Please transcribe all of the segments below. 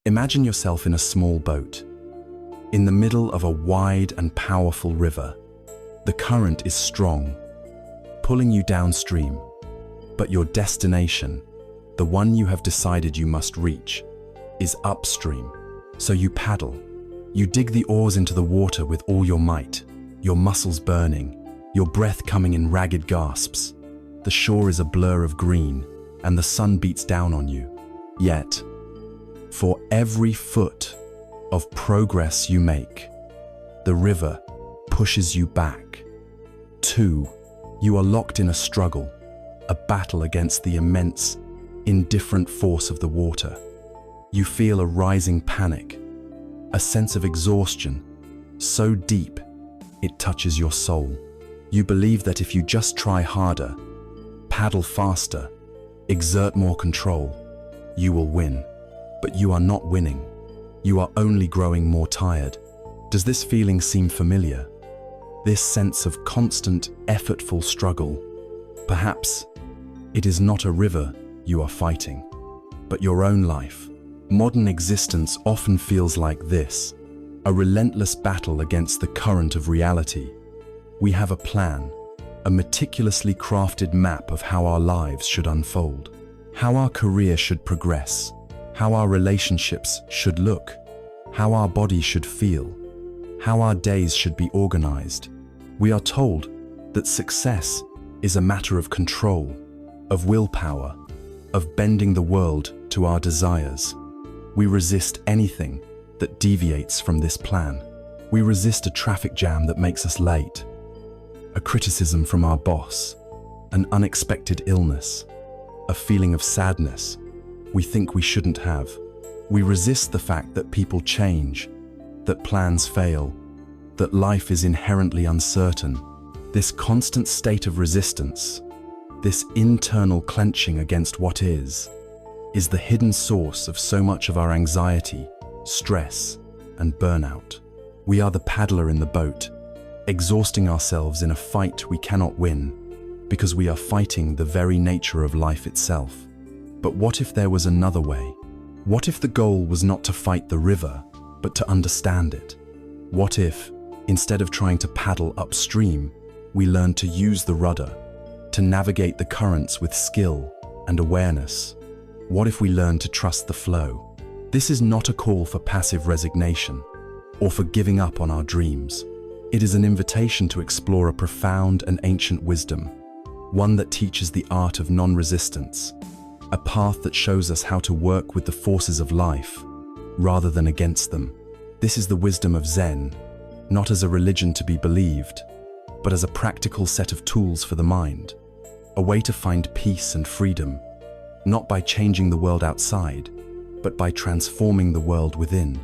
Imagine yourself in a small boat, in the middle of a wide and powerful river. The current is strong, pulling you downstream, but your destination, the one you have decided you must reach, is upstream. So you paddle. You dig the oars into the water with all your might, your muscles burning, your breath coming in ragged gasps. The shore is a blur of green, and the sun beats down on you. Yet, for every foot of progress you make, the river pushes you back. 2, you are locked in a struggle, a battle against the immense, indifferent force of the water. You feel a rising panic, a sense of exhaustion, so deep it touches your soul. You believe that if you just try harder, paddle faster, exert more control, you will win. But you are not winning. You are only growing more tired. Does this feeling seem familiar? This sense of constant, effortful struggle. Perhaps it is not a river you are fighting, but your own life. Modern existence often feels like this, a relentless battle against the current of reality. We have a plan, a meticulously crafted map of how our lives should unfold, how our career should progress, how our relationships should look, how our body should feel, how our days should be organized. We are told that success is a matter of control, of willpower, of bending the world to our desires. We resist anything that deviates from this plan. We resist a traffic jam that makes us late, a criticism from our boss, an unexpected illness, a feeling of sadness we think we shouldn't have. We resist the fact that people change, that plans fail, that life is inherently uncertain. This constant state of resistance, this internal clenching against what is the hidden source of so much of our anxiety, stress, and burnout. We are the paddler in the boat, exhausting ourselves in a fight we cannot win, because we are fighting the very nature of life itself. But what if there was another way? What if the goal was not to fight the river, but to understand it? What if, instead of trying to paddle upstream, we learned to use the rudder, to navigate the currents with skill and awareness? What if we learned to trust the flow? This is not a call for passive resignation or for giving up on our dreams. It is an invitation to explore a profound and ancient wisdom, one that teaches the art of non-resistance, a path that shows us how to work with the forces of life rather than against them. This is the wisdom of Zen, not as a religion to be believed, but as a practical set of tools for the mind, a way to find peace and freedom, not by changing the world outside, but by transforming the world within.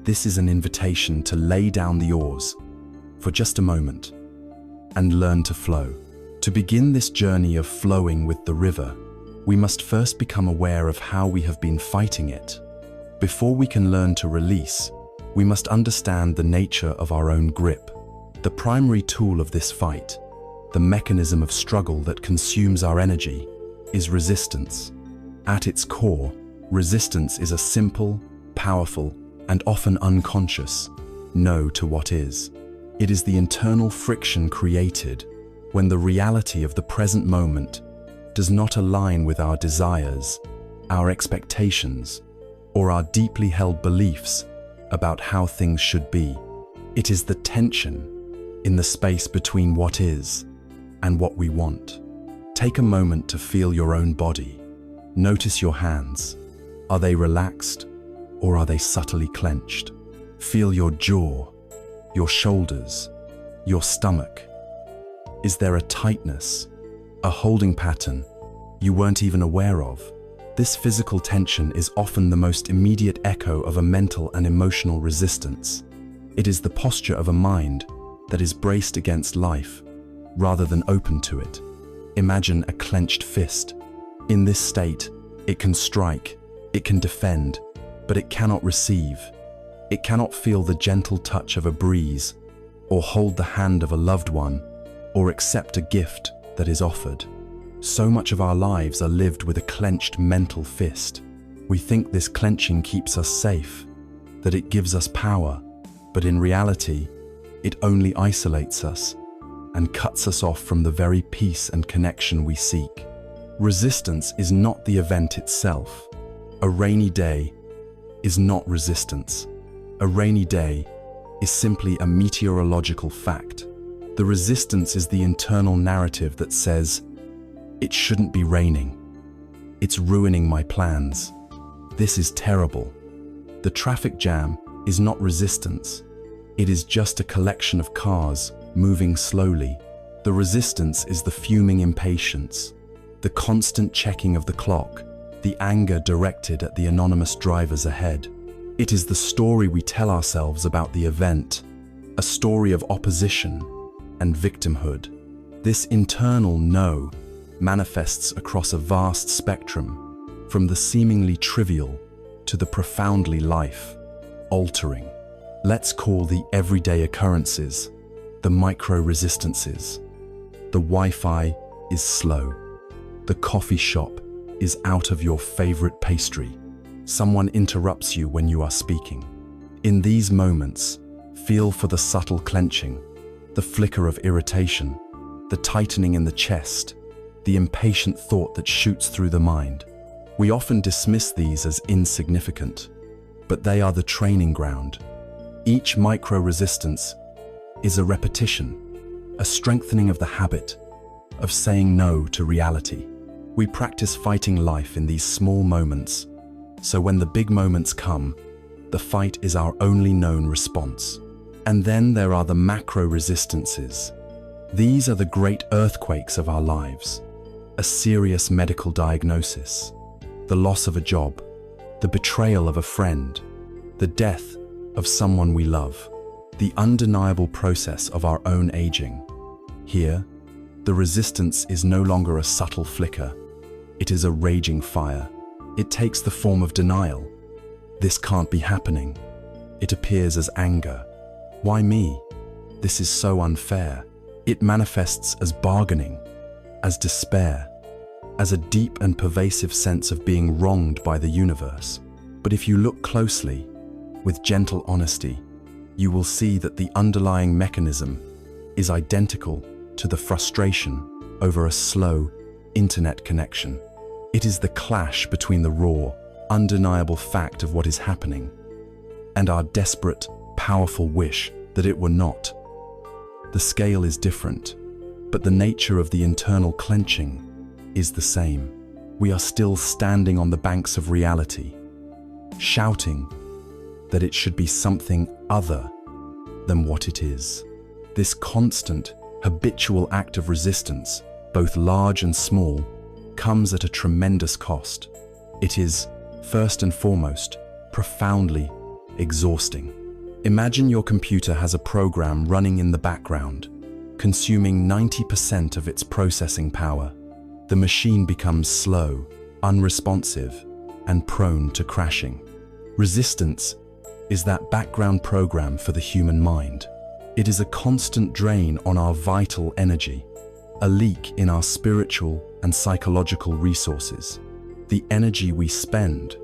This is an invitation to lay down the oars for just a moment and learn to flow. To begin this journey of flowing with the river, we must first become aware of how we have been fighting it. Before we can learn to release, we must understand the nature of our own grip. The primary tool of this fight, the mechanism of struggle that consumes our energy, is resistance. At its core, resistance is a simple, powerful, and often unconscious no to what is. It is the internal friction created when the reality of the present moment does not align with our desires, our expectations, or our deeply held beliefs about how things should be. It is the tension in the space between what is and what we want. Take a moment to feel your own body. Notice your hands. Are they relaxed or are they subtly clenched? Feel your jaw, your shoulders, your stomach. Is there a tightness, a holding pattern you weren't even aware of? This physical tension is often the most immediate echo of a mental and emotional resistance. It is the posture of a mind that is braced against life rather than open to it. Imagine a clenched fist. In this state, it can strike, it can defend, but it cannot receive. It cannot feel the gentle touch of a breeze, or hold the hand of a loved one, or accept a gift that is offered. So much of our lives are lived with a clenched mental fist. We think this clenching keeps us safe, that it gives us power, but in reality, it only isolates us and cuts us off from the very peace and connection we seek. Resistance is not the event itself. A rainy day is not resistance. A rainy day is simply a meteorological fact. The resistance is the internal narrative that says, "It shouldn't be raining. It's ruining my plans. This is terrible." The traffic jam is not resistance. It is just a collection of cars moving slowly. The resistance is the fuming impatience, the constant checking of the clock, the anger directed at the anonymous drivers ahead. It is the story we tell ourselves about the event, a story of opposition and victimhood. This internal no manifests across a vast spectrum, from the seemingly trivial to the profoundly life-altering. Let's call the everyday occurrences the micro-resistances. The Wi-Fi is slow. The coffee shop is out of your favorite pastry. Someone interrupts you when you are speaking. In these moments, feel for the subtle clenching, the flicker of irritation, the tightening in the chest, the impatient thought that shoots through the mind. We often dismiss these as insignificant, but they are the training ground. Each micro-resistance is a repetition, a strengthening of the habit of saying no to reality. We practice fighting life in these small moments, so when the big moments come, the fight is our only known response. And then there are the macro-resistances. These are the great earthquakes of our lives. A serious medical diagnosis, the loss of a job, the betrayal of a friend, the death of someone we love, the undeniable process of our own aging. Here, the resistance is no longer a subtle flicker. It is a raging fire. It takes the form of denial. This can't be happening. It appears as anger. Why me? This is so unfair. It manifests as bargaining, as despair, as a deep and pervasive sense of being wronged by the universe. But if you look closely, with gentle honesty, you will see that the underlying mechanism is identical to the frustration over a slow internet connection. It is the clash between the raw, undeniable fact of what is happening and our desperate, powerful wish that it were not. The scale is different, but the nature of the internal clenching is the same. We are still standing on the banks of reality, shouting that it should be something other than what it is. This constant, habitual act of resistance, both large and small, comes at a tremendous cost. It is, first and foremost, profoundly exhausting. Imagine your computer has a program running in the background, consuming 90% of its processing power. The machine becomes slow, unresponsive, and prone to crashing. Resistance is that background program for the human mind. It is a constant drain on our vital energy, a leak in our spiritual and psychological resources. The energy we spend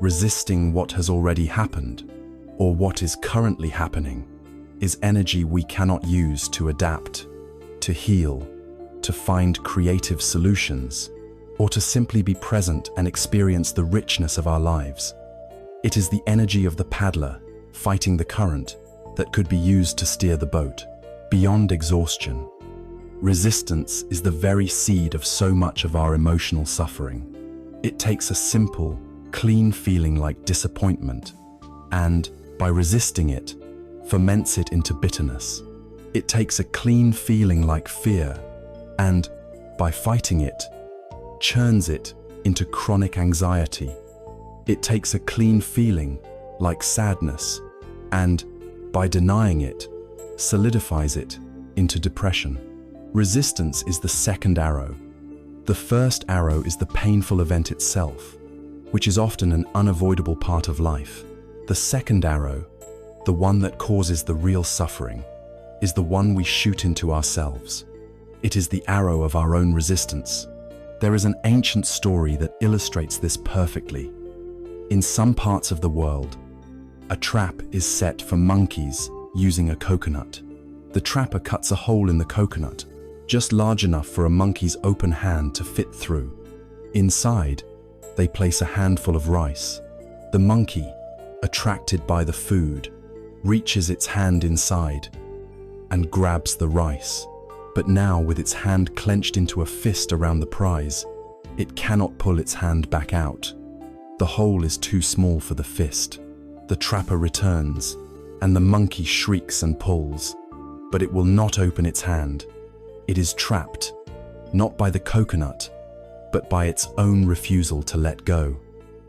resisting what has already happened or what is currently happening is energy we cannot use to adapt, to heal, to find creative solutions, or to simply be present and experience the richness of our lives. It is the energy of the paddler fighting the current that could be used to steer the boat beyond exhaustion. Resistance is the very seed of so much of our emotional suffering. It takes a simple, clean feeling like disappointment and, by resisting it, ferments it into bitterness. It takes a clean feeling like fear and, by fighting it, churns it into chronic anxiety. It takes a clean feeling like sadness and, by denying it, solidifies it into depression. Resistance is the second arrow. The first arrow is the painful event itself, which is often an unavoidable part of life. The second arrow, the one that causes the real suffering, is the one we shoot into ourselves. It is the arrow of our own resistance. There is an ancient story that illustrates this perfectly. In some parts of the world, a trap is set for monkeys using a coconut. The trapper cuts a hole in the coconut, just large enough for a monkey's open hand to fit through. Inside, they place a handful of rice. The monkey, attracted by the food, reaches its hand inside and grabs the rice. But now, with its hand clenched into a fist around the prize, it cannot pull its hand back out. The hole is too small for the fist. The trapper returns, and the monkey shrieks and pulls, but it will not open its hand. It is trapped, not by the coconut, but by its own refusal to let go.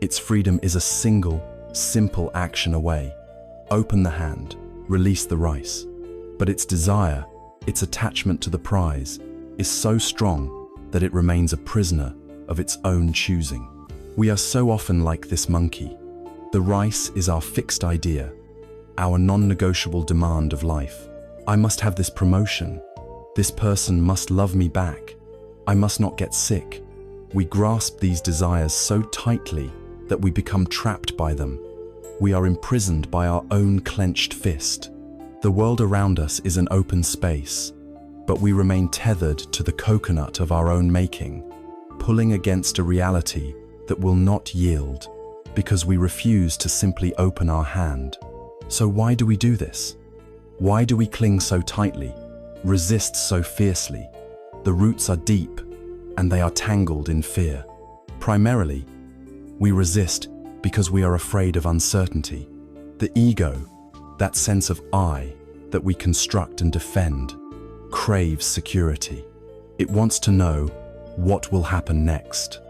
Its freedom is a single, simple action away. Open the hand, release the rice. But its desire, its attachment to the prize, is so strong that it remains a prisoner of its own choosing. We are so often like this monkey. The rice is our fixed idea, our non-negotiable demand of life. I must have this promotion. This person must love me back. I must not get sick. We grasp these desires so tightly that we become trapped by them. We are imprisoned by our own clenched fist. The world around us is an open space, but we remain tethered to the coconut of our own making, pulling against a reality that will not yield, because we refuse to simply open our hand. So why do we do this? Why do we cling so tightly, resist so fiercely? The roots are deep, and they are tangled in fear. Primarily, we resist because we are afraid of uncertainty. The ego, that sense of I that we construct and defend, craves security. It wants to know what will happen next.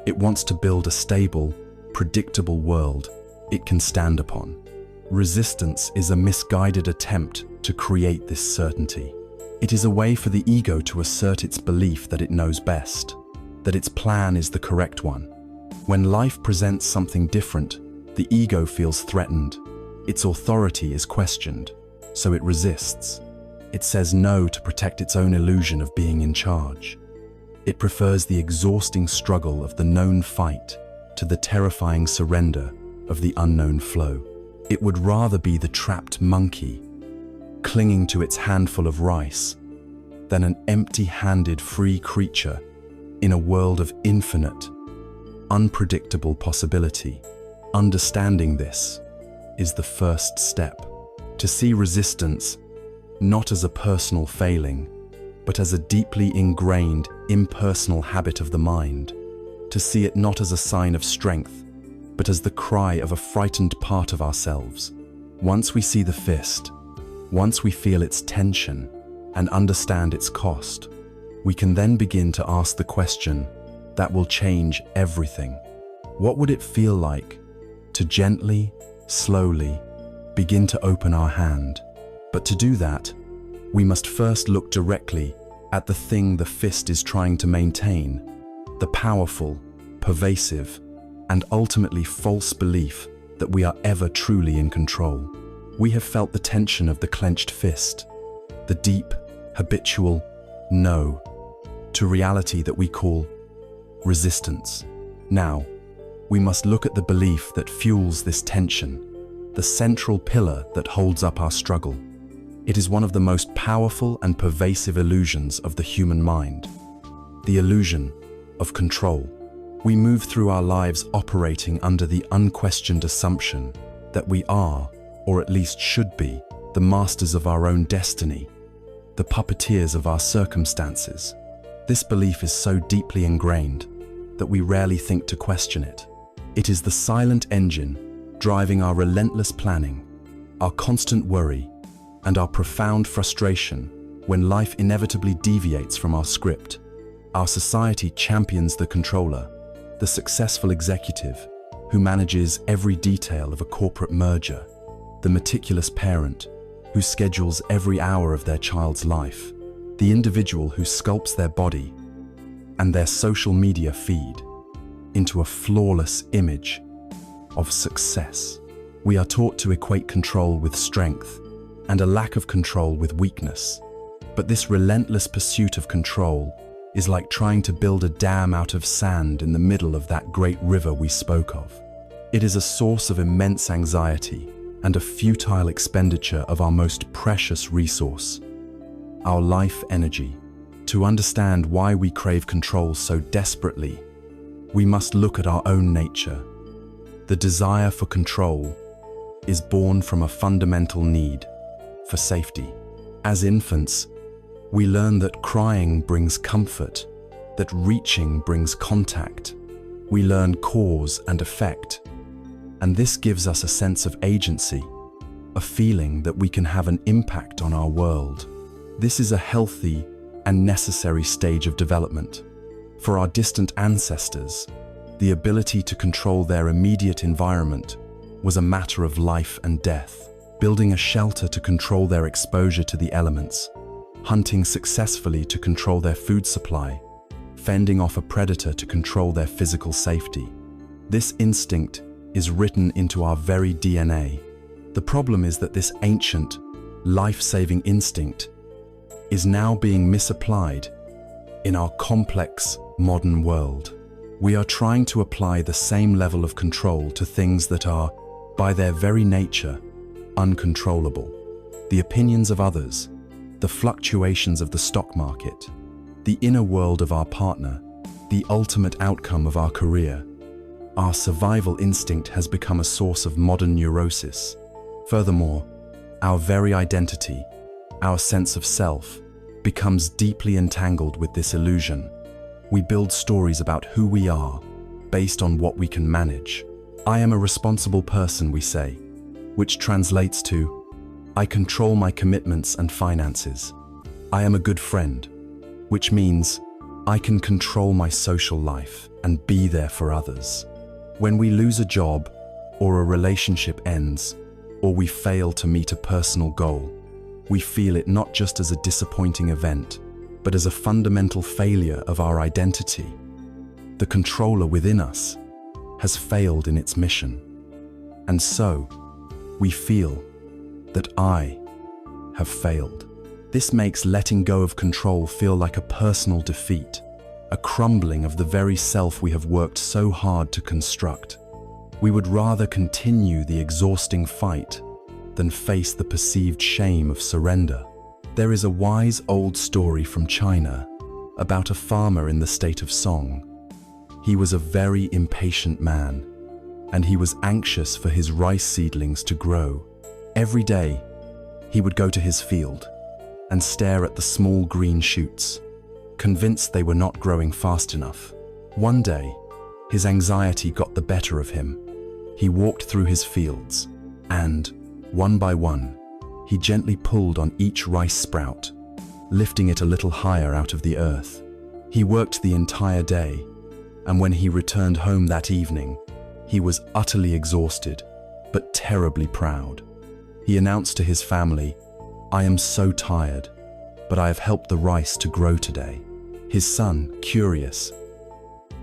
It wants to build a stable, predictable world it can stand upon. Resistance is a misguided attempt to create this certainty. It is a way for the ego to assert its belief that it knows best, that its plan is the correct one. When life presents something different, the ego feels threatened. Its authority is questioned, so it resists. It says no to protect its own illusion of being in charge. It prefers the exhausting struggle of the known fight to the terrifying surrender of the unknown flow. It would rather be the trapped monkey, clinging to its handful of rice, than an empty-handed free creature in a world of infinite, unpredictable possibility. Understanding this is the first step. To see resistance not as a personal failing, but as a deeply ingrained, impersonal habit of the mind. To see it not as a sign of strength, but as the cry of a frightened part of ourselves. Once we see the fist, once we feel its tension and understand its cost, we can then begin to ask the question that will change everything. What would it feel like to gently, slowly begin to open our hand? But to do that, we must first look directly at the thing the fist is trying to maintain, the powerful, pervasive, and ultimately false belief that we are ever truly in control. We have felt the tension of the clenched fist, the deep, habitual no to reality that we call resistance. Now, we must look at the belief that fuels this tension, the central pillar that holds up our struggle. It is one of the most powerful and pervasive illusions of the human mind, the illusion of control. We move through our lives operating under the unquestioned assumption that we are, or at least should be, the masters of our own destiny, the puppeteers of our circumstances. This belief is so deeply ingrained that we rarely think to question it. It is the silent engine driving our relentless planning, our constant worry, and our profound frustration when life inevitably deviates from our script. Our society champions the controller, the successful executive who manages every detail of a corporate merger, the meticulous parent who schedules every hour of their child's life, the individual who sculpts their body and their social media feed into a flawless image of success. We are taught to equate control with strength and a lack of control with weakness. But this relentless pursuit of control is like trying to build a dam out of sand in the middle of that great river we spoke of. It is a source of immense anxiety and a futile expenditure of our most precious resource, our life energy. To understand why we crave control so desperately, we must look at our own nature. The desire for control is born from a fundamental need for safety. As infants, we learn that crying brings comfort, that reaching brings contact. We learn cause and effect, and this gives us a sense of agency, a feeling that we can have an impact on our world. This is a healthy and necessary stage of development. For our distant ancestors, the ability to control their immediate environment was a matter of life and death. Building a shelter to control their exposure to the elements, hunting successfully to control their food supply, fending off a predator to control their physical safety. This instinct is written into our very DNA. The problem is that this ancient, life-saving instinct is now being misapplied in our complex, modern world. We are trying to apply the same level of control to things that are, by their very nature, uncontrollable. The opinions of others, the fluctuations of the stock market, the inner world of our partner, the ultimate outcome of our career. Our survival instinct has become a source of modern neurosis. Furthermore, our very identity, our sense of self, becomes deeply entangled with this illusion. We build stories about who we are based on what we can manage. I am a responsible person, we say, which translates to, I control my commitments and finances. I am a good friend, which means I can control my social life and be there for others. When we lose a job, or a relationship ends, or we fail to meet a personal goal, we feel it not just as a disappointing event, but as a fundamental failure of our identity. The controller within us has failed in its mission. And so, we feel that I have failed. This makes letting go of control feel like a personal defeat, a crumbling of the very self we have worked so hard to construct. We would rather continue the exhausting fight than face the perceived shame of surrender. There is a wise old story from China about a farmer in the state of Song. He was a very impatient man, and he was anxious for his rice seedlings to grow. Every day, he would go to his field and stare at the small green shoots, convinced they were not growing fast enough. One day, his anxiety got the better of him. He walked through his fields, and, one by one, he gently pulled on each rice sprout, lifting it a little higher out of the earth. He worked the entire day, and when he returned home that evening, he was utterly exhausted, but terribly proud. He announced to his family, "I am so tired, but I have helped the rice to grow today." His son, curious,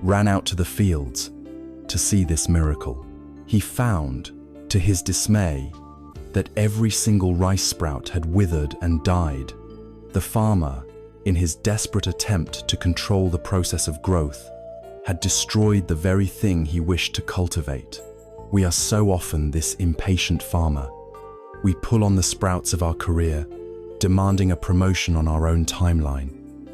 ran out to the fields to see this miracle. He found, to his dismay, that every single rice sprout had withered and died. The farmer, in his desperate attempt to control the process of growth, had destroyed the very thing he wished to cultivate. We are so often this impatient farmer. We pull on the sprouts of our career, demanding a promotion on our own timeline.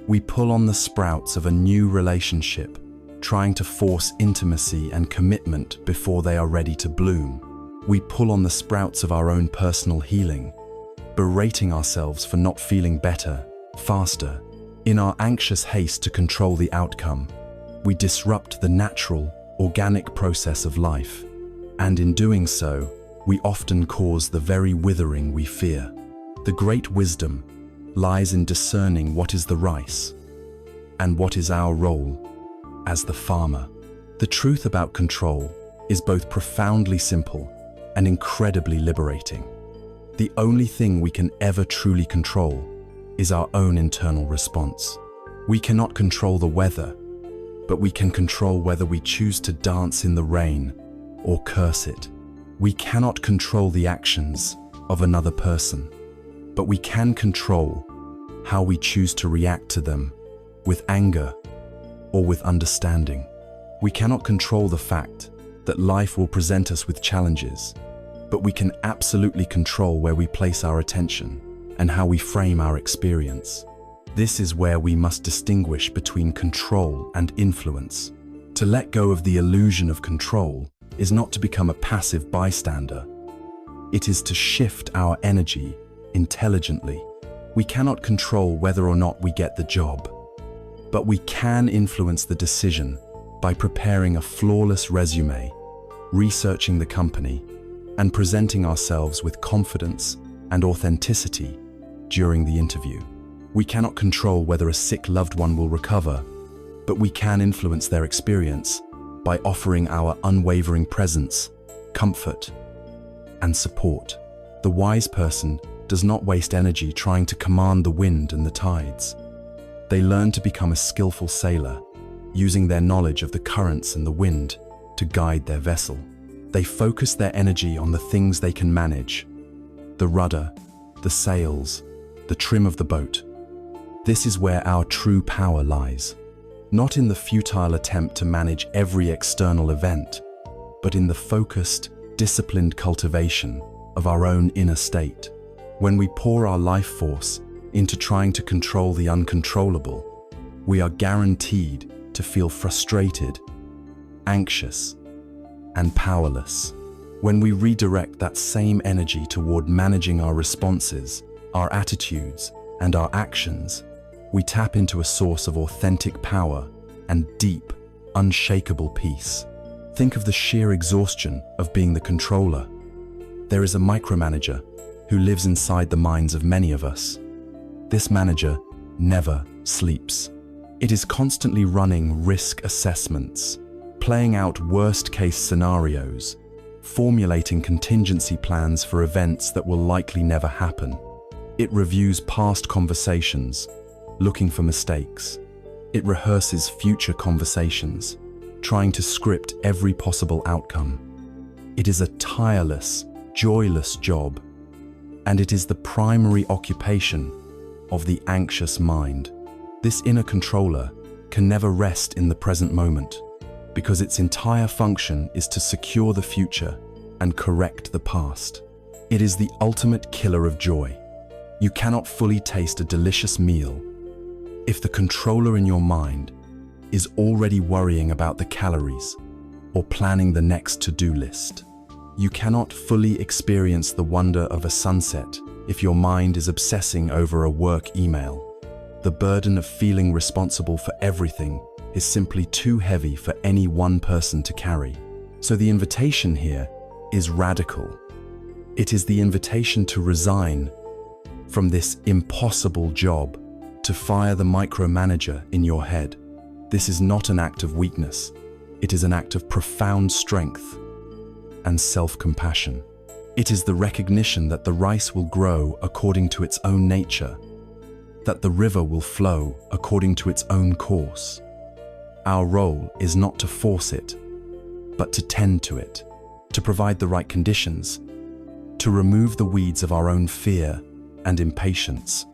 We pull on the sprouts of a new relationship, trying to force intimacy and commitment before they are ready to bloom. We pull on the sprouts of our own personal healing, berating ourselves for not feeling better, faster. In our anxious haste to control the outcome, we disrupt the natural, organic process of life. And in doing so, we often cause the very withering we fear. The great wisdom lies in discerning what is the rice and what is our role as the farmer. The truth about control is both profoundly simple and incredibly liberating. The only thing we can ever truly control is our own internal response. We cannot control the weather, but we can control whether we choose to dance in the rain or curse it. We cannot control the actions of another person, but we can control how we choose to react to them, with anger or with understanding. We cannot control the fact that life will present us with challenges, but we can absolutely control where we place our attention and how we frame our experience. This is where we must distinguish between control and influence. To let go of the illusion of control is not to become a passive bystander. It is to shift our energy intelligently. We cannot control whether or not we get the job, but we can influence the decision by preparing a flawless resume, researching the company, and presenting ourselves with confidence and authenticity during the interview. We cannot control whether a sick loved one will recover, but we can influence their experience by offering our unwavering presence, comfort, and support. The wise person does not waste energy trying to command the wind and the tides. They learn to become a skillful sailor, using their knowledge of the currents and the wind to guide their vessel. They focus their energy on the things they can manage: the rudder, the sails, the trim of the boat. This is where our true power lies, not in the futile attempt to manage every external event, but in the focused, disciplined cultivation of our own inner state. When we pour our life force into trying to control the uncontrollable, we are guaranteed to feel frustrated, anxious, and powerless. When we redirect that same energy toward managing our responses, our attitudes, and our actions, we tap into a source of authentic power and deep, unshakable peace. Think of the sheer exhaustion of being the controller. There is a micromanager who lives inside the minds of many of us. This manager never sleeps. It is constantly running risk assessments, playing out worst-case scenarios, formulating contingency plans for events that will likely never happen. It reviews past conversations, looking for mistakes. It rehearses future conversations, trying to script every possible outcome. It is a tireless, joyless job, and it is the primary occupation of the anxious mind. This inner controller can never rest in the present moment, because its entire function is to secure the future and correct the past. It is the ultimate killer of joy. You cannot fully taste a delicious meal if the controller in your mind is already worrying about the calories or planning the next to-do list. You cannot fully experience the wonder of a sunset if your mind is obsessing over a work email. The burden of feeling responsible for everything is simply too heavy for any one person to carry. So the invitation here is radical. It is the invitation to resign from this impossible job, to fire the micromanager in your head. This is not an act of weakness. It is an act of profound strength and self-compassion. It is the recognition that the rice will grow according to its own nature, that the river will flow according to its own course. Our role is not to force it, but to tend to it, to provide the right conditions, to remove the weeds of our own fear and impatience,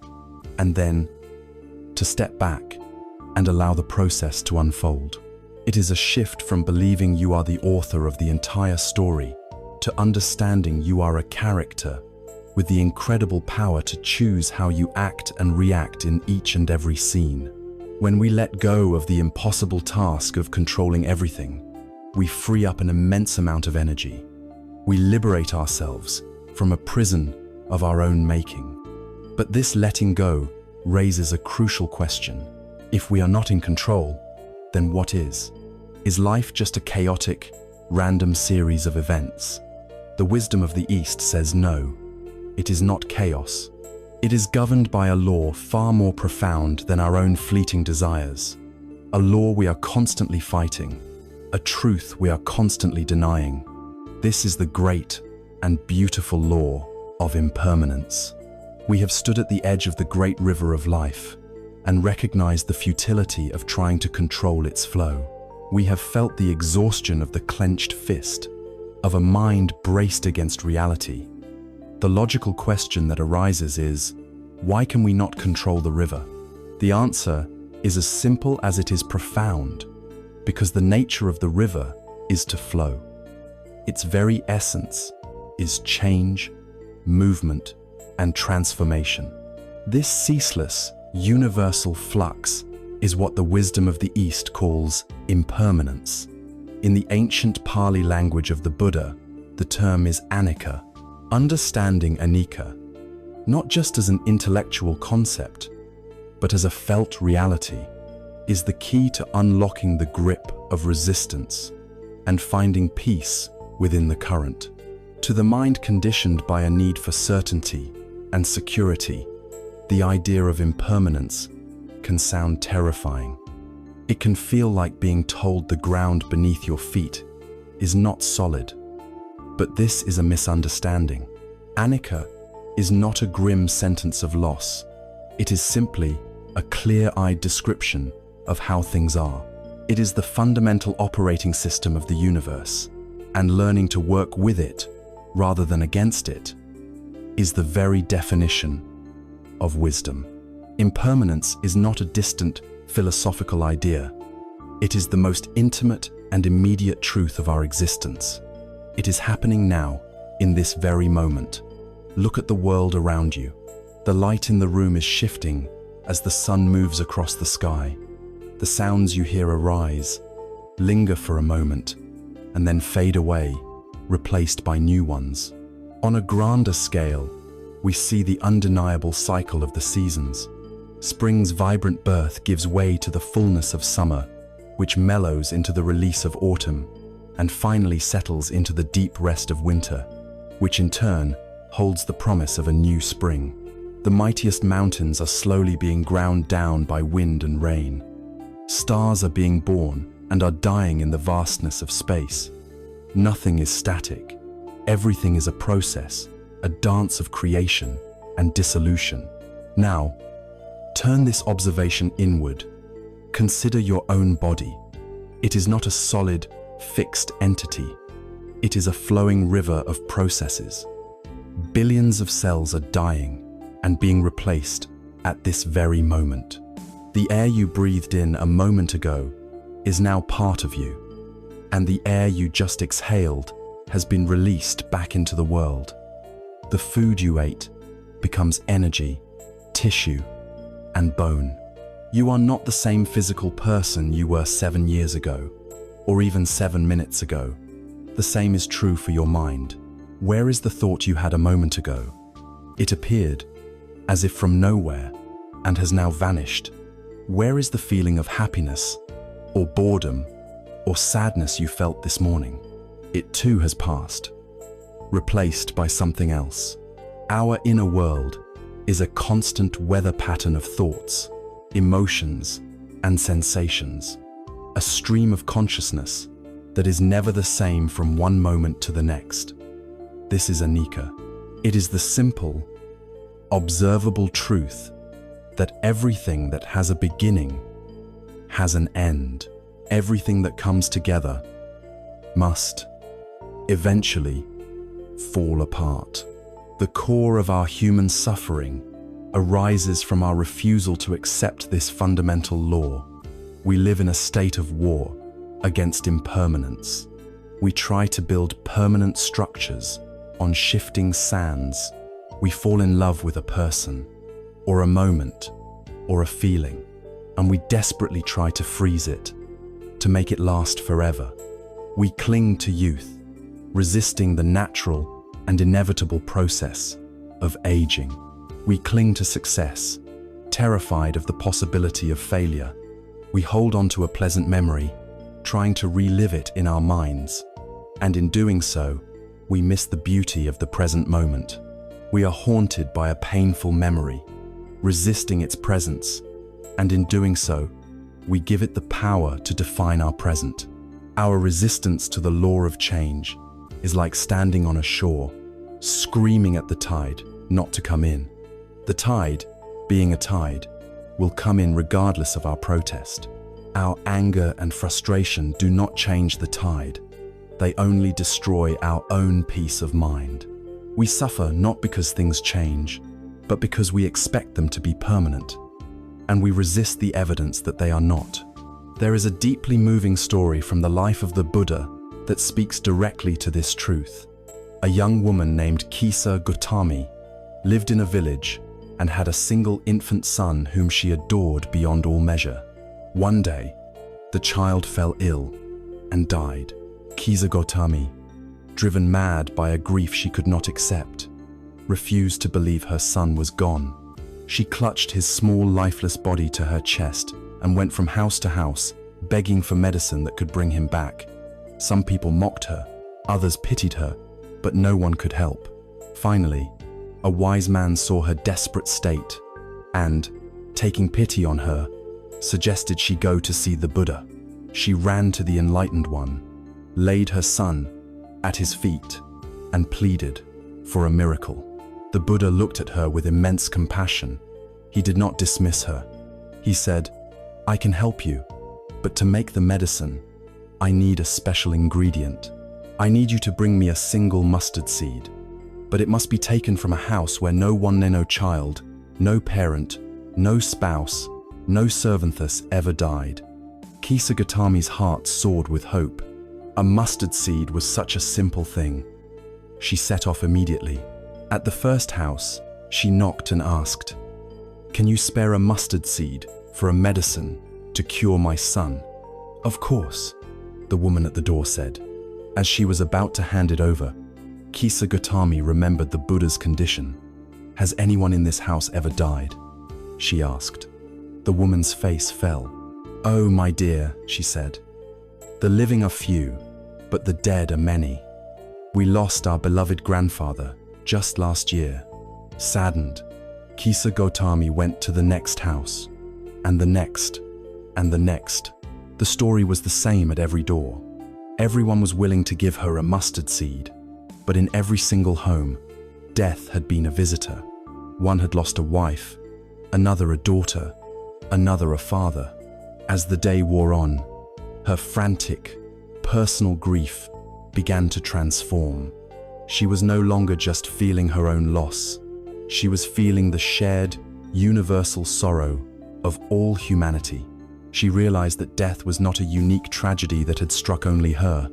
and then to step back and allow the process to unfold. It is a shift from believing you are the author of the entire story to understanding you are a character with the incredible power to choose how you act and react in each and every scene. When we let go of the impossible task of controlling everything, we free up an immense amount of energy. We liberate ourselves from a prison of our own making. But this letting go raises a crucial question. If we are not in control, then what is? Is life just a chaotic, random series of events? The wisdom of the East says no. It is not chaos. It is governed by a law far more profound than our own fleeting desires. A law we are constantly fighting, a truth we are constantly denying. This is the great and beautiful law of impermanence. We have stood at the edge of the great river of life and recognized the futility of trying to control its flow. We have felt the exhaustion of the clenched fist, of a mind braced against reality. The logical question that arises is, why can we not control the river? The answer is as simple as it is profound, because the nature of the river is to flow. Its very essence is change, movement, and transformation. This ceaseless, universal flux is what the wisdom of the East calls impermanence. In the ancient Pali language of the Buddha, the term is anicca. Understanding anicca, not just as an intellectual concept, but as a felt reality, is the key to unlocking the grip of resistance and finding peace within the current. To the mind conditioned by a need for certainty and security, the idea of impermanence can sound terrifying. It can feel like being told the ground beneath your feet is not solid. But this is a misunderstanding. Anicca is not a grim sentence of loss. It is simply a clear-eyed description of how things are. It is the fundamental operating system of the universe, and learning to work with it rather than against it is the very definition of wisdom. Impermanence is not a distant philosophical idea. It is the most intimate and immediate truth of our existence. It is happening now, in this very moment. Look at the world around you. The light in the room is shifting as the sun moves across the sky. The sounds you hear arise, linger for a moment, and then fade away, replaced by new ones. On a grander scale, we see the undeniable cycle of the seasons. Spring's vibrant birth gives way to the fullness of summer, which mellows into the release of autumn, and finally settles into the deep rest of winter, which in turn holds the promise of a new spring. The mightiest mountains are slowly being ground down by wind and rain. Stars are being born and are dying in the vastness of space. Nothing is static. Everything is a process, a dance of creation and dissolution. Now, turn this observation inward. Consider your own body. It is not a solid, fixed entity. It is a flowing river of processes. Billions of cells are dying and being replaced at this very moment. The air you breathed in a moment ago is now part of you, and the air you just exhaled has been released back into the world. The food you ate becomes energy, tissue, and bone. You are not the same physical person you were 7 years ago, or even 7 minutes ago. The same is true for your mind. Where is the thought you had a moment ago? It appeared, as if from nowhere, and has now vanished. Where is the feeling of happiness, or boredom, or sadness you felt this morning? It too has passed, replaced by something else. Our inner world is a constant weather pattern of thoughts, emotions, and sensations, a stream of consciousness that is never the same from one moment to the next. This is anicca. It is the simple, observable truth that everything that has a beginning has an end. Everything that comes together must eventually fall apart. The core of our human suffering arises from our refusal to accept this fundamental law. We live in a state of war against impermanence. We try to build permanent structures on shifting sands. We fall in love with a person, or a moment, or a feeling, and we desperately try to freeze it, to make it last forever. We cling to youth, resisting the natural and inevitable process of aging. We cling to success, terrified of the possibility of failure. We hold on to a pleasant memory, trying to relive it in our minds, and in doing so, we miss the beauty of the present moment. We are haunted by a painful memory, resisting its presence, and in doing so, we give it the power to define our present. Our resistance to the law of change is like standing on a shore, screaming at the tide not to come in. The tide, being a tide, will come in regardless of our protest. Our anger and frustration do not change the tide. They only destroy our own peace of mind. We suffer not because things change, but because we expect them to be permanent, and we resist the evidence that they are not. There is a deeply moving story from the life of the Buddha that speaks directly to this truth. A young woman named Kisa Gautami lived in a village and had a single infant son whom she adored beyond all measure. One day, the child fell ill and died. Kisa Gautami, driven mad by a grief she could not accept, refused to believe her son was gone. She clutched his small, lifeless body to her chest and went from house to house, begging for medicine that could bring him back. Some people mocked her, others pitied her, but no one could help. Finally, a wise man saw her desperate state and, taking pity on her, suggested she go to see the Buddha. She ran to the enlightened one, laid her son at his feet, and pleaded for a miracle. The Buddha looked at her with immense compassion. He did not dismiss her. He said, "I can help you, but to make the medicine, I need a special ingredient. I need you to bring me a single mustard seed, but it must be taken from a house where no child, no parent, no spouse, no servantess ever died." Kisa Gautami's heart soared with hope. A mustard seed was such a simple thing. She set off immediately. At the first house, she knocked and asked, "Can you spare a mustard seed for a medicine to cure my son?" "Of course," the woman at the door said. As she was about to hand it over, Kisa Gautami remembered the Buddha's condition. "Has anyone in this house ever died?" she asked. The woman's face fell. "Oh, my dear," she said. "The living are few, but the dead are many. We lost our beloved grandfather just last year." Saddened, Kisa Gautami went to the next house, and the next, and the next. The story was the same at every door. Everyone was willing to give her a mustard seed, but in every single home, death had been a visitor. One had lost a wife, another a daughter, another a father. As the day wore on, her frantic, personal grief began to transform. She was no longer just feeling her own loss. She was feeling the shared, universal sorrow of all humanity. She realized that death was not a unique tragedy that had struck only her.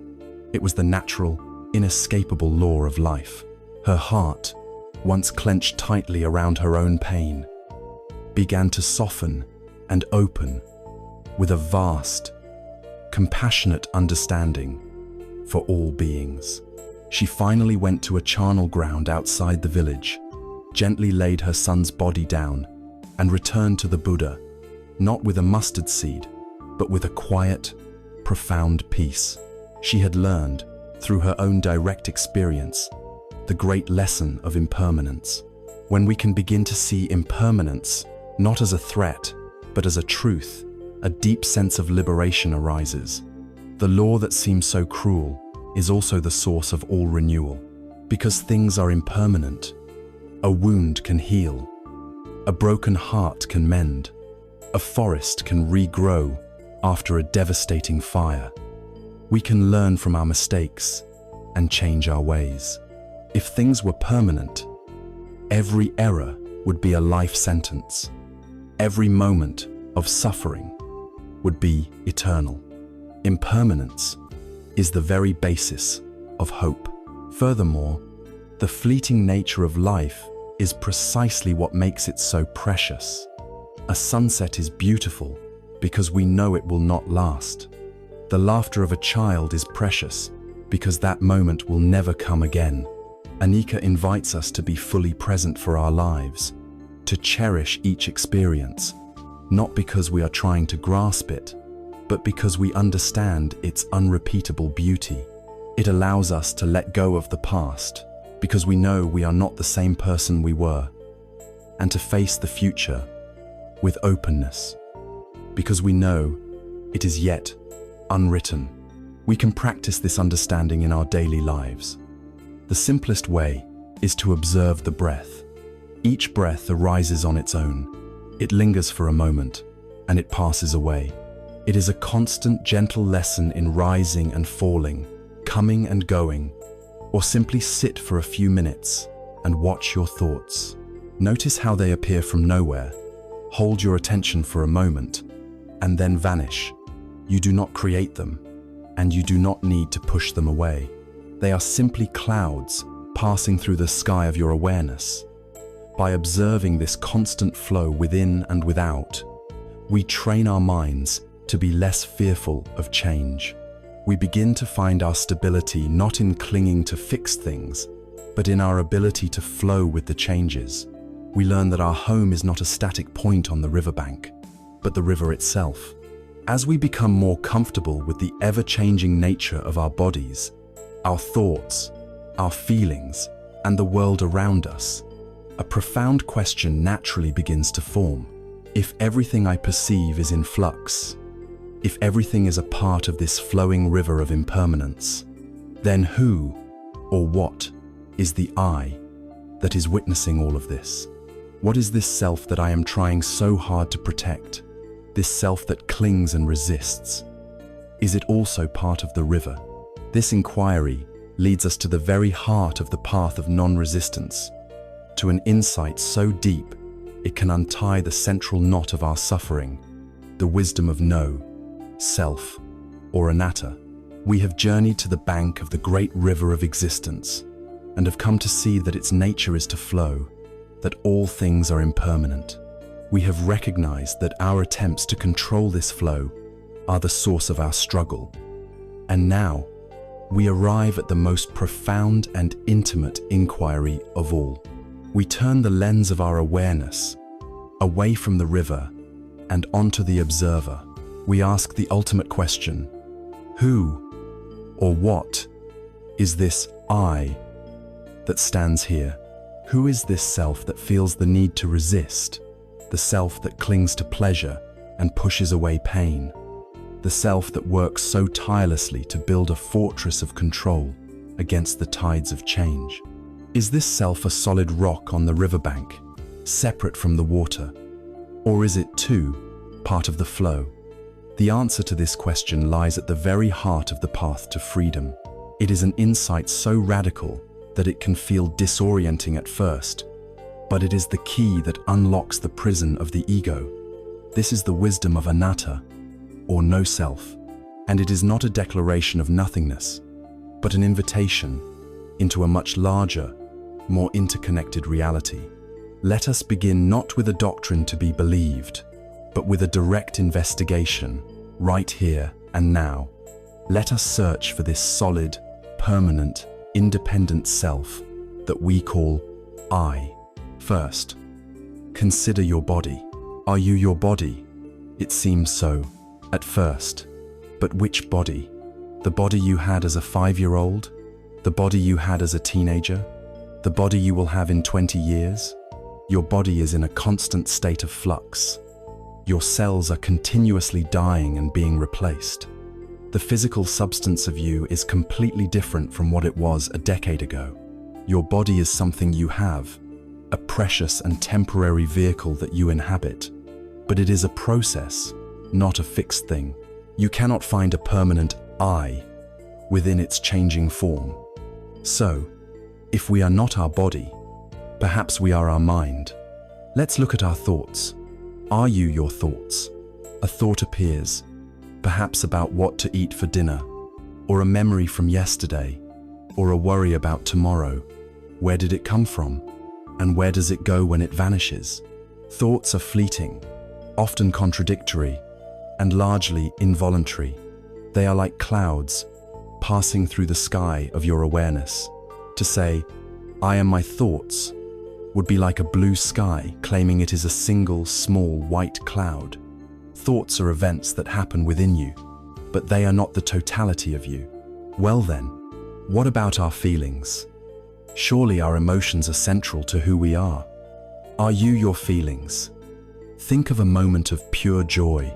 It was the natural, inescapable law of life. Her heart, once clenched tightly around her own pain, began to soften and open with a vast, compassionate understanding for all beings. She finally went to a charnel ground outside the village, gently laid her son's body down, and returned to the Buddha, not with a mustard seed, but with a quiet, profound peace. She had learned, through her own direct experience, the great lesson of impermanence. When we can begin to see impermanence not as a threat, but as a truth, a deep sense of liberation arises. The law that seems so cruel is also the source of all renewal. Because things are impermanent, a wound can heal, a broken heart can mend, a forest can regrow after a devastating fire. We can learn from our mistakes and change our ways. If things were permanent, every error would be a life sentence. Every moment of suffering would be eternal. Impermanence is the very basis of hope. Furthermore, the fleeting nature of life is precisely what makes it so precious. A sunset is beautiful because we know it will not last. The laughter of a child is precious because that moment will never come again. Anika invites us to be fully present for our lives, to cherish each experience, not because we are trying to grasp it, but because we understand its unrepeatable beauty. It allows us to let go of the past, because we know we are not the same person we were, and to face the future with openness, because we know it is yet unwritten. We can practice this understanding in our daily lives. The simplest way is to observe the breath. Each breath arises on its own. It lingers for a moment, and it passes away. It is a constant, gentle lesson in rising and falling, coming and going, or simply sit for a few minutes and watch your thoughts. Notice how they appear from nowhere. Hold your attention for a moment, and then vanish. You do not create them, and you do not need to push them away. They are simply clouds passing through the sky of your awareness. By observing this constant flow within and without, we train our minds to be less fearful of change. We begin to find our stability not in clinging to fixed things, but in our ability to flow with the changes. We learn that our home is not a static point on the riverbank, but the river itself. As we become more comfortable with the ever-changing nature of our bodies, our thoughts, our feelings, and the world around us, a profound question naturally begins to form. If everything I perceive is in flux, if everything is a part of this flowing river of impermanence, then who or what is the I that is witnessing all of this? What is this self that I am trying so hard to protect? This self that clings and resists? Is it also part of the river? This inquiry leads us to the very heart of the path of non-resistance, to an insight so deep it can untie the central knot of our suffering, the wisdom of no, self, or anatta. We have journeyed to the bank of the great river of existence and have come to see that its nature is to flow, that all things are impermanent. We have recognized that our attempts to control this flow are the source of our struggle. And now, we arrive at the most profound and intimate inquiry of all. We turn the lens of our awareness away from the river and onto the observer. We ask the ultimate question: who or what is this I that stands here? Who is this self that feels the need to resist? The self that clings to pleasure and pushes away pain? The self that works so tirelessly to build a fortress of control against the tides of change? Is this self a solid rock on the riverbank, separate from the water? Or is it, too, part of the flow? The answer to this question lies at the very heart of the path to freedom. It is an insight so radical that it can feel disorienting at first, but it is the key that unlocks the prison of the ego. This is the wisdom of anatta, or no self, and it is not a declaration of nothingness, but an invitation into a much larger, more interconnected reality. Let us begin not with a doctrine to be believed, but with a direct investigation, right here and now. Let us search for this solid, permanent, independent self that we call I. First, consider your body. Are you your body? It seems so, at first. But which body? The body you had as a 5-year-old? The body you had as a teenager? The body you will have in 20 years? Your body is in a constant state of flux. Your cells are continuously dying and being replaced. The physical substance of you is completely different from what it was a decade ago. Your body is something you have, a precious and temporary vehicle that you inhabit. But it is a process, not a fixed thing. You cannot find a permanent I within its changing form. So, if we are not our body, perhaps we are our mind. Let's look at our thoughts. Are you your thoughts? A thought appears, perhaps about what to eat for dinner, or a memory from yesterday, or a worry about tomorrow. Where did it come from? And where does it go when it vanishes? Thoughts are fleeting, often contradictory, and largely involuntary. They are like clouds passing through the sky of your awareness. To say, I am my thoughts, would be like a blue sky claiming it is a single, small, white cloud. Thoughts are events that happen within you, but they are not the totality of you. Well then, what about our feelings? Surely our emotions are central to who we are. Are you your feelings? Think of a moment of pure joy.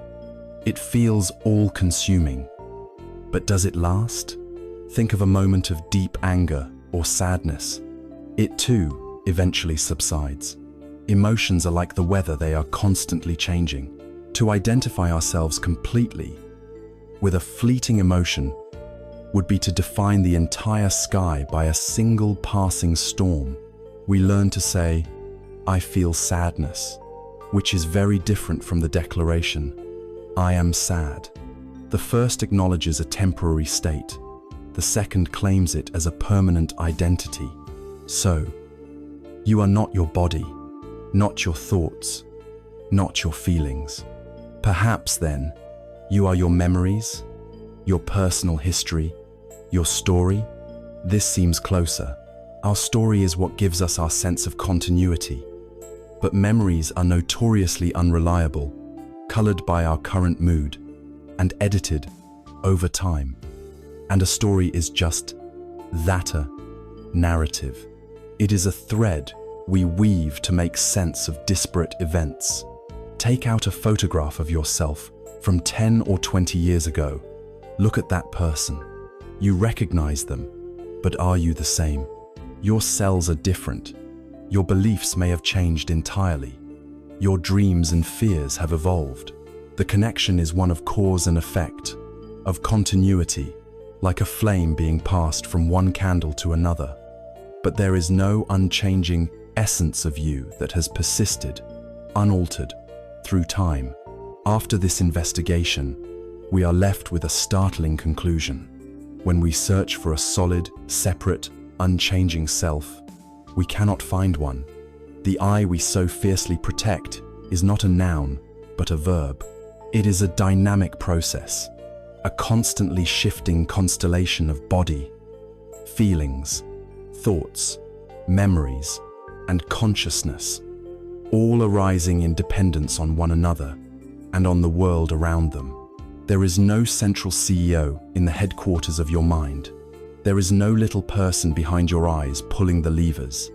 It feels all-consuming. But does it last? Think of a moment of deep anger or sadness. It too eventually subsides. Emotions are like the weather, they are constantly changing. To identify ourselves completely with a fleeting emotion would be to define the entire sky by a single passing storm. We learn to say, I feel sadness, which is very different from the declaration, I am sad. The first acknowledges a temporary state. The second claims it as a permanent identity. So, you are not your body, not your thoughts, not your feelings. Perhaps then, you are your memories, your personal history, your story. This seems closer. Our story is what gives us our sense of continuity. But memories are notoriously unreliable, colored by our current mood, and edited over time. And a story is just that, a narrative. It is a thread we weave to make sense of disparate events. Take out a photograph of yourself from 10 or 20 years ago. Look at that person. You recognize them, but are you the same? Your cells are different. Your beliefs may have changed entirely. Your dreams and fears have evolved. The connection is one of cause and effect, of continuity, like a flame being passed from one candle to another. But there is no unchanging essence of you that has persisted, unaltered, through time. After this investigation, we are left with a startling conclusion. When we search for a solid, separate, unchanging self, we cannot find one. The I we so fiercely protect is not a noun, but a verb. It is a dynamic process, a constantly shifting constellation of body, feelings, thoughts, memories, and consciousness, all arising in dependence on one another and on the world around them. There is no central CEO in the headquarters of your mind. There is no little person behind your eyes pulling the levers.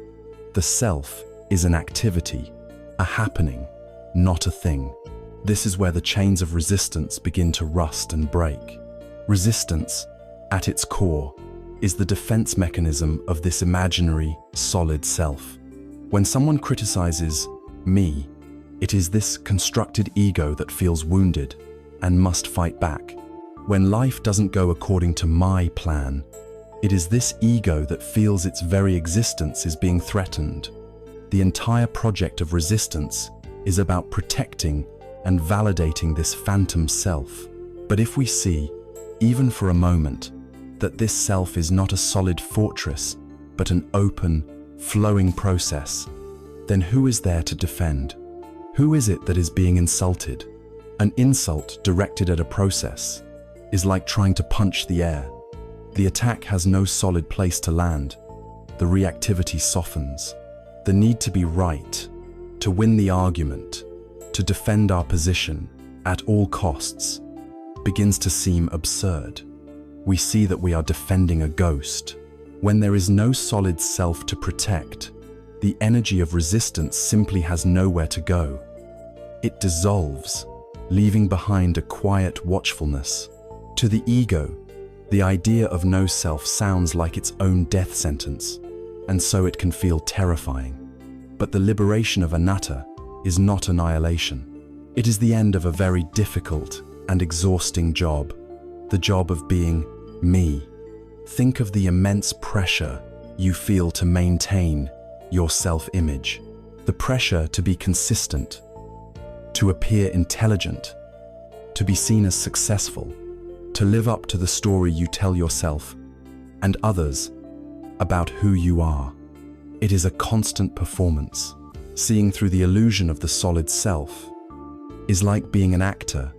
The self is an activity, a happening, not a thing. This is where the chains of resistance begin to rust and break. Resistance, at its core, is the defense mechanism of this imaginary, solid self. When someone criticizes me, it is this constructed ego that feels wounded and must fight back. When life doesn't go according to my plan, it is this ego that feels its very existence is being threatened. The entire project of resistance is about protecting and validating this phantom self. But if we see, even for a moment, that this self is not a solid fortress, but an open, flowing process, then who is there to defend? Who is it that is being insulted? An insult directed at a process is like trying to punch the air. The attack has no solid place to land. The reactivity softens. The need to be right, to win the argument, to defend our position at all costs, begins to seem absurd. We see that we are defending a ghost. When there is no solid self to protect, the energy of resistance simply has nowhere to go. It dissolves, leaving behind a quiet watchfulness. To the ego, the idea of no self sounds like its own death sentence, and so it can feel terrifying. But the liberation of anatta is not annihilation. It is the end of a very difficult and exhausting job, the job of being me. Think of the immense pressure you feel to maintain your self-image, the pressure to be consistent, to appear intelligent, to be seen as successful, to live up to the story you tell yourself and others about who you are. It is a constant performance. Seeing through the illusion of the solid self is like being an actor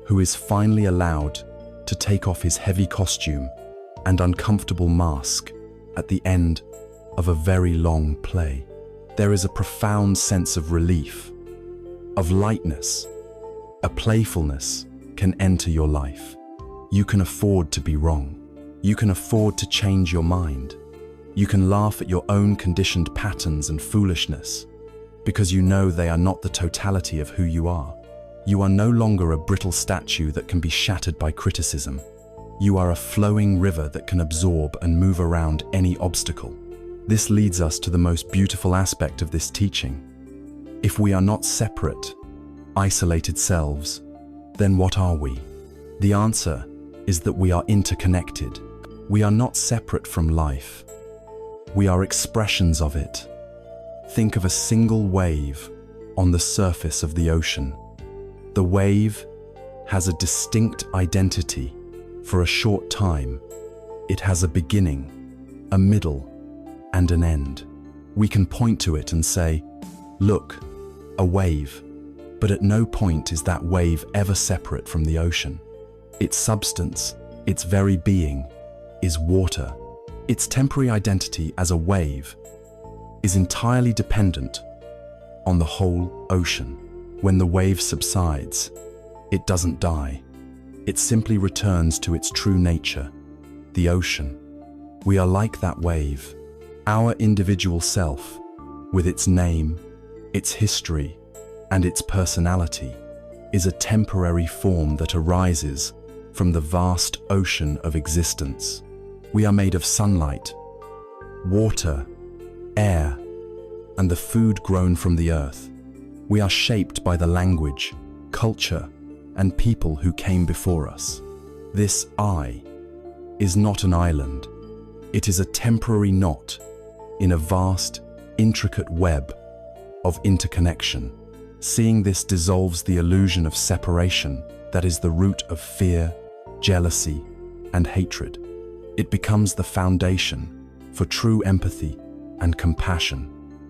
who is finally allowed to take off his heavy costume and uncomfortable mask at the end of a very long play. There is a profound sense of relief, of lightness. A playfulness can enter your life. You can afford to be wrong. You can afford to change your mind. You can laugh at your own conditioned patterns and foolishness because you know they are not the totality of who you are. You are no longer a brittle statue that can be shattered by criticism. You are a flowing river that can absorb and move around any obstacle. This leads us to the most beautiful aspect of this teaching. If we are not separate, isolated selves, then what are we? The answer is that we are interconnected. We are not separate from life. We are expressions of it. Think of a single wave on the surface of the ocean. The wave has a distinct identity. For a short time, it has a beginning, a middle, and an end. We can point to it and say, look, a wave. But at no point is that wave ever separate from the ocean. Its substance, its very being, is water. Its temporary identity as a wave is entirely dependent on the whole ocean. When the wave subsides, it doesn't die. It simply returns to its true nature, the ocean. We are like that wave. Our individual self, with its name, its history, and its personality, is a temporary form that arises from the vast ocean of existence. We are made of sunlight, water, air, and the food grown from the earth. We are shaped by the language, culture, and people who came before us. This I is not an island. It is a temporary knot in a vast, intricate web of interconnection. Seeing this dissolves the illusion of separation that is the root of fear, jealousy, and hatred. It becomes the foundation for true empathy and compassion.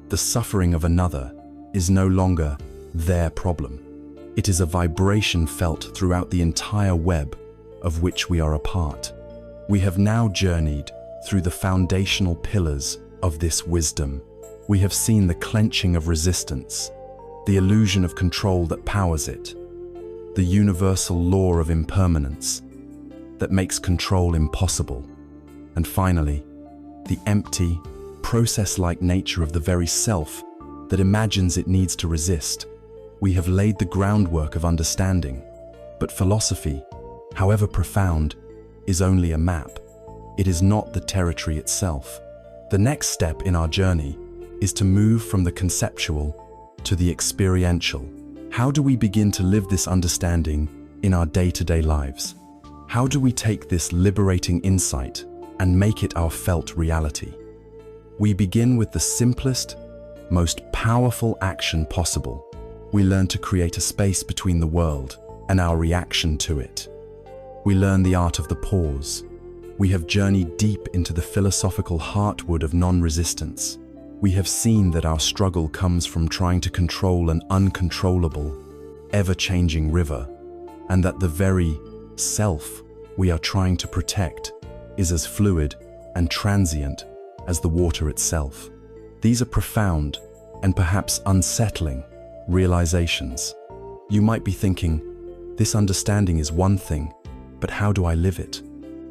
The suffering of another is no longer their problem. It is a vibration felt throughout the entire web of which we are a part. We have now journeyed through the foundational pillars of this wisdom. We have seen the clenching of resistance, the illusion of control that powers it, the universal law of impermanence that makes control impossible, and finally, the empty, process-like nature of the very self that imagines it needs to resist. We have laid the groundwork of understanding, but philosophy, however profound, is only a map. It is not the territory itself. The next step in our journey is to move from the conceptual to the experiential. How do we begin to live this understanding in our day-to-day lives? How do we take this liberating insight and make it our felt reality? We begin with the simplest, most powerful action possible. We learn to create a space between the world and our reaction to it. We learn the art of the pause. We have journeyed deep into the philosophical heartwood of non-resistance. We have seen that our struggle comes from trying to control an uncontrollable, ever-changing river, and that the very self we are trying to protect is as fluid and transient as the water itself. These are profound and perhaps unsettling realizations. You might be thinking, this understanding is one thing, but how do I live it?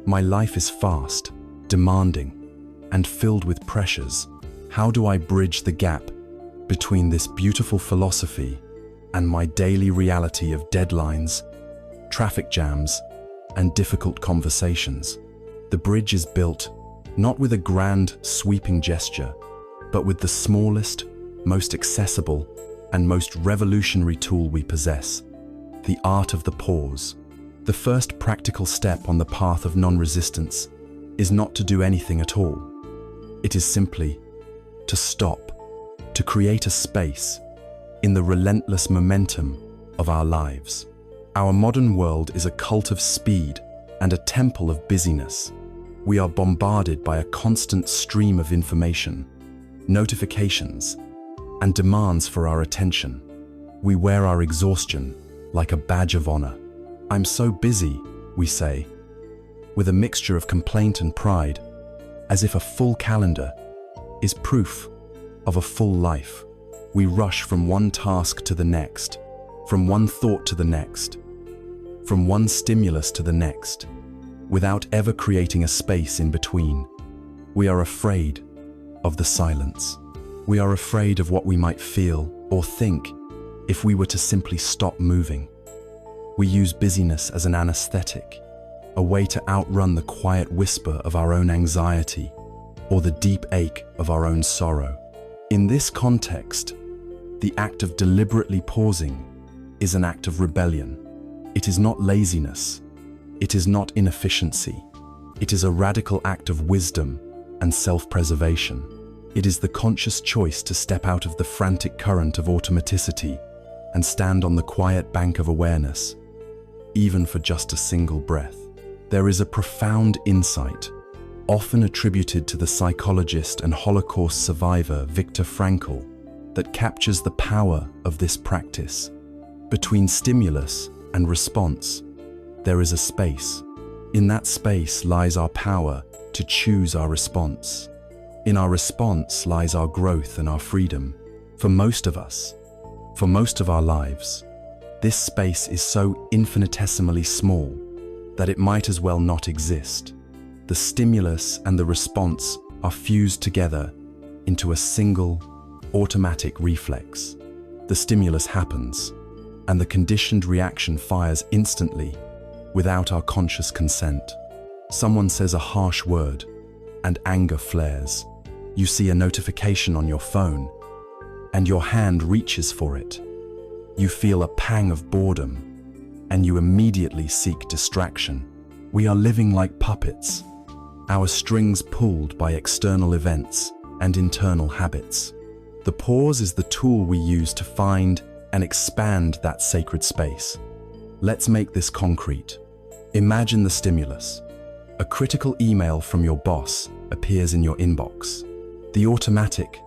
My life is fast, demanding, and filled with pressures. How do I bridge the gap between this beautiful philosophy and my daily reality of deadlines, traffic jams, and difficult conversations? The bridge is built not with a grand, sweeping gesture, but with the smallest, most accessible, and most revolutionary tool we possess, the art of the pause. The first practical step on the path of non-resistance is not to do anything at all. It is simply to stop, to create a space in the relentless momentum of our lives. Our modern world is a cult of speed and a temple of busyness. We are bombarded by a constant stream of information, notifications, and demands for our attention. We wear our exhaustion like a badge of honor. I'm so busy, we say, with a mixture of complaint and pride, as if a full calendar is proof of a full life. We rush from one task to the next, from one thought to the next, from one stimulus to the next, without ever creating a space in between. We are afraid of the silence. We are afraid of what we might feel or think if we were to simply stop moving. We use busyness as an anesthetic, a way to outrun the quiet whisper of our own anxiety or the deep ache of our own sorrow. In this context, the act of deliberately pausing is an act of rebellion. It is not laziness. It is not inefficiency. It is a radical act of wisdom and self-preservation. It is the conscious choice to step out of the frantic current of automaticity and stand on the quiet bank of awareness. even for just a single breath. There is a profound insight, often attributed to the psychologist and Holocaust survivor Viktor Frankl, that captures the power of this practice. Between stimulus and response, there is a space. In that space lies our power to choose our response. In our response lies our growth and our freedom. For most of us, for most of our lives, this space is so infinitesimally small that it might as well not exist. The stimulus and the response are fused together into a single, automatic reflex. The stimulus happens, and the conditioned reaction fires instantly, without our conscious consent. Someone says a harsh word, and anger flares. You see a notification on your phone, and your hand reaches for it. You feel a pang of boredom, and you immediately seek distraction. We are living like puppets, our strings pulled by external events and internal habits. The pause is the tool we use to find and expand that sacred space. Let's make this concrete. Imagine the stimulus. A critical email from your boss appears in your inbox. The automatic,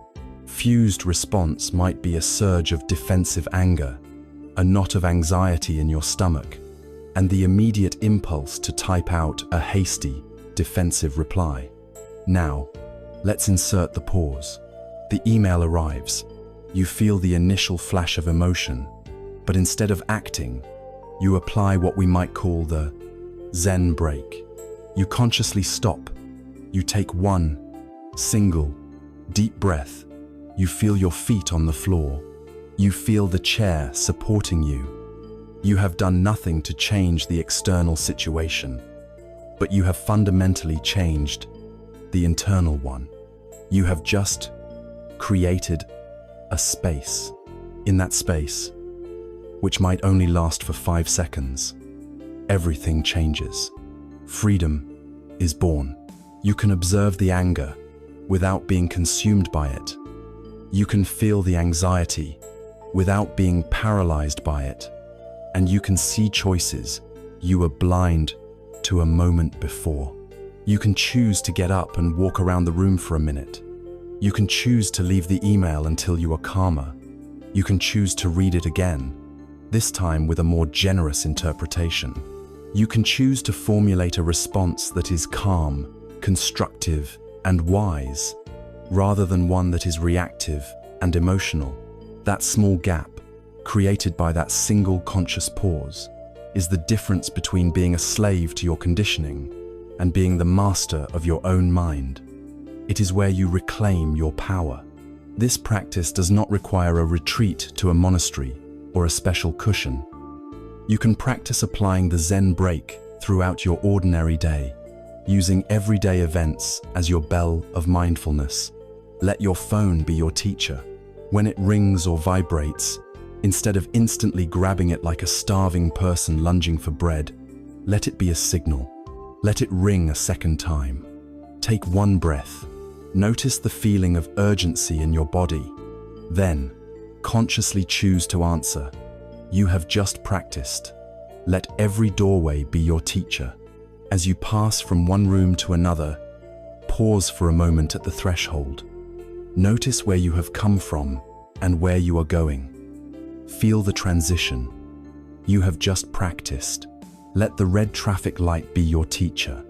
fused response might be a surge of defensive anger, a knot of anxiety in your stomach, and the immediate impulse to type out a hasty, defensive reply. Now, let's insert the pause. The email arrives. You feel the initial flash of emotion, but instead of acting, you apply what we might call the Zen break. You consciously stop. You take one single, deep breath. You feel your feet on the floor. You feel the chair supporting you. You have done nothing to change the external situation, but you have fundamentally changed the internal one. You have just created a space. In that space, which might only last for 5 seconds, everything changes. Freedom is born. You can observe the anger without being consumed by it. You can feel the anxiety without being paralyzed by it. And you can see choices you were blind to a moment before. You can choose to get up and walk around the room for a minute. You can choose to leave the email until you are calmer. You can choose to read it again, this time with a more generous interpretation. You can choose to formulate a response that is calm, constructive, and wise, rather than one that is reactive and emotional. That small gap, created by that single conscious pause, is the difference between being a slave to your conditioning and being the master of your own mind. It is where you reclaim your power. This practice does not require a retreat to a monastery or a special cushion. You can practice applying the Zen break throughout your ordinary day, using everyday events as your bell of mindfulness. Let your phone be your teacher. When it rings or vibrates, instead of instantly grabbing it like a starving person lunging for bread, let it be a signal. Let it ring a second time. Take one breath. Notice the feeling of urgency in your body. Then, consciously choose to answer. You have just practiced. Let every doorway be your teacher. As you pass from one room to another, pause for a moment at the threshold. Notice where you have come from and where you are going. Feel the transition. You have just practiced. Let the red traffic light be your teacher.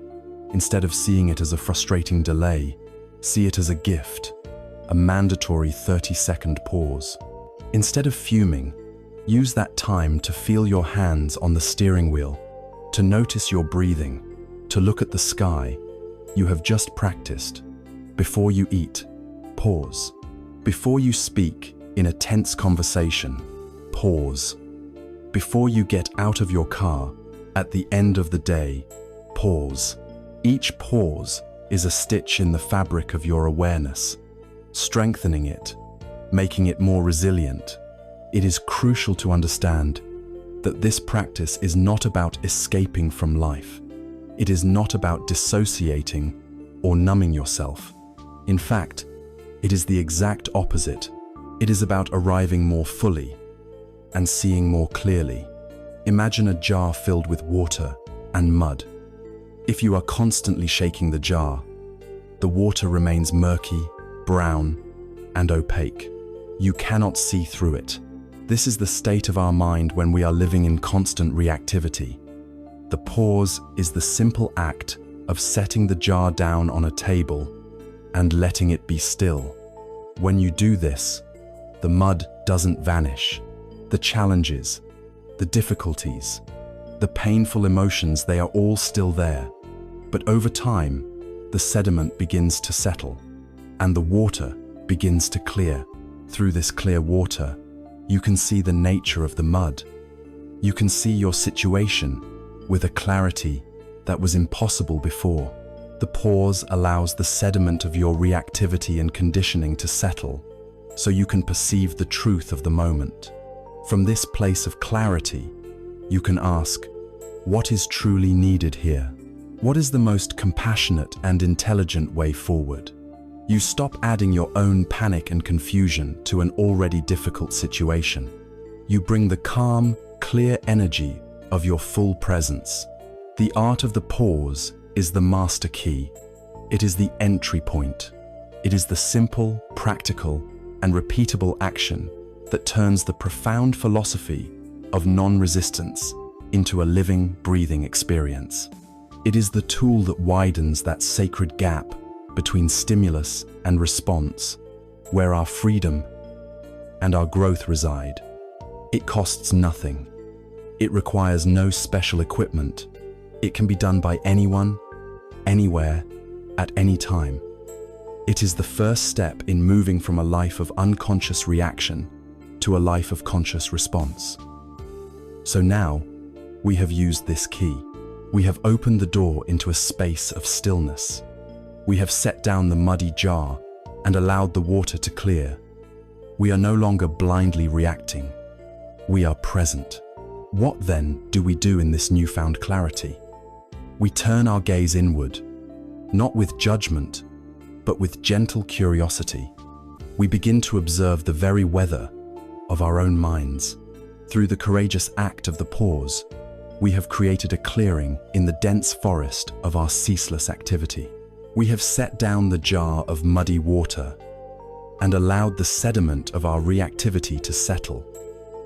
Instead of seeing it as a frustrating delay, see it as a gift, a mandatory 30-second pause. Instead of fuming, use that time to feel your hands on the steering wheel, to notice your breathing, to look at the sky. You have just practiced. Before you eat, pause. Before you speak in a tense conversation, pause. Before you get out of your car, at the end of the day, pause. Each pause is a stitch in the fabric of your awareness, strengthening it, making it more resilient. It is crucial to understand that this practice is not about escaping from life. It is not about dissociating or numbing yourself. In fact, it is the exact opposite. It is about arriving more fully and seeing more clearly. Imagine a jar filled with water and mud. If you are constantly shaking the jar, the water remains murky, brown, and opaque. You cannot see through it. This is the state of our mind when we are living in constant reactivity. The pause is the simple act of setting the jar down on a table and letting it be still. When you do this, the mud doesn't vanish. The challenges, the difficulties, the painful emotions, they are all still there. But over time, the sediment begins to settle and the water begins to clear. Through this clear water, you can see the nature of the mud. You can see your situation with a clarity that was impossible before. The pause allows the sediment of your reactivity and conditioning to settle, so you can perceive the truth of the moment. From this place of clarity, you can ask, what is truly needed here? What is the most compassionate and intelligent way forward? You stop adding your own panic and confusion to an already difficult situation. You bring the calm, clear energy of your full presence. The art of the pause is the master key. It is the entry point. It is the simple, practical, and repeatable action that turns the profound philosophy of non-resistance into a living, breathing experience. It is the tool that widens that sacred gap between stimulus and response, where our freedom and our growth reside. It costs nothing. It requires no special equipment. It can be done by anyone, anywhere, at any time. It is the first step in moving from a life of unconscious reaction to a life of conscious response. So now, we have used this key. We have opened the door into a space of stillness. We have set down the muddy jar and allowed the water to clear. We are no longer blindly reacting. We are present. What then do we do in this newfound clarity? We turn our gaze inward, not with judgment, but with gentle curiosity. We begin to observe the very weather of our own minds. Through the courageous act of the pause, we have created a clearing in the dense forest of our ceaseless activity. We have set down the jar of muddy water and allowed the sediment of our reactivity to settle.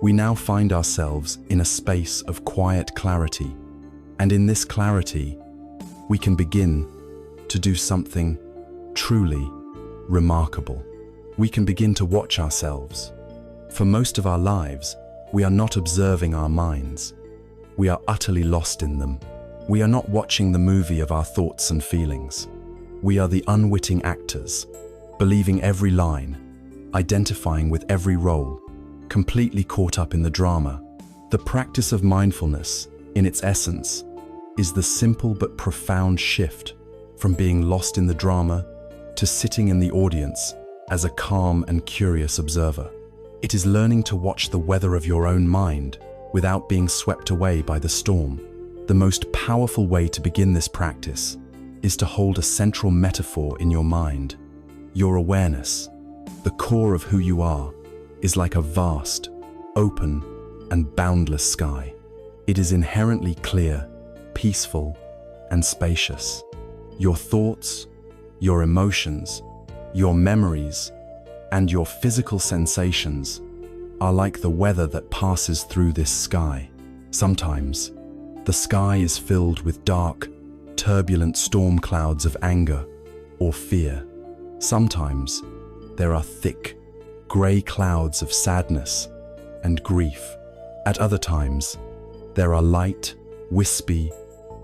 We now find ourselves in a space of quiet clarity, and in this clarity, we can begin to do something truly remarkable. We can begin to watch ourselves. For most of our lives, we are not observing our minds. We are utterly lost in them. We are not watching the movie of our thoughts and feelings. We are the unwitting actors, believing every line, identifying with every role, completely caught up in the drama. The practice of mindfulness, in its essence, is the simple but profound shift from being lost in the drama to sitting in the audience as a calm and curious observer. It is learning to watch the weather of your own mind without being swept away by the storm. The most powerful way to begin this practice is to hold a central metaphor in your mind. Your awareness, the core of who you are, is like a vast, open, and boundless sky. It is inherently clear, peaceful, and spacious. Your thoughts, your emotions, your memories, and your physical sensations are like the weather that passes through this sky. Sometimes, the sky is filled with dark, turbulent storm clouds of anger or fear. Sometimes, there are thick, grey clouds of sadness and grief. At other times, there are light, wispy,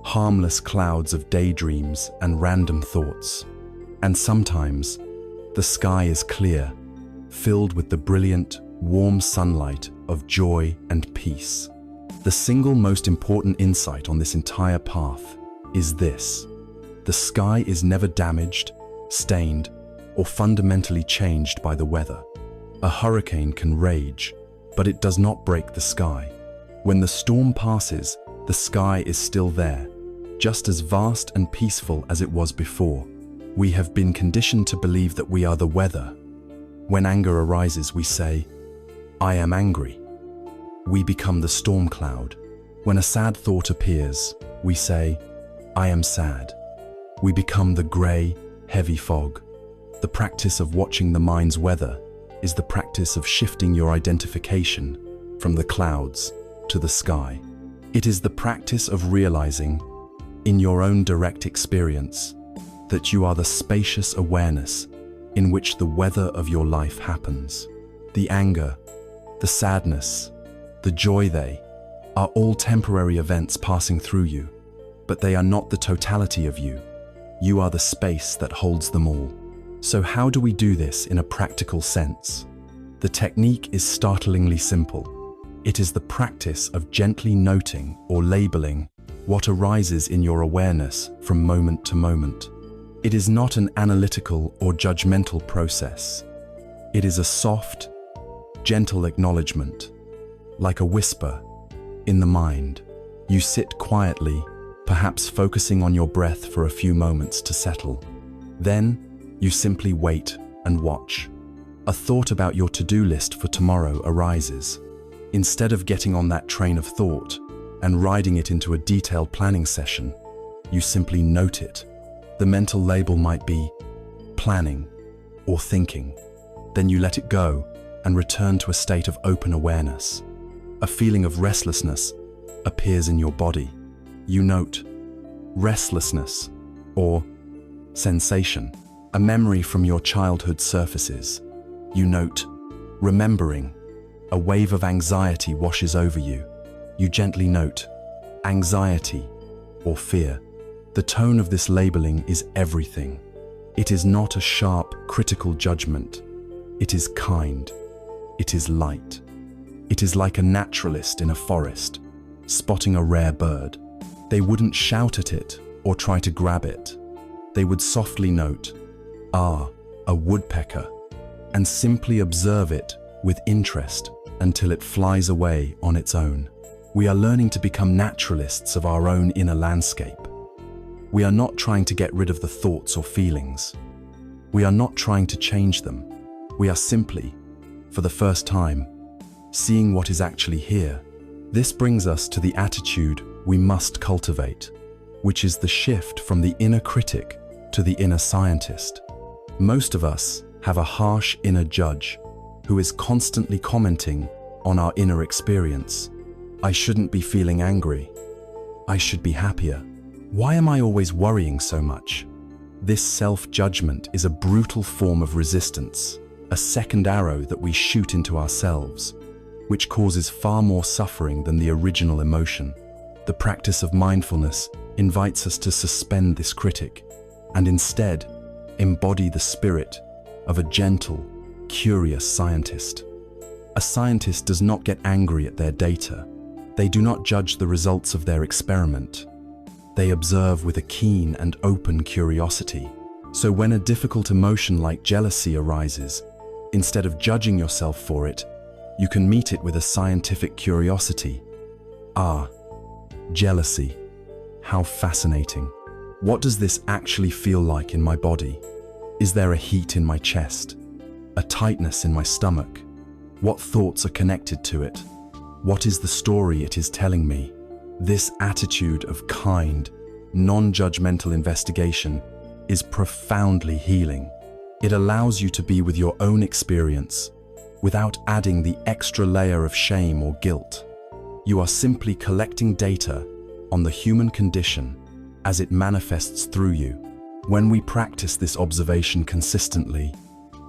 harmless clouds of daydreams and random thoughts. And sometimes, the sky is clear, filled with the brilliant, warm sunlight of joy and peace. The single most important insight on this entire path is this: the sky is never damaged, stained, or fundamentally changed by the weather. A hurricane can rage, but it does not break the sky. When the storm passes, the sky is still there, just as vast and peaceful as it was before. We have been conditioned to believe that we are the weather. When anger arises, we say, "I am angry." We become the storm cloud. When a sad thought appears, we say, "I am sad." We become the grey, heavy fog. The practice of watching the mind's weather is the practice of shifting your identification from the clouds to the sky. It is the practice of realizing, in your own direct experience, that you are the spacious awareness in which the weather of your life happens. The anger, the sadness, the joy, they are all temporary events passing through you, but they are not the totality of you. You are the space that holds them all. So how do we do this in a practical sense? The technique is startlingly simple. It is the practice of gently noting or labeling what arises in your awareness from moment to moment. It is not an analytical or judgmental process. It is a soft, gentle acknowledgement, like a whisper in the mind. You sit quietly, perhaps focusing on your breath for a few moments to settle. Then, you simply wait and watch. A thought about your to-do list for tomorrow arises. Instead of getting on that train of thought and riding it into a detailed planning session, you simply note it. The mental label might be planning or thinking. Then you let it go and return to a state of open awareness. A feeling of restlessness appears in your body. You note restlessness or sensation. A memory from your childhood surfaces. You note remembering. A wave of anxiety washes over you. You gently note anxiety or fear. The tone of this labeling is everything. It is not a sharp, critical judgment. It is kind. It is light. It is like a naturalist in a forest, spotting a rare bird. They wouldn't shout at it or try to grab it. They would softly note, "Ah, a woodpecker," and simply observe it with interest until it flies away on its own. We are learning to become naturalists of our own inner landscape. We are not trying to get rid of the thoughts or feelings. We are not trying to change them. We are simply, for the first time, seeing what is actually here. This brings us to the attitude we must cultivate, which is the shift from the inner critic to the inner scientist. Most of us have a harsh inner judge who is constantly commenting on our inner experience. I shouldn't be feeling angry. I should be happier. Why am I always worrying so much? This self-judgment is a brutal form of resistance, a second arrow that we shoot into ourselves, which causes far more suffering than the original emotion. The practice of mindfulness invites us to suspend this critic and instead embody the spirit of a gentle, curious scientist. A scientist does not get angry at their data. They do not judge the results of their experiment. They observe with a keen and open curiosity. So when a difficult emotion like jealousy arises, instead of judging yourself for it, you can meet it with a scientific curiosity. Ah, jealousy. How fascinating. What does this actually feel like in my body? Is there a heat in my chest? A tightness in my stomach? What thoughts are connected to it? What is the story it is telling me? This attitude of kind, non-judgmental investigation is profoundly healing. It allows you to be with your own experience without adding the extra layer of shame or guilt. You are simply collecting data on the human condition as it manifests through you. When we practice this observation consistently,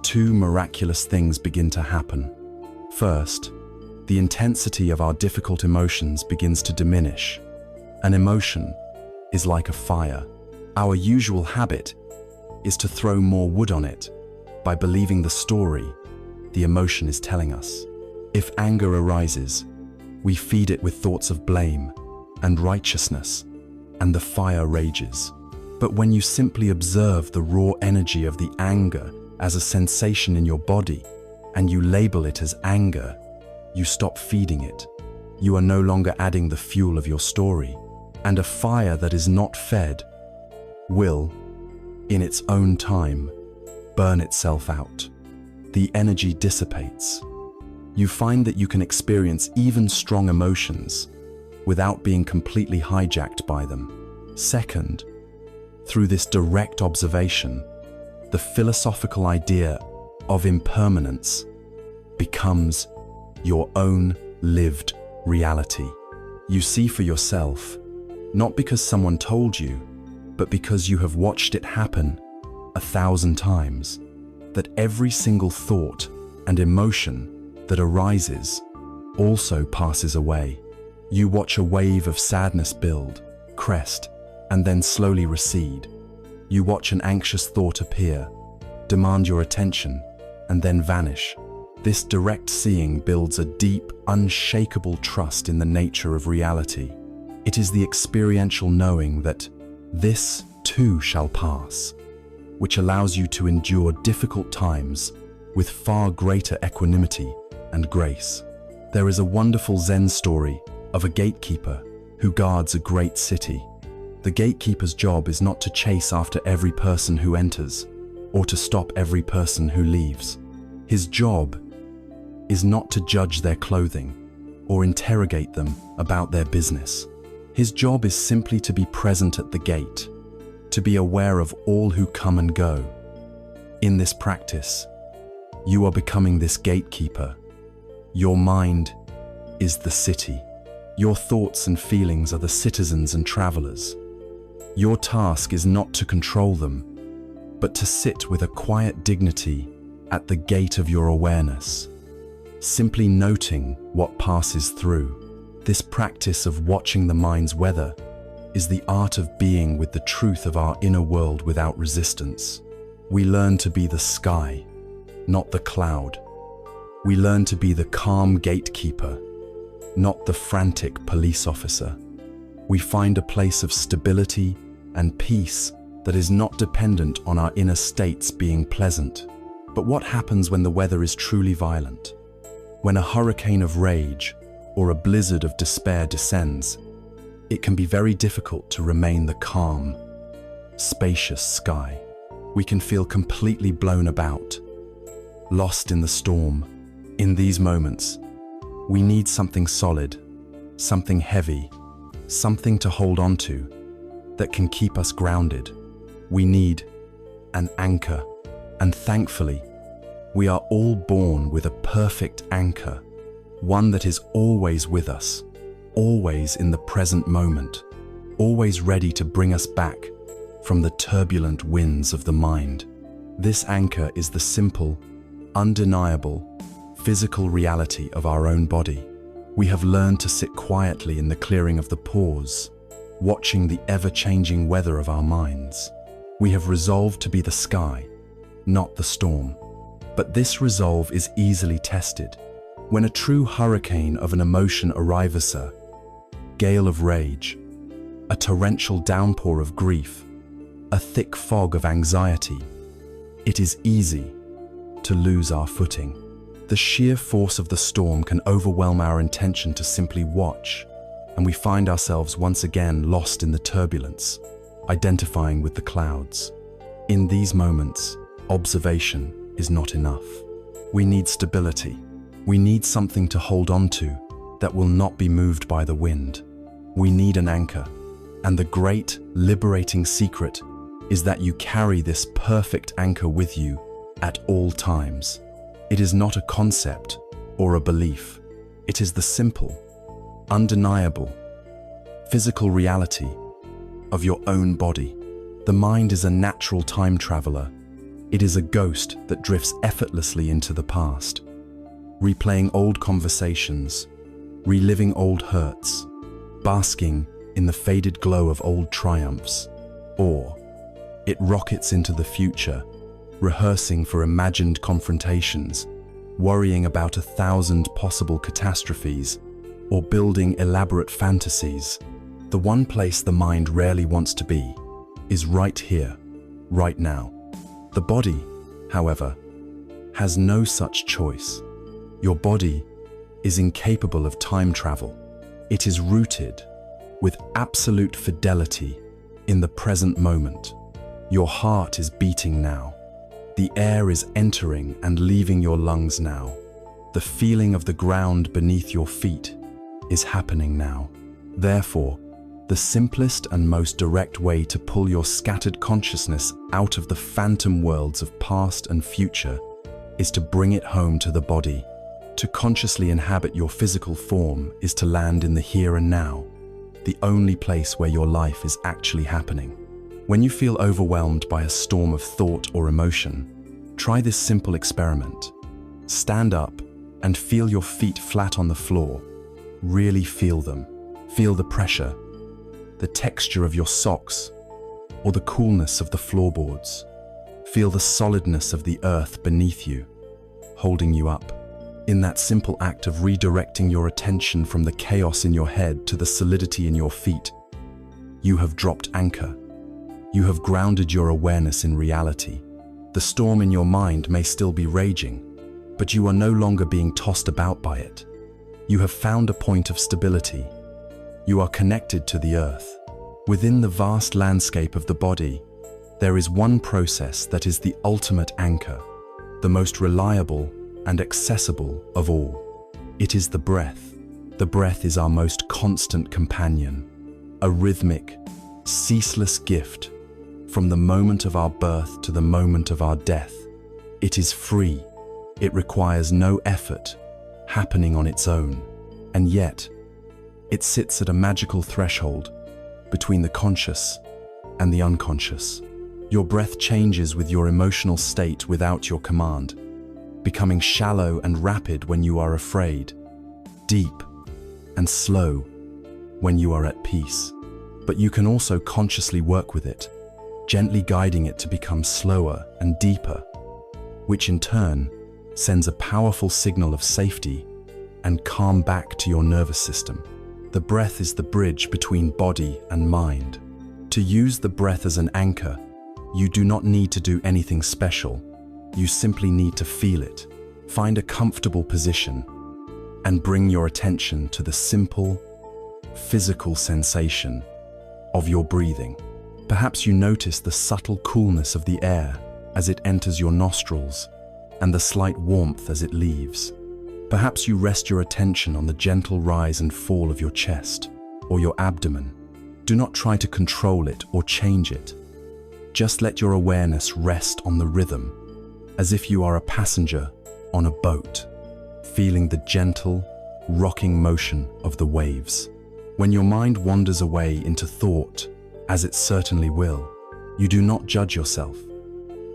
two miraculous things begin to happen. First, the intensity of our difficult emotions begins to diminish. An emotion is like a fire. Our usual habit is to throw more wood on it by believing the story the emotion is telling us. If anger arises, we feed it with thoughts of blame and righteousness, and the fire rages. But when you simply observe the raw energy of the anger as a sensation in your body, and you label it as anger, you stop feeding it. You are no longer adding the fuel of your story, and a fire that is not fed will, in its own time, burn itself out. The energy dissipates. You find that you can experience even strong emotions without being completely hijacked by them. Second, through this direct observation, the philosophical idea of impermanence becomes your own lived reality. You see for yourself, not because someone told you, but because you have watched it happen 1,000 times, that every single thought and emotion that arises also passes away. You watch a wave of sadness build, crest, and then slowly recede. You watch an anxious thought appear, demand your attention, and then vanish. This direct seeing builds a deep, unshakable trust in the nature of reality. It is the experiential knowing that this too shall pass, which allows you to endure difficult times with far greater equanimity and grace. There is a wonderful Zen story of a gatekeeper who guards a great city. The gatekeeper's job is not to chase after every person who enters or to stop every person who leaves. His job is not to judge their clothing or interrogate them about their business. His job is simply to be present at the gate, to be aware of all who come and go. In this practice, you are becoming this gatekeeper. Your mind is the city. Your thoughts and feelings are the citizens and travelers. Your task is not to control them, but to sit with a quiet dignity at the gate of your awareness, simply noting what passes through. This practice of watching the mind's weather is the art of being with the truth of our inner world without resistance. We learn to be the sky, not the cloud. We learn to be the calm gatekeeper, not the frantic police officer. We find a place of stability and peace that is not dependent on our inner states being pleasant. But what happens when the weather is truly violent? When a hurricane of rage or a blizzard of despair descends, it can be very difficult to remain the calm, spacious sky. We can feel completely blown about, lost in the storm. In these moments, we need something solid, something heavy, something to hold on to that can keep us grounded. We need an anchor, and thankfully, we are all born with a perfect anchor, one that is always with us, always in the present moment, always ready to bring us back from the turbulent winds of the mind. This anchor is the simple, undeniable, physical reality of our own body. We have learned to sit quietly in the clearing of the pause, watching the ever-changing weather of our minds. We have resolved to be the sky, not the storm. But this resolve is easily tested. When a true hurricane of an emotion arrives, a gale of rage, a torrential downpour of grief, a thick fog of anxiety, it is easy to lose our footing. The sheer force of the storm can overwhelm our intention to simply watch, and we find ourselves once again lost in the turbulence, identifying with the clouds. In these moments, observation is not enough. We need stability. We need something to hold on to that will not be moved by the wind. We need an anchor. And the great, liberating secret is that you carry this perfect anchor with you at all times. It is not a concept or a belief. It is the simple, undeniable, physical reality of your own body. The mind is a natural time traveler. It is a ghost that drifts effortlessly into the past, replaying old conversations, reliving old hurts, basking in the faded glow of old triumphs. Or it rockets into the future, rehearsing for imagined confrontations, worrying about 1,000 possible catastrophes, or building elaborate fantasies. The one place the mind rarely wants to be is right here, right now. The body, however, has no such choice. Your body is incapable of time travel. It is rooted with absolute fidelity in the present moment. Your heart is beating now. The air is entering and leaving your lungs now. The feeling of the ground beneath your feet is happening now. Therefore, the simplest and most direct way to pull your scattered consciousness out of the phantom worlds of past and future is to bring it home to the body. To consciously inhabit your physical form is to land in the here and now, the only place where your life is actually happening. When you feel overwhelmed by a storm of thought or emotion, try this simple experiment. Stand up and feel your feet flat on the floor. Really feel them. Feel the pressure, the texture of your socks, or the coolness of the floorboards. Feel the solidness of the earth beneath you, holding you up. In that simple act of redirecting your attention from the chaos in your head to the solidity in your feet, you have dropped anchor. You have grounded your awareness in reality. The storm in your mind may still be raging, but you are no longer being tossed about by it. You have found a point of stability. You are connected to the earth. Within the vast landscape of the body, there is one process that is the ultimate anchor, the most reliable and accessible of all. It is the breath. The breath is our most constant companion, a rhythmic, ceaseless gift from the moment of our birth to the moment of our death. It is free. It requires no effort, happening on its own, and yet, it sits at a magical threshold between the conscious and the unconscious. Your breath changes with your emotional state without your command, becoming shallow and rapid when you are afraid, deep and slow when you are at peace. But you can also consciously work with it, gently guiding it to become slower and deeper, which in turn sends a powerful signal of safety and calm back to your nervous system. The breath is the bridge between body and mind. To use the breath as an anchor, you do not need to do anything special. You simply need to feel it. Find a comfortable position and bring your attention to the simple, physical sensation of your breathing. Perhaps you notice the subtle coolness of the air as it enters your nostrils and the slight warmth as it leaves. Perhaps you rest your attention on the gentle rise and fall of your chest or your abdomen. Do not try to control it or change it. Just let your awareness rest on the rhythm, as if you are a passenger on a boat, feeling the gentle, rocking motion of the waves. When your mind wanders away into thought, as it certainly will, you do not judge yourself.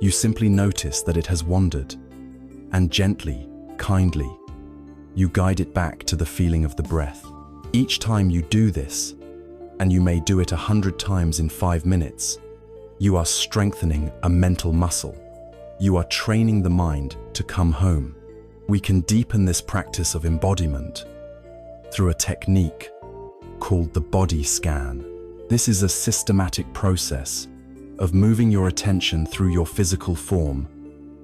You simply notice that it has wandered, and gently, kindly, you guide it back to the feeling of the breath. Each time you do this, and you may do it 100 times in 5 minutes, you are strengthening a mental muscle. You are training the mind to come home. We can deepen this practice of embodiment through a technique called the body scan. This is a systematic process of moving your attention through your physical form,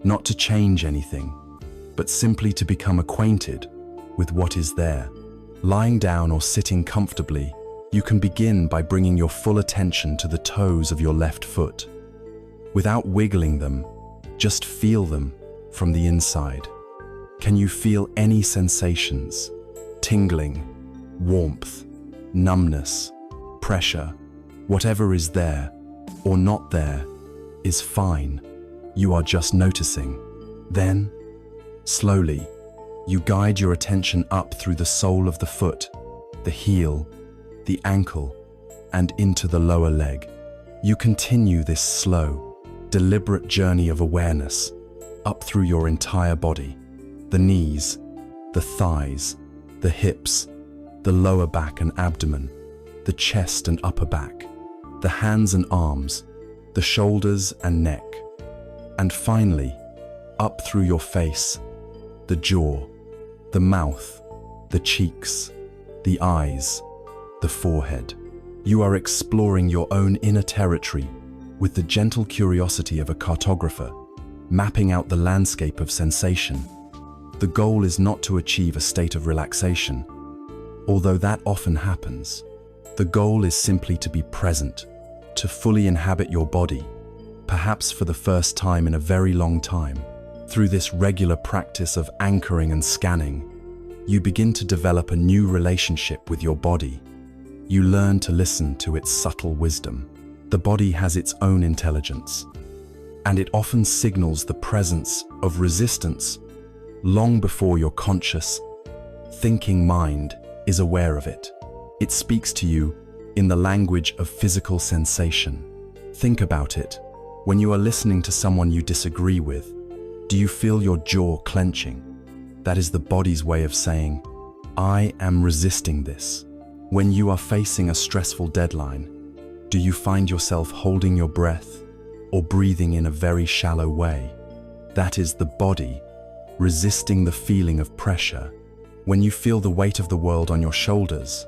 not to change anything, but simply to become acquainted with what is there. Lying down or sitting comfortably, you can begin by bringing your full attention to the toes of your left foot. Without wiggling them, just feel them from the inside. Can you feel any sensations? Tingling, warmth, numbness, pressure, whatever is there or not there is fine. You are just noticing. Then, slowly, you guide your attention up through the sole of the foot, the heel, the ankle, and into the lower leg. You continue this slow, deliberate journey of awareness up through your entire body, the knees, the thighs, the hips, the lower back and abdomen, the chest and upper back, the hands and arms, the shoulders and neck, and finally, up through your face, the jaw, the mouth, the cheeks, the eyes, the forehead. You are exploring your own inner territory with the gentle curiosity of a cartographer, mapping out the landscape of sensation. The goal is not to achieve a state of relaxation, although that often happens. The goal is simply to be present, to fully inhabit your body, perhaps for the first time in a very long time. Through this regular practice of anchoring and scanning, you begin to develop a new relationship with your body. you learn to listen to its subtle wisdom. The body has its own intelligence, and it often signals the presence of resistance long before your conscious, thinking mind is aware of it. It speaks to you in the language of physical sensation. Think about it. When you are listening to someone you disagree with, do you feel your jaw clenching? That is the body's way of saying, I am resisting this. When you are facing a stressful deadline, do you find yourself holding your breath or breathing in a very shallow way? That is the body resisting the feeling of pressure. When you feel the weight of the world on your shoulders,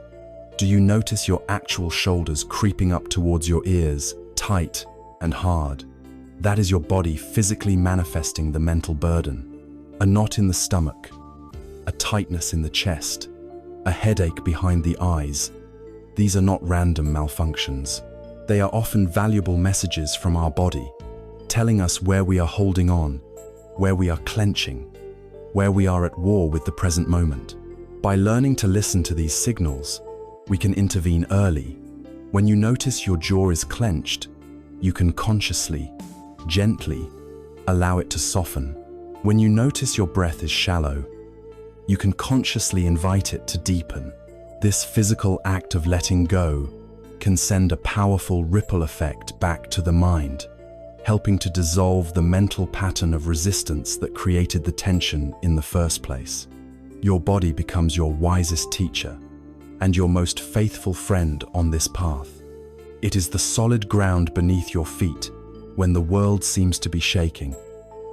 do you notice your actual shoulders creeping up towards your ears, tight and hard? That is your body physically manifesting the mental burden. A knot in the stomach, a tightness in the chest, a headache behind the eyes. These are not random malfunctions. They are often valuable messages from our body, telling us where we are holding on, where we are clenching, where we are at war with the present moment. By learning to listen to these signals, we can intervene early. When you notice your jaw is clenched, you can consciously, gently, allow it to soften. When you notice your breath is shallow, you can consciously invite it to deepen. This physical act of letting go can send a powerful ripple effect back to the mind, helping to dissolve the mental pattern of resistance that created the tension in the first place. Your body becomes your wisest teacher and your most faithful friend on this path. It is the solid ground beneath your feet when the world seems to be shaking.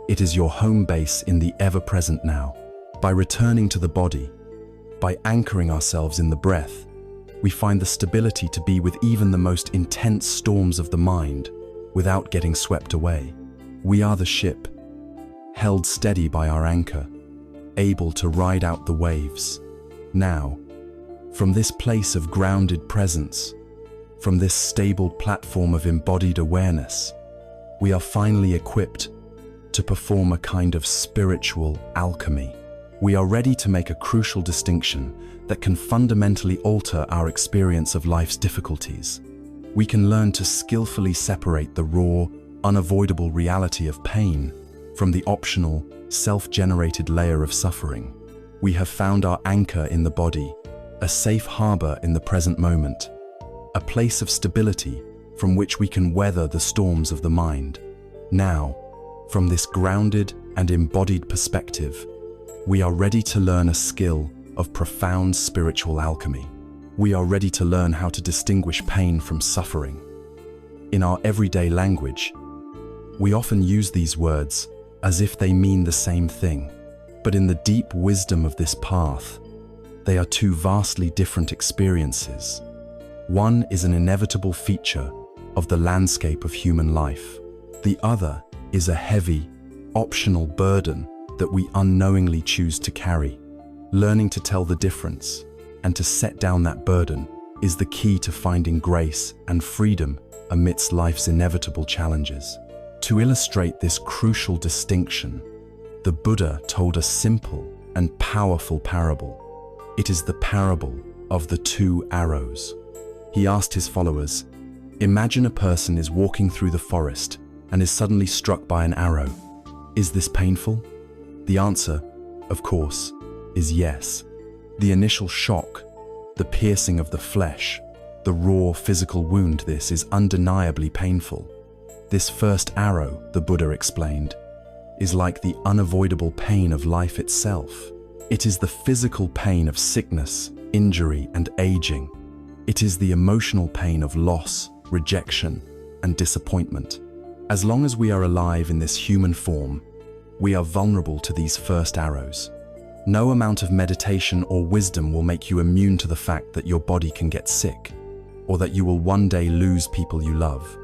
It is your home base in the ever-present now. By returning to the body, by anchoring ourselves in the breath, we find the stability to be with even the most intense storms of the mind without getting swept away. We are the ship, held steady by our anchor, able to ride out the waves. Now, from this place of grounded presence, from this stable platform of embodied awareness, we are finally equipped to perform a kind of spiritual alchemy. We are ready to make a crucial distinction that can fundamentally alter our experience of life's difficulties. We can learn to skillfully separate the raw, unavoidable reality of pain from the optional, self-generated layer of suffering. We have found our anchor in the body, a safe harbor in the present moment, a place of stability from which we can weather the storms of the mind. Now, from this grounded and embodied perspective, we are ready to learn a skill of profound spiritual alchemy. We are ready to learn how to distinguish pain from suffering. In our everyday language, we often use these words as if they mean the same thing. But in the deep wisdom of this path, they are two vastly different experiences. One is an inevitable feature of the landscape of human life. The other is a heavy, optional burden that we unknowingly choose to carry. Learning to tell the difference and to set down that burden is the key to finding grace and freedom amidst life's inevitable challenges. To illustrate this crucial distinction, the Buddha told a simple and powerful parable. It is the parable of the two arrows. He asked his followers, imagine a person is walking through the forest and is suddenly struck by an arrow. Is this painful? The answer, of course, is yes. The initial shock, the piercing of the flesh, the raw physical wound, this is undeniably painful. This first arrow, the Buddha explained, is like the unavoidable pain of life itself. It is the physical pain of sickness, injury, and aging. It is the emotional pain of loss, rejection, and disappointment. As long as we are alive in this human form, we are vulnerable to these first arrows. No amount of meditation or wisdom will make you immune to the fact that your body can get sick, or that you will one day lose people you love.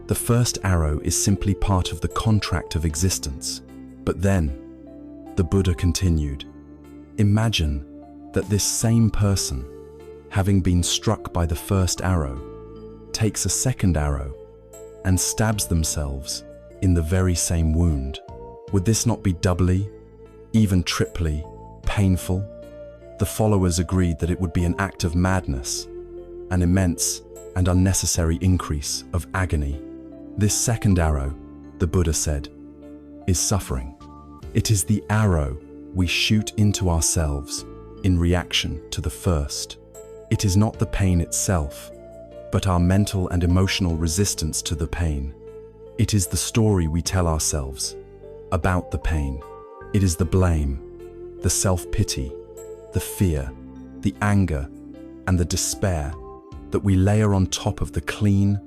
The first arrow is simply part of the contract of existence. But then, the Buddha continued, imagine that this same person, having been struck by the first arrow, takes a second arrow and stabs themselves in the very same wound. Would this not be doubly, even triply, painful? The followers agreed that it would be an act of madness. an immense and unnecessary increase of agony. This second arrow, the Buddha said, is suffering. It is the arrow we shoot into ourselves in reaction to the first. It is not the pain itself, but our mental and emotional resistance to the pain. It is the story we tell ourselves about the pain. It is the blame, the self-pity, the fear, the anger, and the despair that we layer on top of the clean,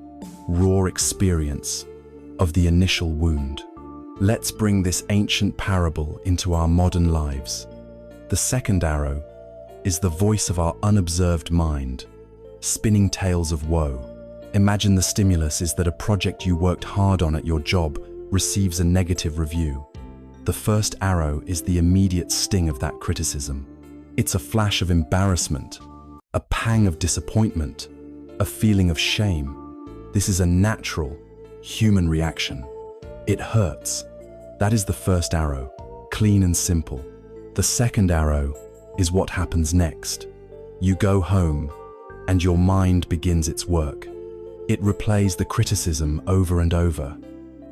raw experience of the initial wound. Let's bring this ancient parable into our modern lives. The second arrow is the voice of our unobserved mind, spinning tales of woe. Imagine the stimulus is that a project you worked hard on at your job receives a negative review. The first arrow is the immediate sting of that criticism. It's a flash of embarrassment, a pang of disappointment, a feeling of shame. This is a natural, human reaction. It hurts. That is the first arrow, clean and simple. The second arrow is what happens next. You go home, and your mind begins its work. It replays the criticism over and over.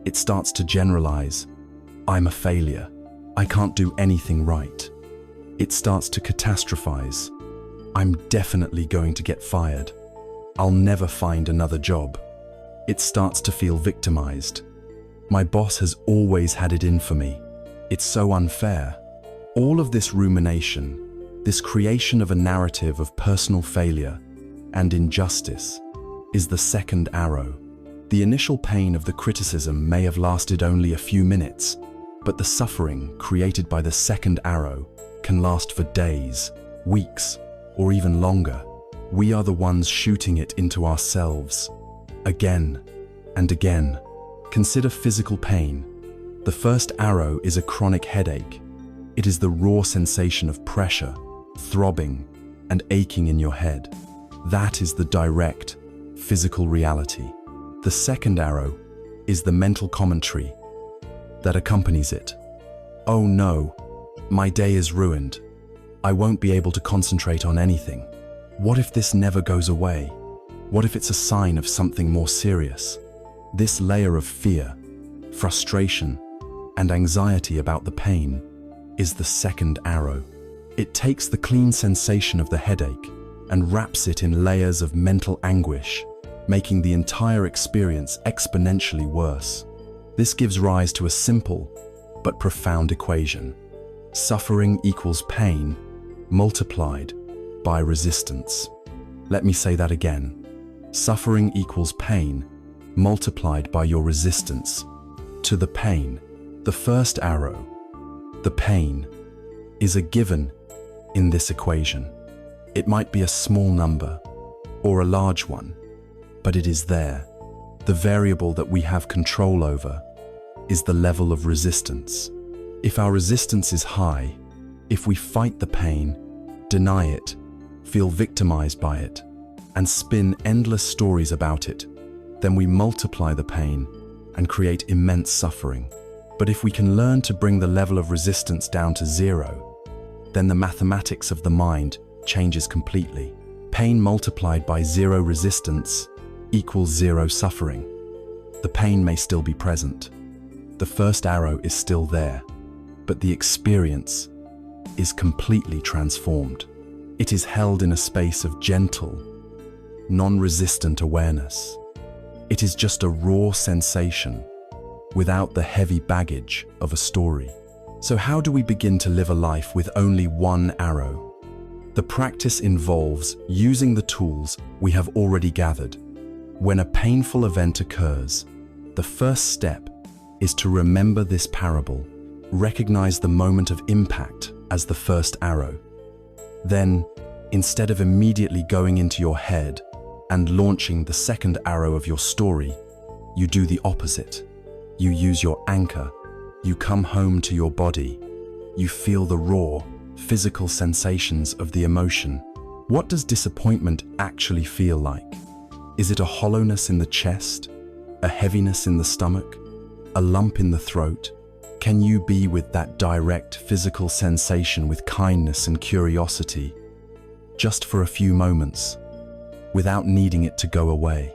It starts to generalize. I'm a failure. I can't do anything right. It starts to catastrophize. I'm definitely going to get fired. I'll never find another job. It starts to feel victimized. My boss has always had it in for me. It's so unfair. All of this rumination, this creation of a narrative of personal failure and injustice, is the second arrow. The initial pain of the criticism may have lasted only a few minutes, but the suffering created by the second arrow can last for days, weeks, or even longer. We are the ones shooting it into ourselves, again and again. Consider physical pain. The first arrow is a chronic headache. It is the raw sensation of pressure, throbbing, and aching in your head. That is the direct, physical reality. The second arrow is the mental commentary that accompanies it. Oh no, my day is ruined. I won't be able to concentrate on anything. What if this never goes away? What if it's a sign of something more serious? This layer of fear, frustration, and anxiety about the pain is the second arrow. It takes the clean sensation of the headache and wraps it in layers of mental anguish, making the entire experience exponentially worse. This gives rise to a simple but profound equation. Suffering equals pain multiplied by resistance. Let me say that again. Suffering equals pain multiplied by your resistance to the pain. The first arrow, the pain, is a given in this equation. It might be a small number or a large one, but it is there. The variable that we have control over is the level of resistance. If our resistance is high, if we fight the pain, deny it, feel victimized by it, and spin endless stories about it, then we multiply the pain and create immense suffering. But if we can learn to bring the level of resistance down to zero, then the mathematics of the mind changes completely. Pain multiplied by zero resistance equals zero suffering. The pain may still be present. The first arrow is still there, but the experience is completely transformed. It is held in a space of gentle, non-resistant awareness. It is just a raw sensation without the heavy baggage of a story. So how do we begin to live a life with only one arrow? The practice involves using the tools we have already gathered. When a painful event occurs, the first step is to remember this parable. Recognize the moment of impact as the first arrow. Then, instead of immediately going into your head and launching the second arrow of your story, you do the opposite. You use your anchor. You come home to your body. You feel the raw, physical sensations of the emotion. What does disappointment actually feel like? Is it a hollowness in the chest? A heaviness in the stomach? A lump in the throat? Can you be with that direct physical sensation with kindness and curiosity, just for a few moments? without needing it to go away?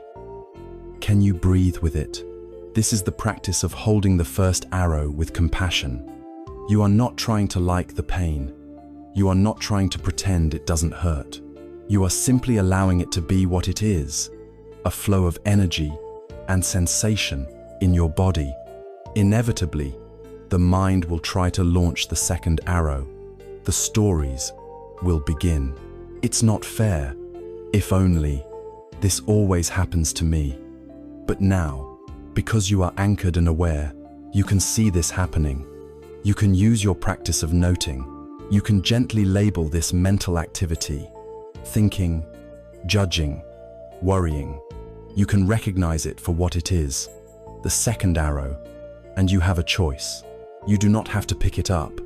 Can you breathe with it? This is the practice of holding the first arrow with compassion. You are not trying to like the pain. You are not trying to pretend it doesn't hurt. You are simply allowing it to be what it is, a flow of energy and sensation in your body. Inevitably, the mind will try to launch the second arrow. The stories will begin. It's not fair. If only. This always happens to me. But now, because you are anchored and aware, you can see this happening. You can use your practice of noting. You can gently label this mental activity. Thinking, judging, worrying. You can recognize it for what it is, the second arrow, and you have a choice. You do not have to pick it up.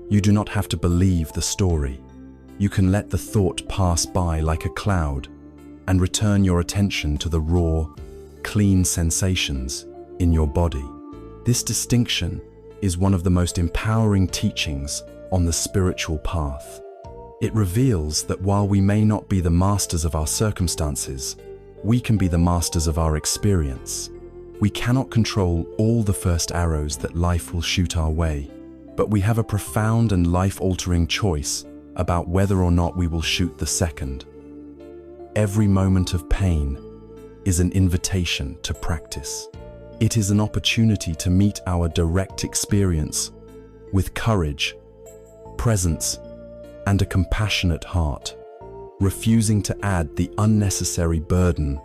You do not have to believe the story. You can let the thought pass by like a cloud and return your attention to the raw, clean sensations in your body. This distinction is one of the most empowering teachings on the spiritual path. It reveals that while we may not be the masters of our circumstances, we can be the masters of our experience. We cannot control all the first arrows that life will shoot our way, but we have a profound and life-altering choice about whether or not we will shoot the second. Every moment of pain is an invitation to practice. It is an opportunity to meet our direct experience with courage, presence, and a compassionate heart, refusing to add the unnecessary burden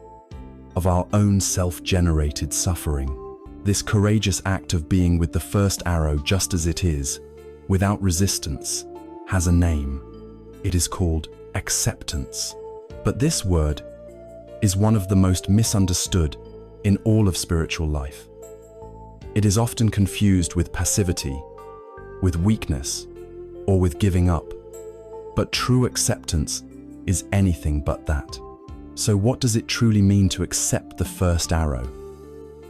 of our own self-generated suffering. This courageous act of being with the first arrow just as it is, without resistance, has a name. It is called acceptance. But this word is one of the most misunderstood in all of spiritual life. It is often confused with passivity, with weakness, or with giving up. But true acceptance is anything but that. So what does it truly mean to accept the first arrow?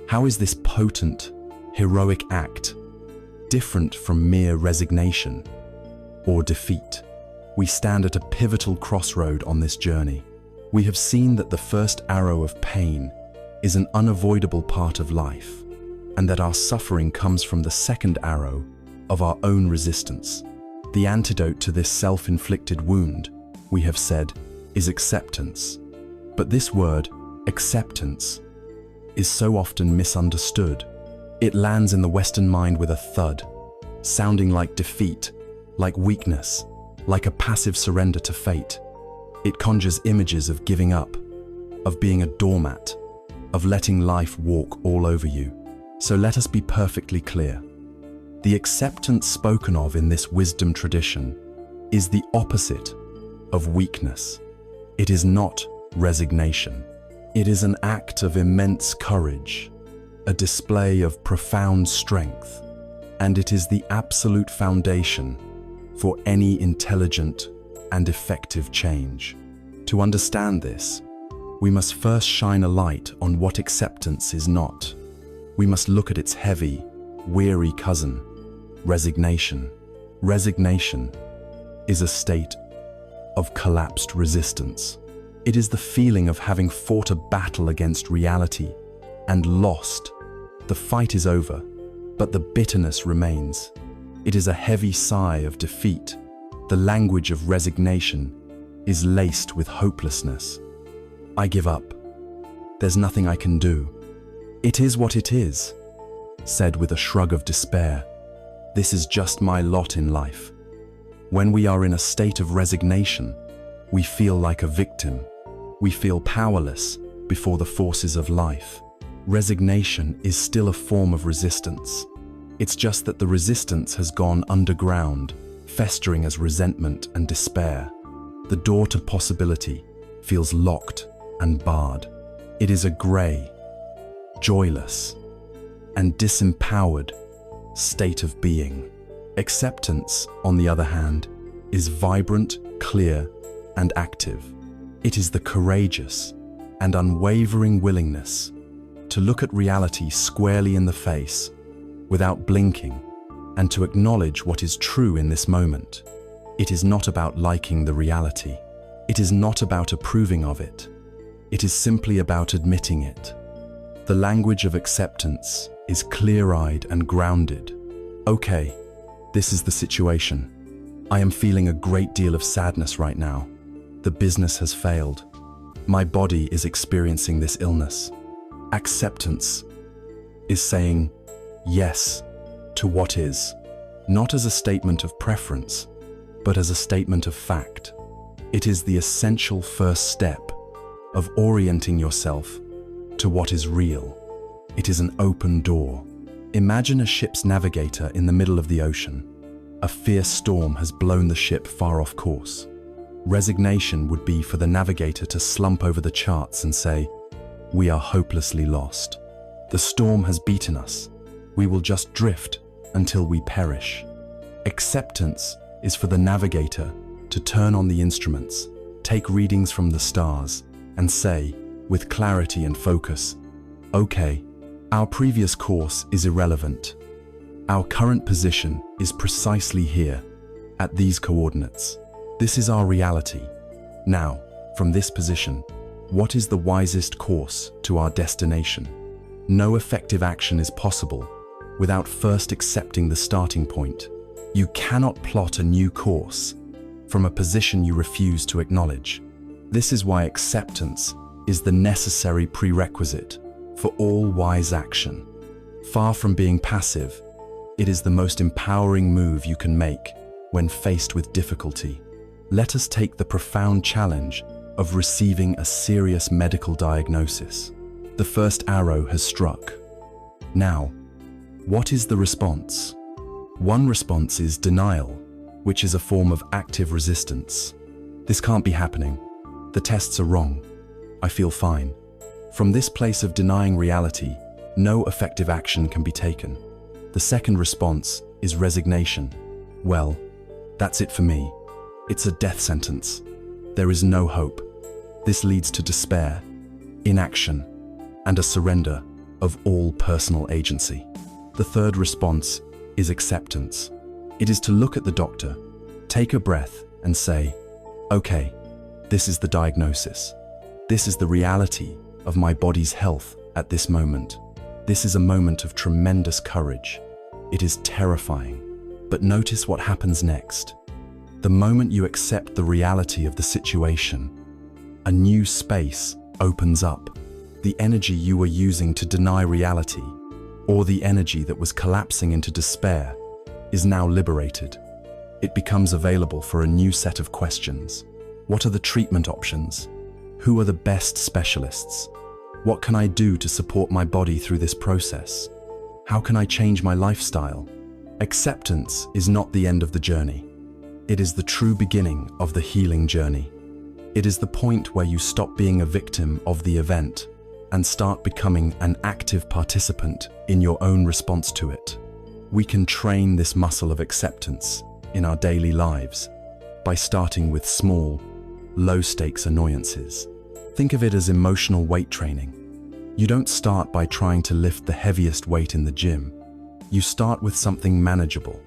How is this potent, heroic act different from mere resignation or defeat? We stand at a pivotal crossroad on this journey. We have seen that the first arrow of pain is an unavoidable part of life, and that our suffering comes from the second arrow of our own resistance. The antidote to this self-inflicted wound, we have said, is acceptance. But this word, acceptance, is so often misunderstood. It lands in the Western mind with a thud, sounding like defeat, like weakness, like a passive surrender to fate. It conjures images of giving up, of being a doormat, of letting life walk all over you. So let us be perfectly clear. The acceptance spoken of in this wisdom tradition is the opposite of weakness. It is not resignation. It is an act of immense courage, a display of profound strength, and it is the absolute foundation for any intelligent and effective change. To understand this, we must first shine a light on what acceptance is not. We must look at its heavy, weary cousin, resignation. Resignation is a state of collapsed resistance. It is the feeling of having fought a battle against reality and lost. The fight is over, but the bitterness remains. It is a heavy sigh of defeat. The language of resignation is laced with hopelessness. I give up. There's nothing I can do. It is what it is, said with a shrug of despair. This is just my lot in life. When we are in a state of resignation, we feel like a victim. We feel powerless before the forces of life. Resignation is still a form of resistance. It's just that the resistance has gone underground, festering as resentment and despair. The door to possibility feels locked and barred. It is a grey, joyless, and disempowered state of being. Acceptance, on the other hand, is vibrant, clear, and active. It is the courageous and unwavering willingness to look at reality squarely in the face without blinking, and to acknowledge what is true in this moment. It is not about liking the reality. It is not about approving of it. It is simply about admitting it. The language of acceptance is clear-eyed and grounded. Okay, this is the situation. I am feeling a great deal of sadness right now. The business has failed. My body is experiencing this illness. Acceptance is saying yes to what is, not as a statement of preference, but as a statement of fact. It is the essential first step of orienting yourself to what is real. It is an open door. Imagine a ship's navigator in the middle of the ocean. A fierce storm has blown the ship far off course. Resignation would be for the navigator to slump over the charts and say, "We are hopelessly lost. The storm has beaten us. We will just drift until we perish." Acceptance is for the navigator to turn on the instruments, take readings from the stars, and say, with clarity and focus, "Okay, our previous course is irrelevant. Our current position is precisely here, at these coordinates. This is our reality. Now, from this position, what is the wisest course to our destination?" No effective action is possible without first accepting the starting point. You cannot plot a new course from a position you refuse to acknowledge. This is why acceptance is the necessary prerequisite for all wise action. Far from being passive, it is the most empowering move you can make when faced with difficulty. Let us take the profound challenge of receiving a serious medical diagnosis. The first arrow has struck. Now, what is the response? One response is denial, which is a form of active resistance. This can't be happening. The tests are wrong. I feel fine. From this place of denying reality, no effective action can be taken. The second response is resignation. Well, that's it for me. It's a death sentence. There is no hope. This leads to despair, inaction, and a surrender of all personal agency. The third response is acceptance. It is to look at the doctor, take a breath, and say, "Okay, this is the diagnosis. This is the reality of my body's health at this moment." This is a moment of tremendous courage. It is terrifying, but notice what happens next. The moment you accept the reality of the situation, a new space opens up. The energy you were using to deny reality, or the energy that was collapsing into despair, is now liberated. It becomes available for a new set of questions. What are the treatment options? Who are the best specialists? What can I do to support my body through this process? How can I change my lifestyle? Acceptance is not the end of the journey. It is the true beginning of the healing journey. It is the point where you stop being a victim of the event and start becoming an active participant in your own response to it. We can train this muscle of acceptance in our daily lives by starting with small, low-stakes annoyances. Think of it as emotional weight training. You don't start by trying to lift the heaviest weight in the gym. You start with something manageable.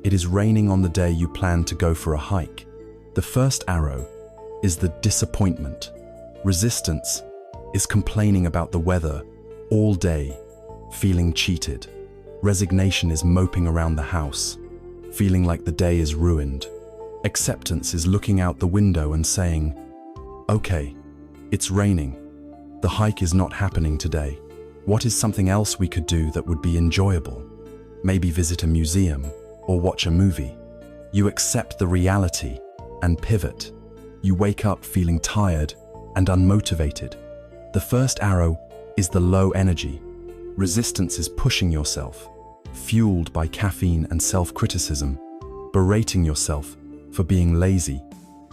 It is raining on the day you plan to go for a hike. The first arrow is the disappointment. Resistance is complaining about the weather all day, feeling cheated. Resignation is moping around the house, feeling like the day is ruined. Acceptance is looking out the window and saying, "Okay, it's raining. The hike is not happening today. What is something else we could do that would be enjoyable? Maybe visit a museum or watch a movie." You accept the reality and pivot. You wake up feeling tired and unmotivated. The first arrow is the low energy. Resistance is pushing yourself, fueled by caffeine and self-criticism, berating yourself for being lazy.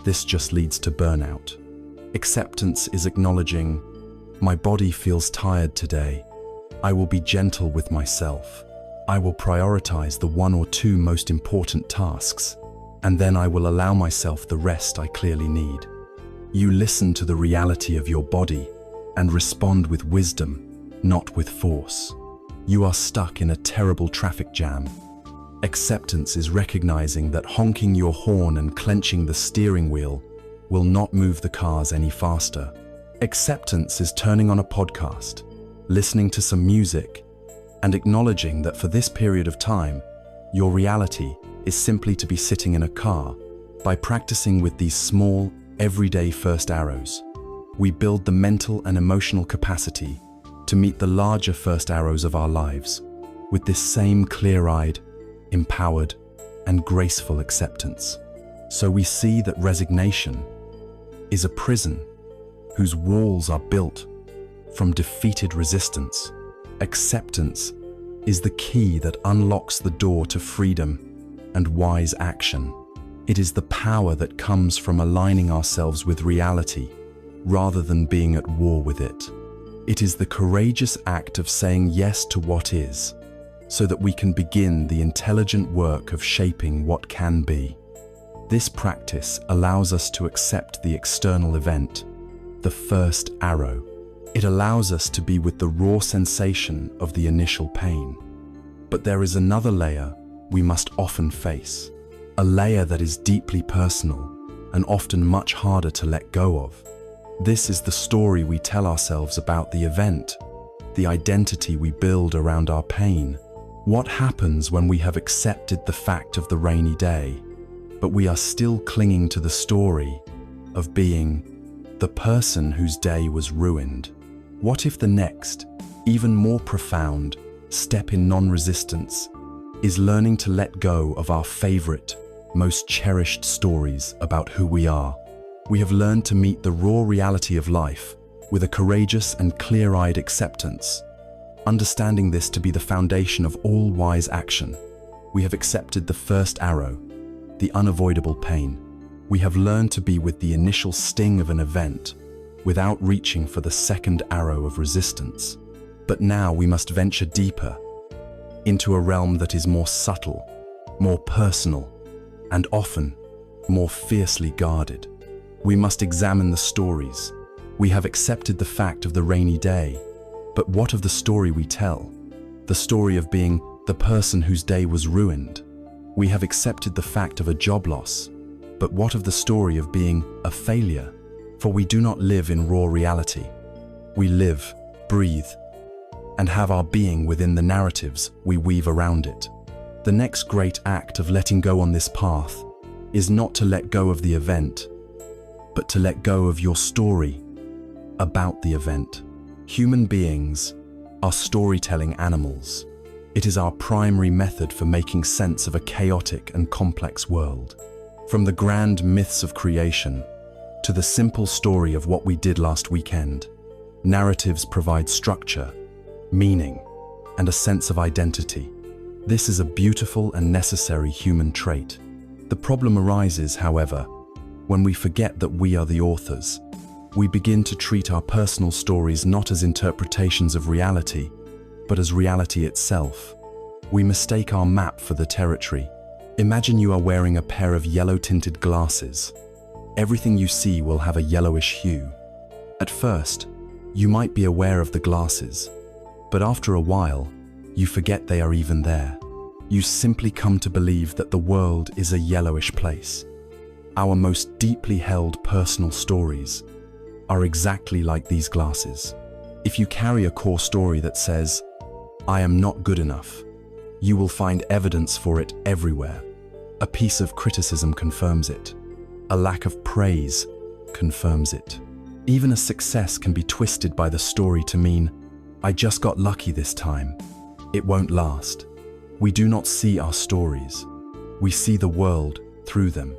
This just leads to burnout. Acceptance is acknowledging, "My body feels tired today. I will be gentle with myself. I will prioritize the one or two most important tasks, and then I will allow myself the rest I clearly need." You listen to the reality of your body and respond with wisdom, not with force. You are stuck in a terrible traffic jam. Acceptance is recognizing that honking your horn and clenching the steering wheel will not move the cars any faster. Acceptance is turning on a podcast, listening to some music, and acknowledging that for this period of time, your reality is simply to be sitting in a car. By practicing with these small, everyday first arrows, we build the mental and emotional capacity to meet the larger first arrows of our lives with this same clear-eyed, empowered, and graceful acceptance. So we see that resignation is a prison whose walls are built from defeated resistance. Acceptance is the key that unlocks the door to freedom and wise action. It is the power that comes from aligning ourselves with reality rather than being at war with it. It is the courageous act of saying yes to what is, so that we can begin the intelligent work of shaping what can be. This practice allows us to accept the external event, the first arrow. It allows us to be with the raw sensation of the initial pain. But there is another layer we must often face, a layer that is deeply personal and often much harder to let go of. This is the story we tell ourselves about the event, the identity we build around our pain. What happens when we have accepted the fact of the rainy day, but we are still clinging to the story of being the person whose day was ruined? What if the next, even more profound, step in non-resistance is learning to let go of our favorite, most cherished stories about who we are? We have learned to meet the raw reality of life with a courageous and clear-eyed acceptance, understanding this to be the foundation of all wise action. We have accepted the first arrow, the unavoidable pain. We have learned to be with the initial sting of an event without reaching for the second arrow of resistance. But now we must venture deeper into a realm that is more subtle, more personal, and often more fiercely guarded. We must examine the stories. We have accepted the fact of the rainy day, but what of the story we tell? The story of being the person whose day was ruined. We have accepted the fact of a job loss, but what of the story of being a failure? For we do not live in raw reality. We live, breathe, and have our being within the narratives we weave around it. The next great act of letting go on this path is not to let go of the event, but to let go of your story about the event. Human beings are storytelling animals. It is our primary method for making sense of a chaotic and complex world. From the grand myths of creation to the simple story of what we did last weekend, narratives provide structure, meaning, and a sense of identity. This is a beautiful and necessary human trait. The problem arises, however, when we forget that we are the authors. We begin to treat our personal stories not as interpretations of reality, but as reality itself. We mistake our map for the territory. Imagine you are wearing a pair of yellow-tinted glasses. Everything you see will have a yellowish hue. At first, you might be aware of the glasses, but after a while, you forget they are even there. You simply come to believe that the world is a yellowish place. Our most deeply held personal stories are exactly like these glasses. If you carry a core story that says, "I am not good enough," you will find evidence for it everywhere. A piece of criticism confirms it. A lack of praise confirms it. Even a success can be twisted by the story to mean, "I just got lucky this time. It won't last." We do not see our stories. We see the world through them.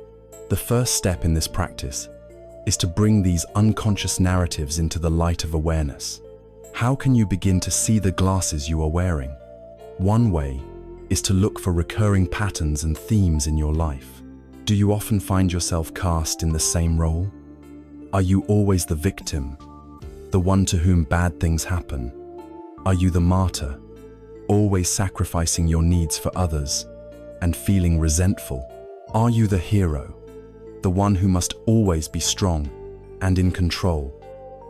The first step in this practice is to bring these unconscious narratives into the light of awareness. How can you begin to see the glasses you are wearing? One way is to look for recurring patterns and themes in your life. Do you often find yourself cast in the same role? Are you always the victim, the one to whom bad things happen? Are you the martyr, always sacrificing your needs for others and feeling resentful? Are you the hero, the one who must always be strong and in control,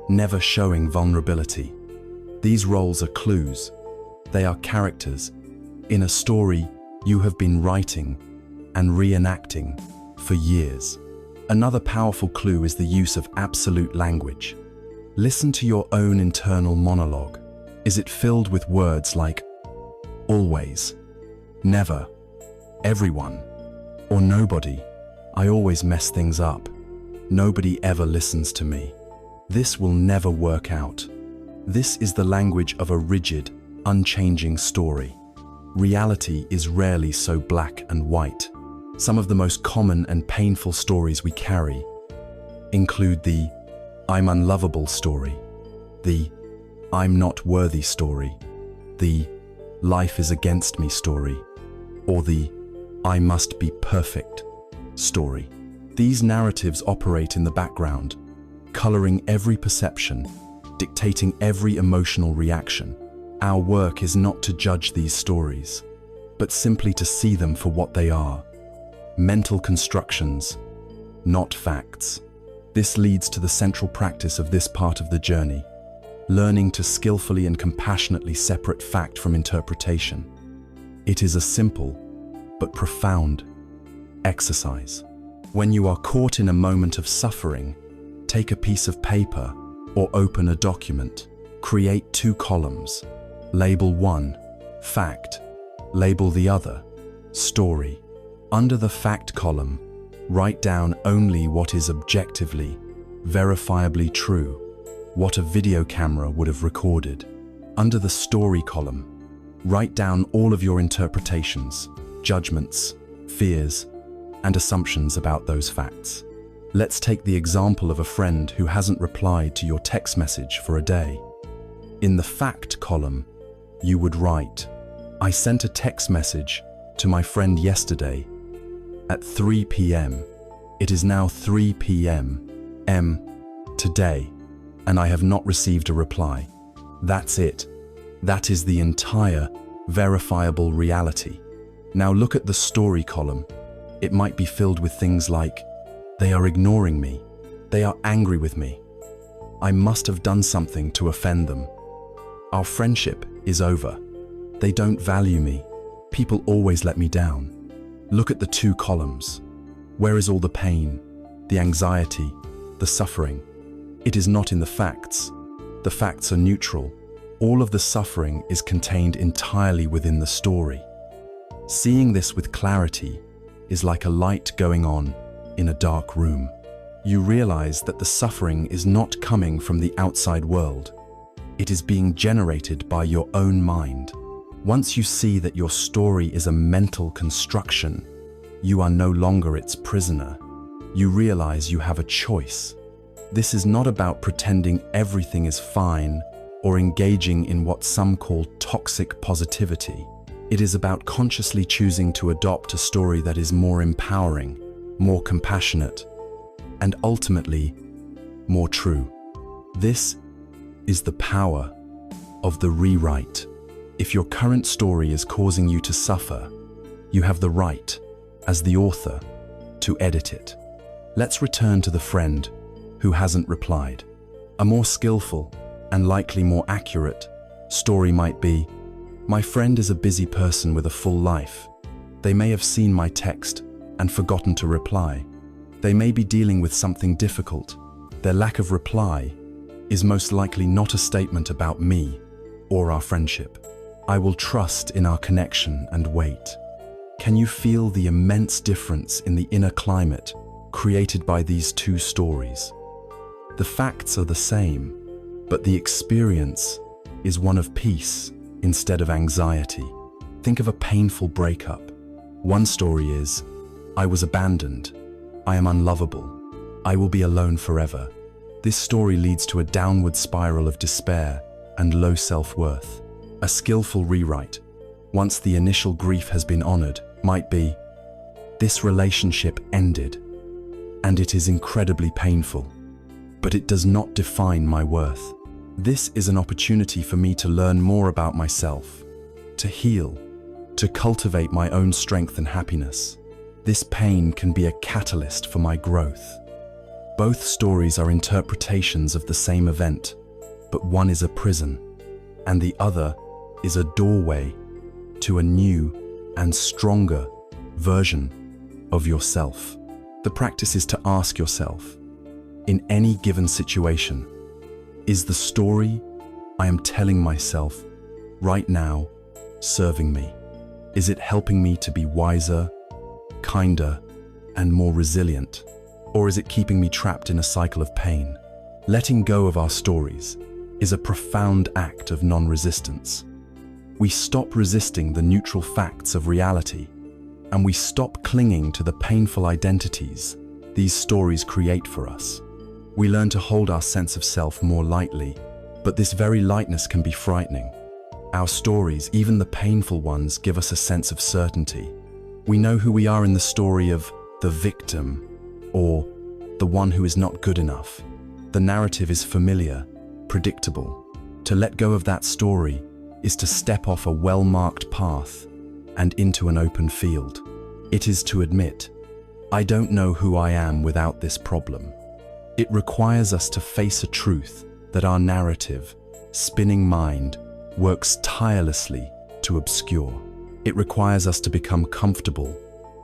never showing vulnerability? These roles are clues. They are characters in a story you have been writing and reenacting for years. Another powerful clue is the use of absolute language. Listen to your own internal monologue. Is it filled with words like always, never, everyone, or nobody? I always mess things up. Nobody ever listens to me. This will never work out. This is the language of a rigid, unchanging story. Reality is rarely so black and white. Some of the most common and painful stories we carry include the I'm unlovable story, the I'm not worthy story, the life is against me story, or the I must be perfect story. These narratives operate in the background, coloring every perception, dictating every emotional reaction. Our work is not to judge these stories, but simply to see them for what they are: mental constructions, not facts. This leads to the central practice of this part of the journey: learning to skillfully and compassionately separate fact from interpretation. It is a simple but profound exercise. When you are caught in a moment of suffering, take a piece of paper or open a document. Create 2 columns. Label one, fact. Label the other, story. Under the fact column, write down only what is objectively, verifiably true, what a video camera would have recorded. Under the story column, write down all of your interpretations, judgments, fears, and assumptions about those facts. Let's take the example of a friend who hasn't replied to your text message for a day. In the fact column, you would write, I sent a text message to my friend yesterday at 3 p.m. It is now 3 p.m. today, and I have not received a reply. That's it. That is the entire verifiable reality. Now look at the story column. It might be filled with things like, they are ignoring me. They are angry with me. I must have done something to offend them. Our friendship is over. They don't value me. People always let me down. Look at the 2 columns. Where is all the pain, the anxiety, the suffering? It is not in the facts. The facts are neutral. All of the suffering is contained entirely within the story. Seeing this with clarity is like a light going on in a dark room. You realize that the suffering is not coming from the outside world. It is being generated by your own mind. Once you see that your story is a mental construction, you are no longer its prisoner. You realize you have a choice. This is not about pretending everything is fine or engaging in what some call toxic positivity. It is about consciously choosing to adopt a story that is more empowering, more compassionate, and ultimately, more true. This is the power of the rewrite. If your current story is causing you to suffer, you have the right, as the author, to edit it. Let's return to the friend who hasn't replied. A more skillful, and likely more accurate, story might be, my friend is a busy person with a full life. They may have seen my text and forgotten to reply. They may be dealing with something difficult. Their lack of reply is most likely not a statement about me or our friendship. I will trust in our connection and wait. Can you feel the immense difference in the inner climate created by these 2 stories? The facts are the same, but the experience is one of peace instead of anxiety. Think of a painful breakup. One story is, I was abandoned. I am unlovable. I will be alone forever. This story leads to a downward spiral of despair and low self-worth. A skillful rewrite, once the initial grief has been honored, might be, this relationship ended, and it is incredibly painful, but it does not define my worth. This is an opportunity for me to learn more about myself, to heal, to cultivate my own strength and happiness. This pain can be a catalyst for my growth. Both stories are interpretations of the same event, but one is a prison, and the other is a doorway to a new and stronger version of yourself. The practice is to ask yourself, in any given situation, Is the story I am telling myself right now serving me? Is it helping me to be wiser, kinder, and more resilient? Or is it keeping me trapped in a cycle of pain? Letting go of our stories is a profound act of non-resistance. We stop resisting the neutral facts of reality, and we stop clinging to the painful identities these stories create for us. We learn to hold our sense of self more lightly, but this very lightness can be frightening. Our stories, even the painful ones, give us a sense of certainty. We know who we are in the story of the victim or the one who is not good enough. The narrative is familiar, predictable. To let go of that story is to step off a well-marked path and into an open field. It is to admit, I don't know who I am without this problem. It requires us to face a truth that our narrative, spinning mind, works tirelessly to obscure. It requires us to become comfortable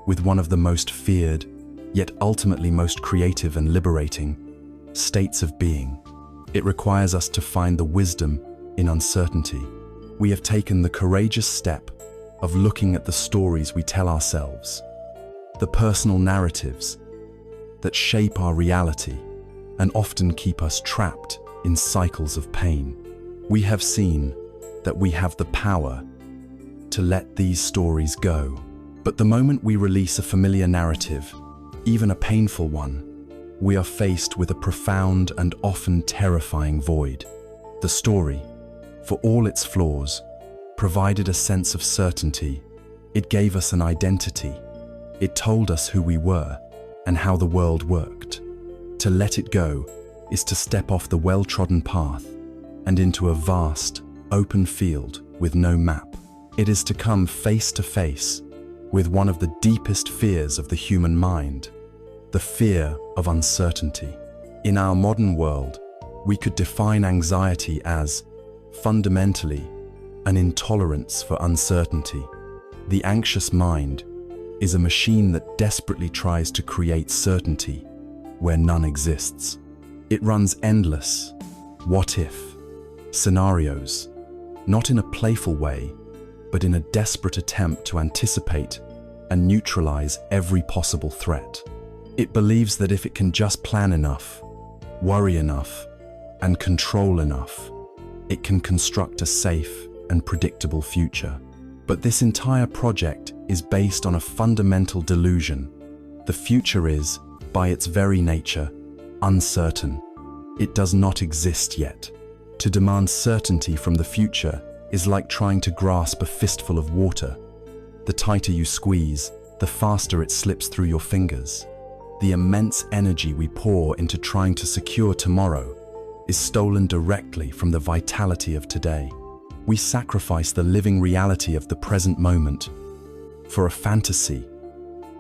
with one of the most feared, yet ultimately most creative and liberating states of being. It requires us to find the wisdom in uncertainty. We have taken the courageous step of looking at the stories we tell ourselves, the personal narratives that shape our reality and often keep us trapped in cycles of pain. We have seen that we have the power to let these stories go. But the moment we release a familiar narrative, even a painful one, we are faced with a profound and often terrifying void. The story, for all its flaws, provided a sense of certainty. It gave us an identity. It told us who we were and how the world worked. To let it go is to step off the well-trodden path and into a vast, open field with no map. It is to come face to face with one of the deepest fears of the human mind, the fear of uncertainty. In our modern world, we could define anxiety as fundamentally an intolerance for uncertainty. The anxious mind is a machine that desperately tries to create certainty where none exists. It runs endless what-if scenarios, not in a playful way, but in a desperate attempt to anticipate and neutralize every possible threat. It believes that if it can just plan enough, worry enough, and control enough, it can construct a safe and predictable future. But this entire project is based on a fundamental delusion. The future is, by its very nature, uncertain. It does not exist yet. To demand certainty from the future is like trying to grasp a fistful of water. The tighter you squeeze, the faster it slips through your fingers. The immense energy we pour into trying to secure tomorrow is stolen directly from the vitality of today. We sacrifice the living reality of the present moment for a fantasy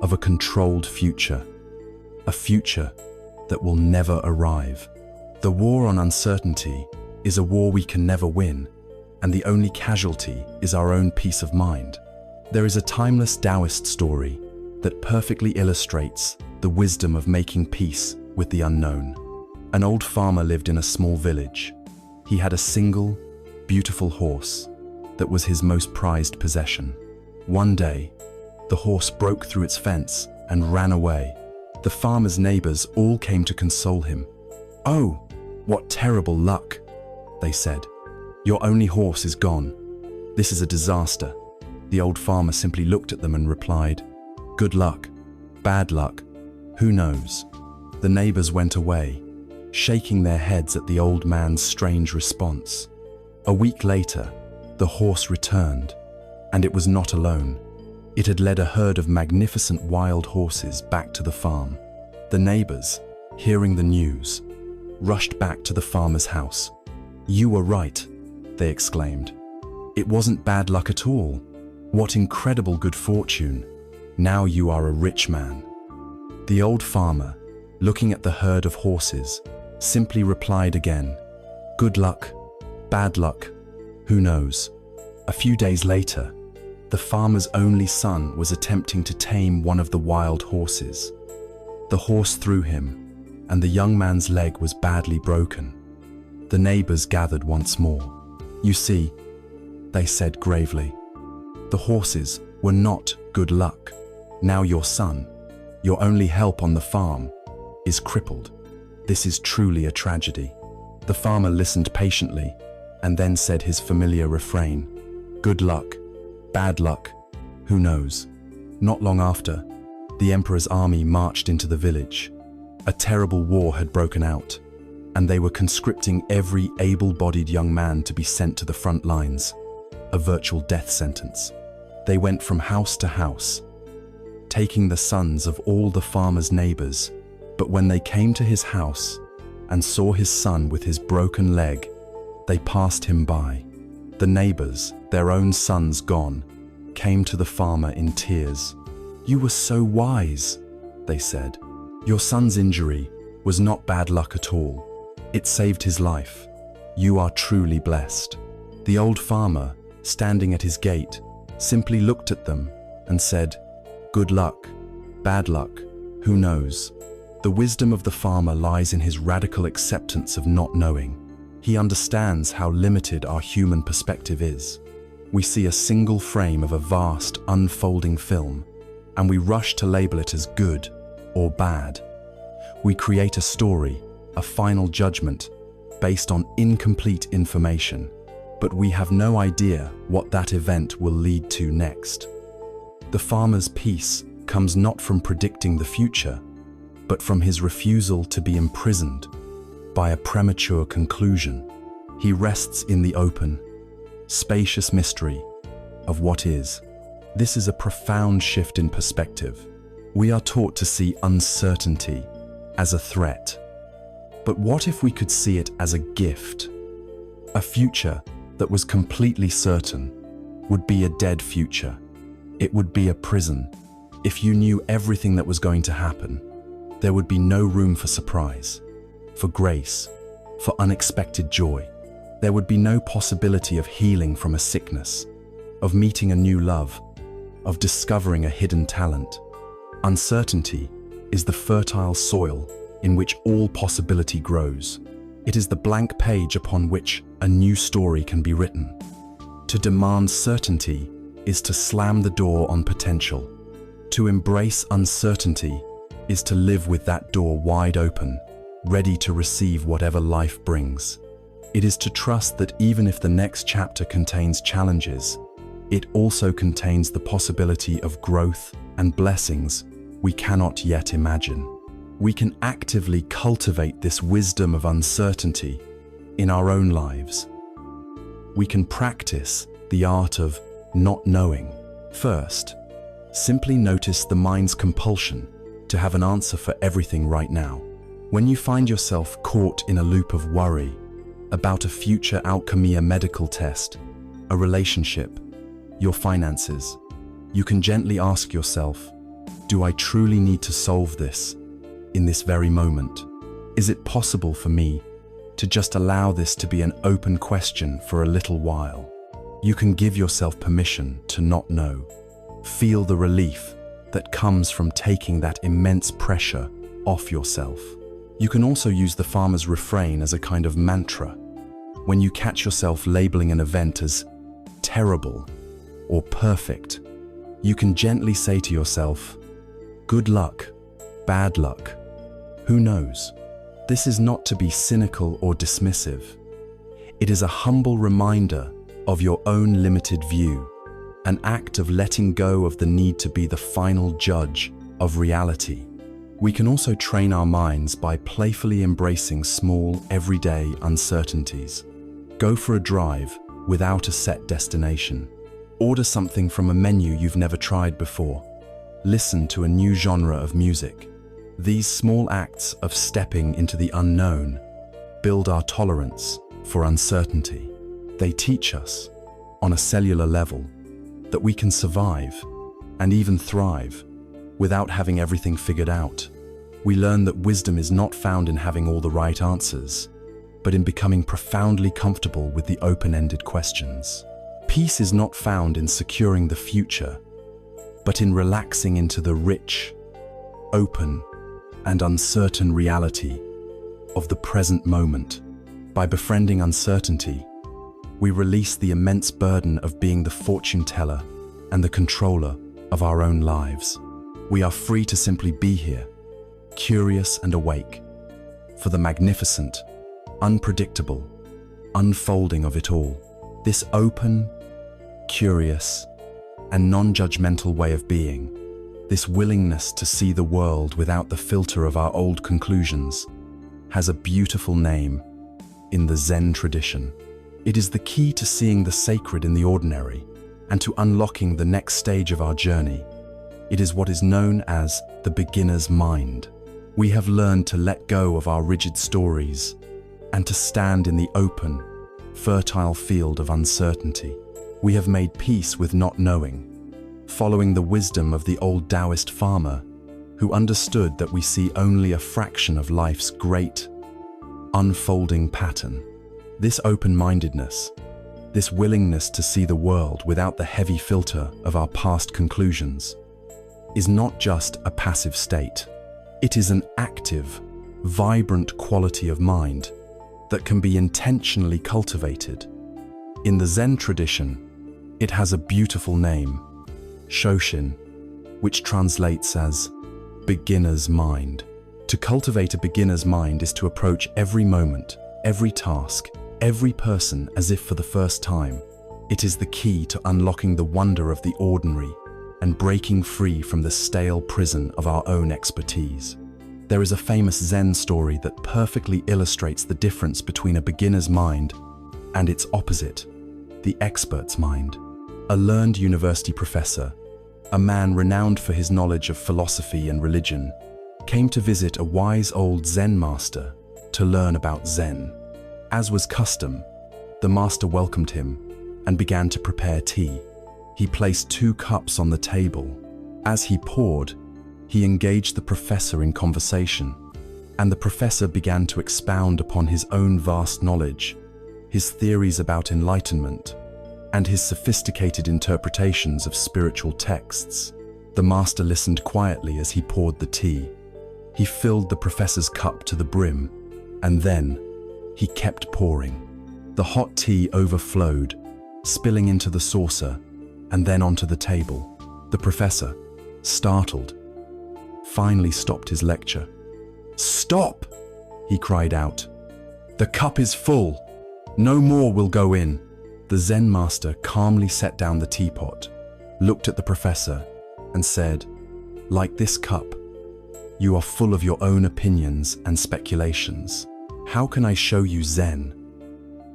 of a controlled future, a future that will never arrive. The war on uncertainty is a war we can never win, and the only casualty is our own peace of mind. There is a timeless Taoist story that perfectly illustrates the wisdom of making peace with the unknown. An old farmer lived in a small village. He had a single, beautiful horse that was his most prized possession. One day, the horse broke through its fence and ran away. The farmer's neighbors all came to console him. "Oh, what terrible luck," they said. "Your only horse is gone. This is a disaster." The old farmer simply looked at them and replied, "Good luck, bad luck, who knows?" The neighbors went away, shaking their heads at the old man's strange response. A week later, the horse returned, and it was not alone. It had led a herd of magnificent wild horses back to the farm. The neighbors, hearing the news, rushed back to the farmer's house. "You were right," they exclaimed. "It wasn't bad luck at all. What incredible good fortune. Now you are a rich man." The old farmer, looking at the herd of horses, simply replied again, "Good luck, bad luck, who knows?" A few days later, the farmer's only son was attempting to tame one of the wild horses. The horse threw him, and the young man's leg was badly broken. The neighbors gathered once more. "You see," they said gravely, "the horses were not good luck. Now your son, your only help on the farm, is crippled. This is truly a tragedy." The farmer listened patiently and then said his familiar refrain, "Good luck, bad luck, who knows?" Not long after, the emperor's army marched into the village. A terrible war had broken out, and they were conscripting every able-bodied young man to be sent to the front lines, a virtual death sentence. They went from house to house, taking the sons of all the farmer's neighbors, but when they came to his house and saw his son with his broken leg, they passed him by. The neighbors, their own sons gone, came to the farmer in tears. "You were so wise," they said. "Your son's injury was not bad luck at all. It saved his life. You are truly blessed." The old farmer, standing at his gate, simply looked at them and said, "Good luck, bad luck, who knows?" The wisdom of the farmer lies in his radical acceptance of not knowing. He understands how limited our human perspective is. We see a single frame of a vast, unfolding film, and we rush to label it as good or bad. We create a story, a final judgment, based on incomplete information, but we have no idea what that event will lead to next. The farmer's peace comes not from predicting the future, but from his refusal to be imprisoned by a premature conclusion. He rests in the open, spacious mystery of what is. This is a profound shift in perspective. We are taught to see uncertainty as a threat. But what if we could see it as a gift? A future that was completely certain would be a dead future. It would be a prison. If you knew everything that was going to happen, there would be no room for surprise, for grace, for unexpected joy. There would be no possibility of healing from a sickness, of meeting a new love, of discovering a hidden talent. Uncertainty is the fertile soil in which all possibility grows. It is the blank page upon which a new story can be written. To demand certainty is to slam the door on potential. To embrace uncertainty is to live with that door wide open, ready to receive whatever life brings. It is to trust that even if the next chapter contains challenges, it also contains the possibility of growth and blessings we cannot yet imagine. We can actively cultivate this wisdom of uncertainty in our own lives. We can practice the art of not knowing. First, simply notice the mind's compulsion to have an answer for everything right now. When you find yourself caught in a loop of worry about a future outcome, a medical test, a relationship, your finances, you can gently ask yourself, do I truly need to solve this in this very moment? Is it possible for me to just allow this to be an open question for a little while? You can give yourself permission to not know. Feel the relief that comes from taking that immense pressure off yourself. You can also use the farmer's refrain as a kind of mantra. When you catch yourself labeling an event as terrible or perfect, you can gently say to yourself, good luck, bad luck, who knows? This is not to be cynical or dismissive. It is a humble reminder of your own limited view, an act of letting go of the need to be the final judge of reality. We can also train our minds by playfully embracing small, everyday uncertainties. Go for a drive without a set destination. Order something from a menu you've never tried before. Listen to a new genre of music. These small acts of stepping into the unknown build our tolerance for uncertainty. They teach us, on a cellular level, that we can survive and even thrive without having everything figured out. We learn that wisdom is not found in having all the right answers, but in becoming profoundly comfortable with the open-ended questions. Peace is not found in securing the future, but in relaxing into the rich, open, and uncertain reality of the present moment. By befriending uncertainty, we release the immense burden of being the fortune teller and the controller of our own lives. We are free to simply be here, curious and awake, for the magnificent, unpredictable unfolding of it all. This open, curious, and non-judgmental way of being, this willingness to see the world without the filter of our old conclusions, has a beautiful name in the Zen tradition. It is the key to seeing the sacred in the ordinary and to unlocking the next stage of our journey. It is what is known as the beginner's mind. We have learned to let go of our rigid stories and to stand in the open, fertile field of uncertainty. We have made peace with not knowing, following the wisdom of the old Taoist farmer who understood that we see only a fraction of life's great, unfolding pattern. This open-mindedness, this willingness to see the world without the heavy filter of our past conclusions, is not just a passive state. It is an active, vibrant quality of mind that can be intentionally cultivated. In the Zen tradition, it has a beautiful name, Shoshin, which translates as beginner's mind. To cultivate a beginner's mind is to approach every moment, every task, every person as if for the first time. It is the key to unlocking the wonder of the ordinary and breaking free from the stale prison of our own expertise. There is a famous Zen story that perfectly illustrates the difference between a beginner's mind and its opposite, the expert's mind. A learned university professor, a man renowned for his knowledge of philosophy and religion, came to visit a wise old Zen master to learn about Zen. As was custom, the master welcomed him and began to prepare tea. He placed 2 cups on the table. As he poured, he engaged the professor in conversation, and the professor began to expound upon his own vast knowledge, his theories about enlightenment, and his sophisticated interpretations of spiritual texts. The master listened quietly as he poured the tea. He filled the professor's cup to the brim, and then he kept pouring. The hot tea overflowed, spilling into the saucer and then onto the table. The professor, startled, finally stopped his lecture. "Stop!" he cried out. "The cup is full. No more will go in." The Zen master calmly set down the teapot, looked at the professor, and said, "Like this cup, you are full of your own opinions and speculations. How can I show you Zen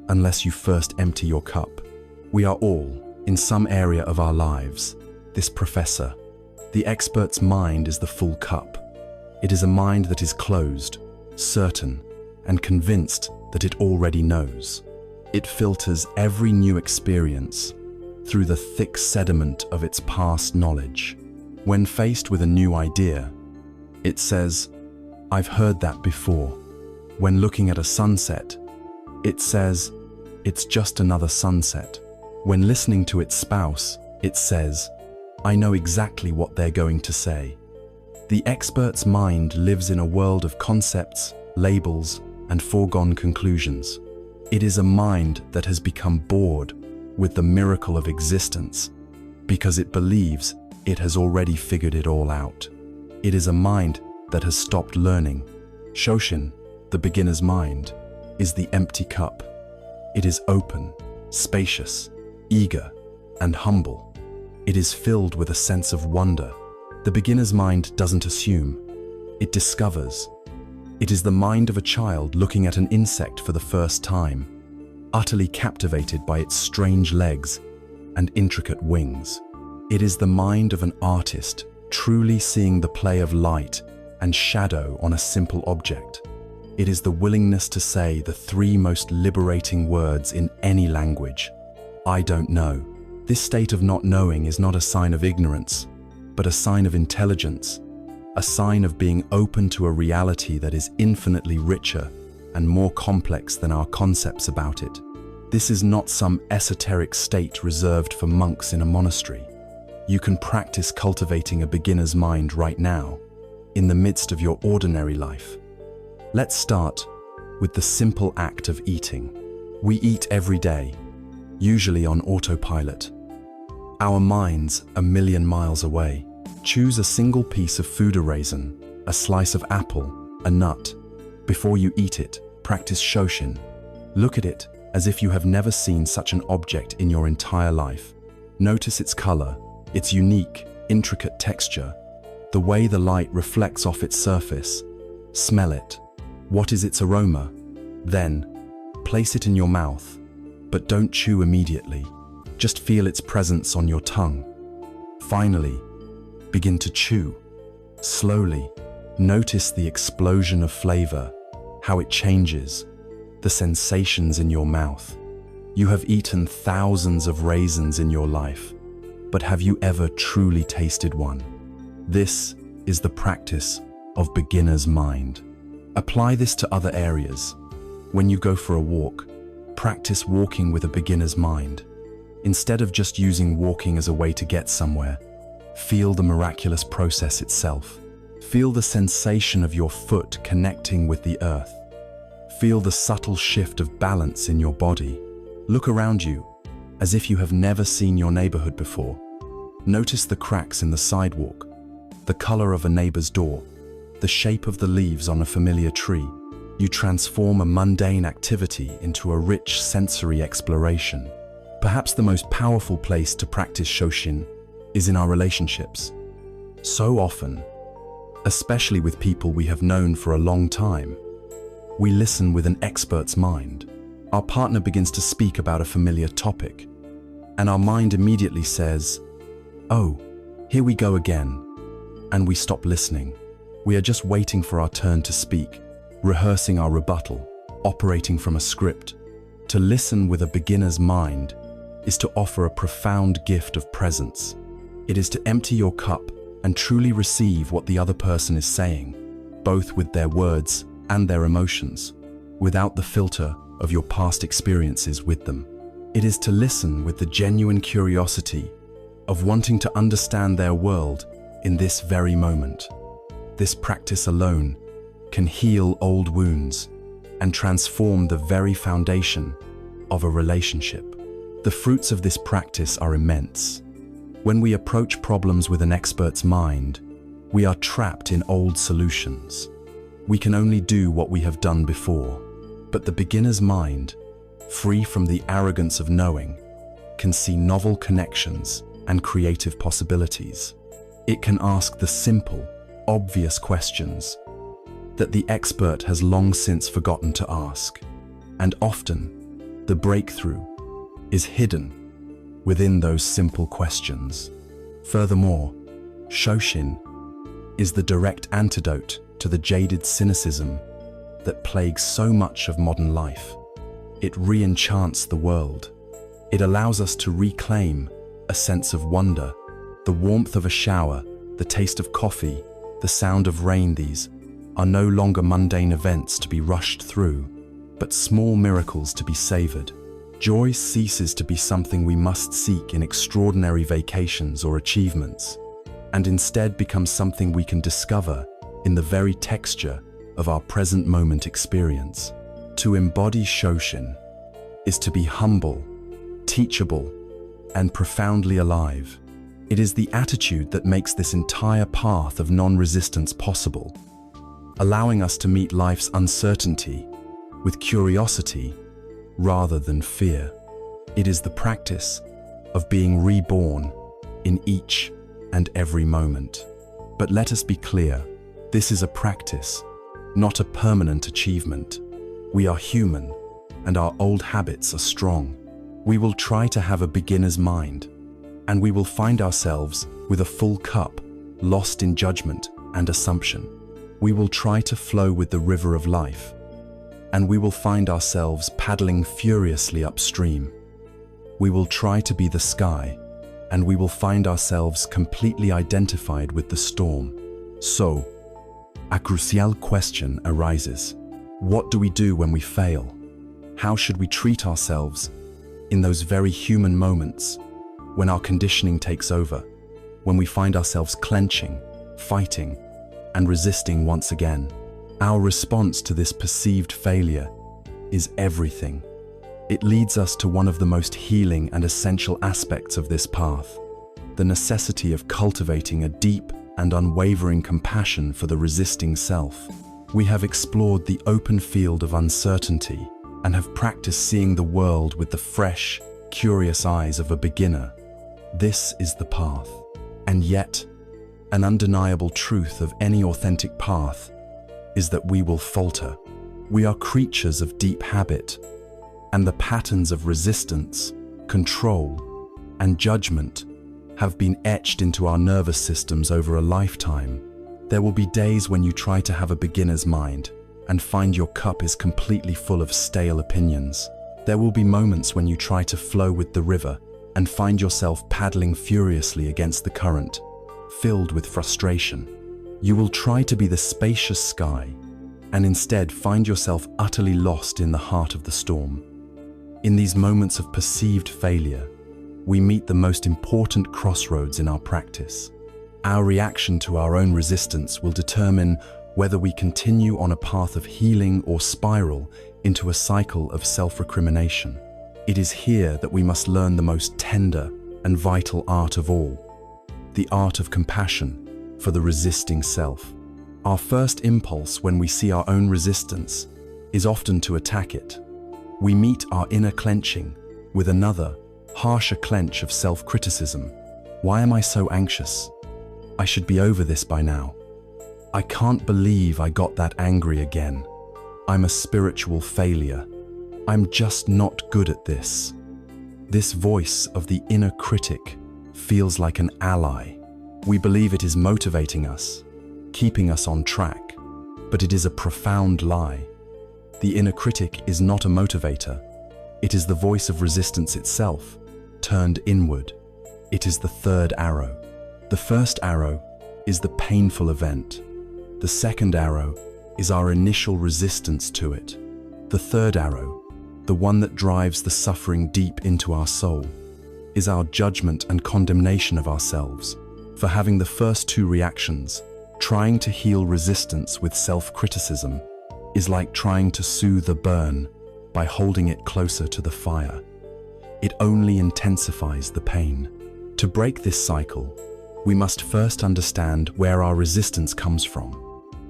unless you first empty your cup?" We are all, in some area of our lives, this professor. The expert's mind is the full cup. It is a mind that is closed, certain, and convinced that it already knows. It filters every new experience through the thick sediment of its past knowledge. When faced with a new idea, it says, "I've heard that before." When looking at a sunset, it says, "It's just another sunset." When listening to its spouse, it says, "I know exactly what they're going to say." The expert's mind lives in a world of concepts, labels, and foregone conclusions. It is a mind that has become bored with the miracle of existence because it believes it has already figured it all out. It is a mind that has stopped learning. Shoshin, the beginner's mind, is the empty cup. It is open, spacious, eager, and humble. It is filled with a sense of wonder. The beginner's mind doesn't assume, it discovers. It is the mind of a child looking at an insect for the first time, utterly captivated by its strange legs and intricate wings. It is the mind of an artist, truly seeing the play of light and shadow on a simple object. It is the willingness to say the 3 most liberating words in any language: "I don't know." This state of not knowing is not a sign of ignorance, but a sign of intelligence, a sign of being open to a reality that is infinitely richer and more complex than our concepts about it. This is not some esoteric state reserved for monks in a monastery. You can practice cultivating a beginner's mind right now, in the midst of your ordinary life. Let's start with the simple act of eating. We eat every day, usually on autopilot. Our minds, a million miles away, choose a single piece of food, a raisin, a slice of apple, a nut. Before you eat it, practice Shoshin. Look at it as if you have never seen such an object in your entire life. Notice its color, its unique, intricate texture, the way the light reflects off its surface. Smell it. What is its aroma? Then, place it in your mouth, but don't chew immediately. Just feel its presence on your tongue. Finally, begin to chew. Slowly, notice the explosion of flavor, how it changes, the sensations in your mouth. You have eaten thousands of raisins in your life, but have you ever truly tasted one? This is the practice of beginner's mind. Apply this to other areas. When you go for a walk, practice walking with a beginner's mind. Instead of just using walking as a way to get somewhere, feel the miraculous process itself. Feel the sensation of your foot connecting with the earth. Feel the subtle shift of balance in your body. Look around you, as if you have never seen your neighborhood before. Notice the cracks in the sidewalk, the color of a neighbor's door, the shape of the leaves on a familiar tree. You transform a mundane activity into a rich sensory exploration. Perhaps the most powerful place to practice Shoshin is in our relationships. So often, especially with people we have known for a long time, we listen with an expert's mind. Our partner begins to speak about a familiar topic, and our mind immediately says, "Oh, here we go again," and we stop listening. We are just waiting for our turn to speak, rehearsing our rebuttal, operating from a script. To listen with a beginner's mind is to offer a profound gift of presence. It is to empty your cup and truly receive what the other person is saying, both with their words and their emotions, without the filter of your past experiences with them. It is to listen with the genuine curiosity of wanting to understand their world in this very moment. This practice alone can heal old wounds and transform the very foundation of a relationship. The fruits of this practice are immense. When we approach problems with an expert's mind, we are trapped in old solutions. We can only do what we have done before. But the beginner's mind, free from the arrogance of knowing, can see novel connections and creative possibilities. It can ask the simple, obvious questions that the expert has long since forgotten to ask. And often, the breakthrough is hidden within those simple questions. Furthermore, Shoshin is the direct antidote to the jaded cynicism that plagues so much of modern life. It re-enchants the world. It allows us to reclaim a sense of wonder, the warmth of a shower, the taste of coffee, the sound of rain. These are no longer mundane events to be rushed through, but small miracles to be savored. Joy ceases to be something we must seek in extraordinary vacations or achievements, and instead becomes something we can discover in the very texture of our present moment experience. To embody Shoshin is to be humble, teachable, and profoundly alive. It is the attitude that makes this entire path of non-resistance possible, allowing us to meet life's uncertainty with curiosity rather than fear. It is the practice of being reborn in each and every moment. But let us be clear, this is a practice, not a permanent achievement. We are human, and our old habits are strong. We will try to have a beginner's mind, and we will find ourselves with a full cup, lost in judgment and assumption. We will try to flow with the river of life, and we will find ourselves paddling furiously upstream. We will try to be the sky, and we will find ourselves completely identified with the storm. So, a crucial question arises. What do we do when we fail? How should we treat ourselves in those very human moments when our conditioning takes over, when we find ourselves clenching, fighting, and resisting once again? Our response to this perceived failure is everything. It leads us to one of the most healing and essential aspects of this path, the necessity of cultivating a deep and unwavering compassion for the resisting self. We have explored the open field of uncertainty and have practiced seeing the world with the fresh, curious eyes of a beginner. This is the path. And yet, an undeniable truth of any authentic path is that we will falter. We are creatures of deep habit, and the patterns of resistance, control, and judgment have been etched into our nervous systems over a lifetime. There will be days when you try to have a beginner's mind and find your cup is completely full of stale opinions. There will be moments when you try to flow with the river and find yourself paddling furiously against the current, filled with frustration. You will try to be the spacious sky and instead find yourself utterly lost in the heart of the storm. In these moments of perceived failure, we meet the most important crossroads in our practice. Our reaction to our own resistance will determine whether we continue on a path of healing or spiral into a cycle of self-recrimination. It is here that we must learn the most tender and vital art of all, the art of compassion for the resisting self. Our first impulse when we see our own resistance is often to attack it. We meet our inner clenching with another, harsher clench of self-criticism. Why am I so anxious? I should be over this by now. I can't believe I got that angry again. I'm a spiritual failure. I'm just not good at this. This voice of the inner critic feels like an ally. We believe it is motivating us, keeping us on track, but it is a profound lie. The inner critic is not a motivator. It is the voice of resistance itself, turned inward. It is the third arrow. The first arrow is the painful event. The second arrow is our initial resistance to it. The third arrow, the one that drives the suffering deep into our soul, is our judgment and condemnation of ourselves for having the first two reactions. Trying to heal resistance with self-criticism is like trying to soothe a burn by holding it closer to the fire. It only intensifies the pain. To break this cycle, we must first understand where our resistance comes from.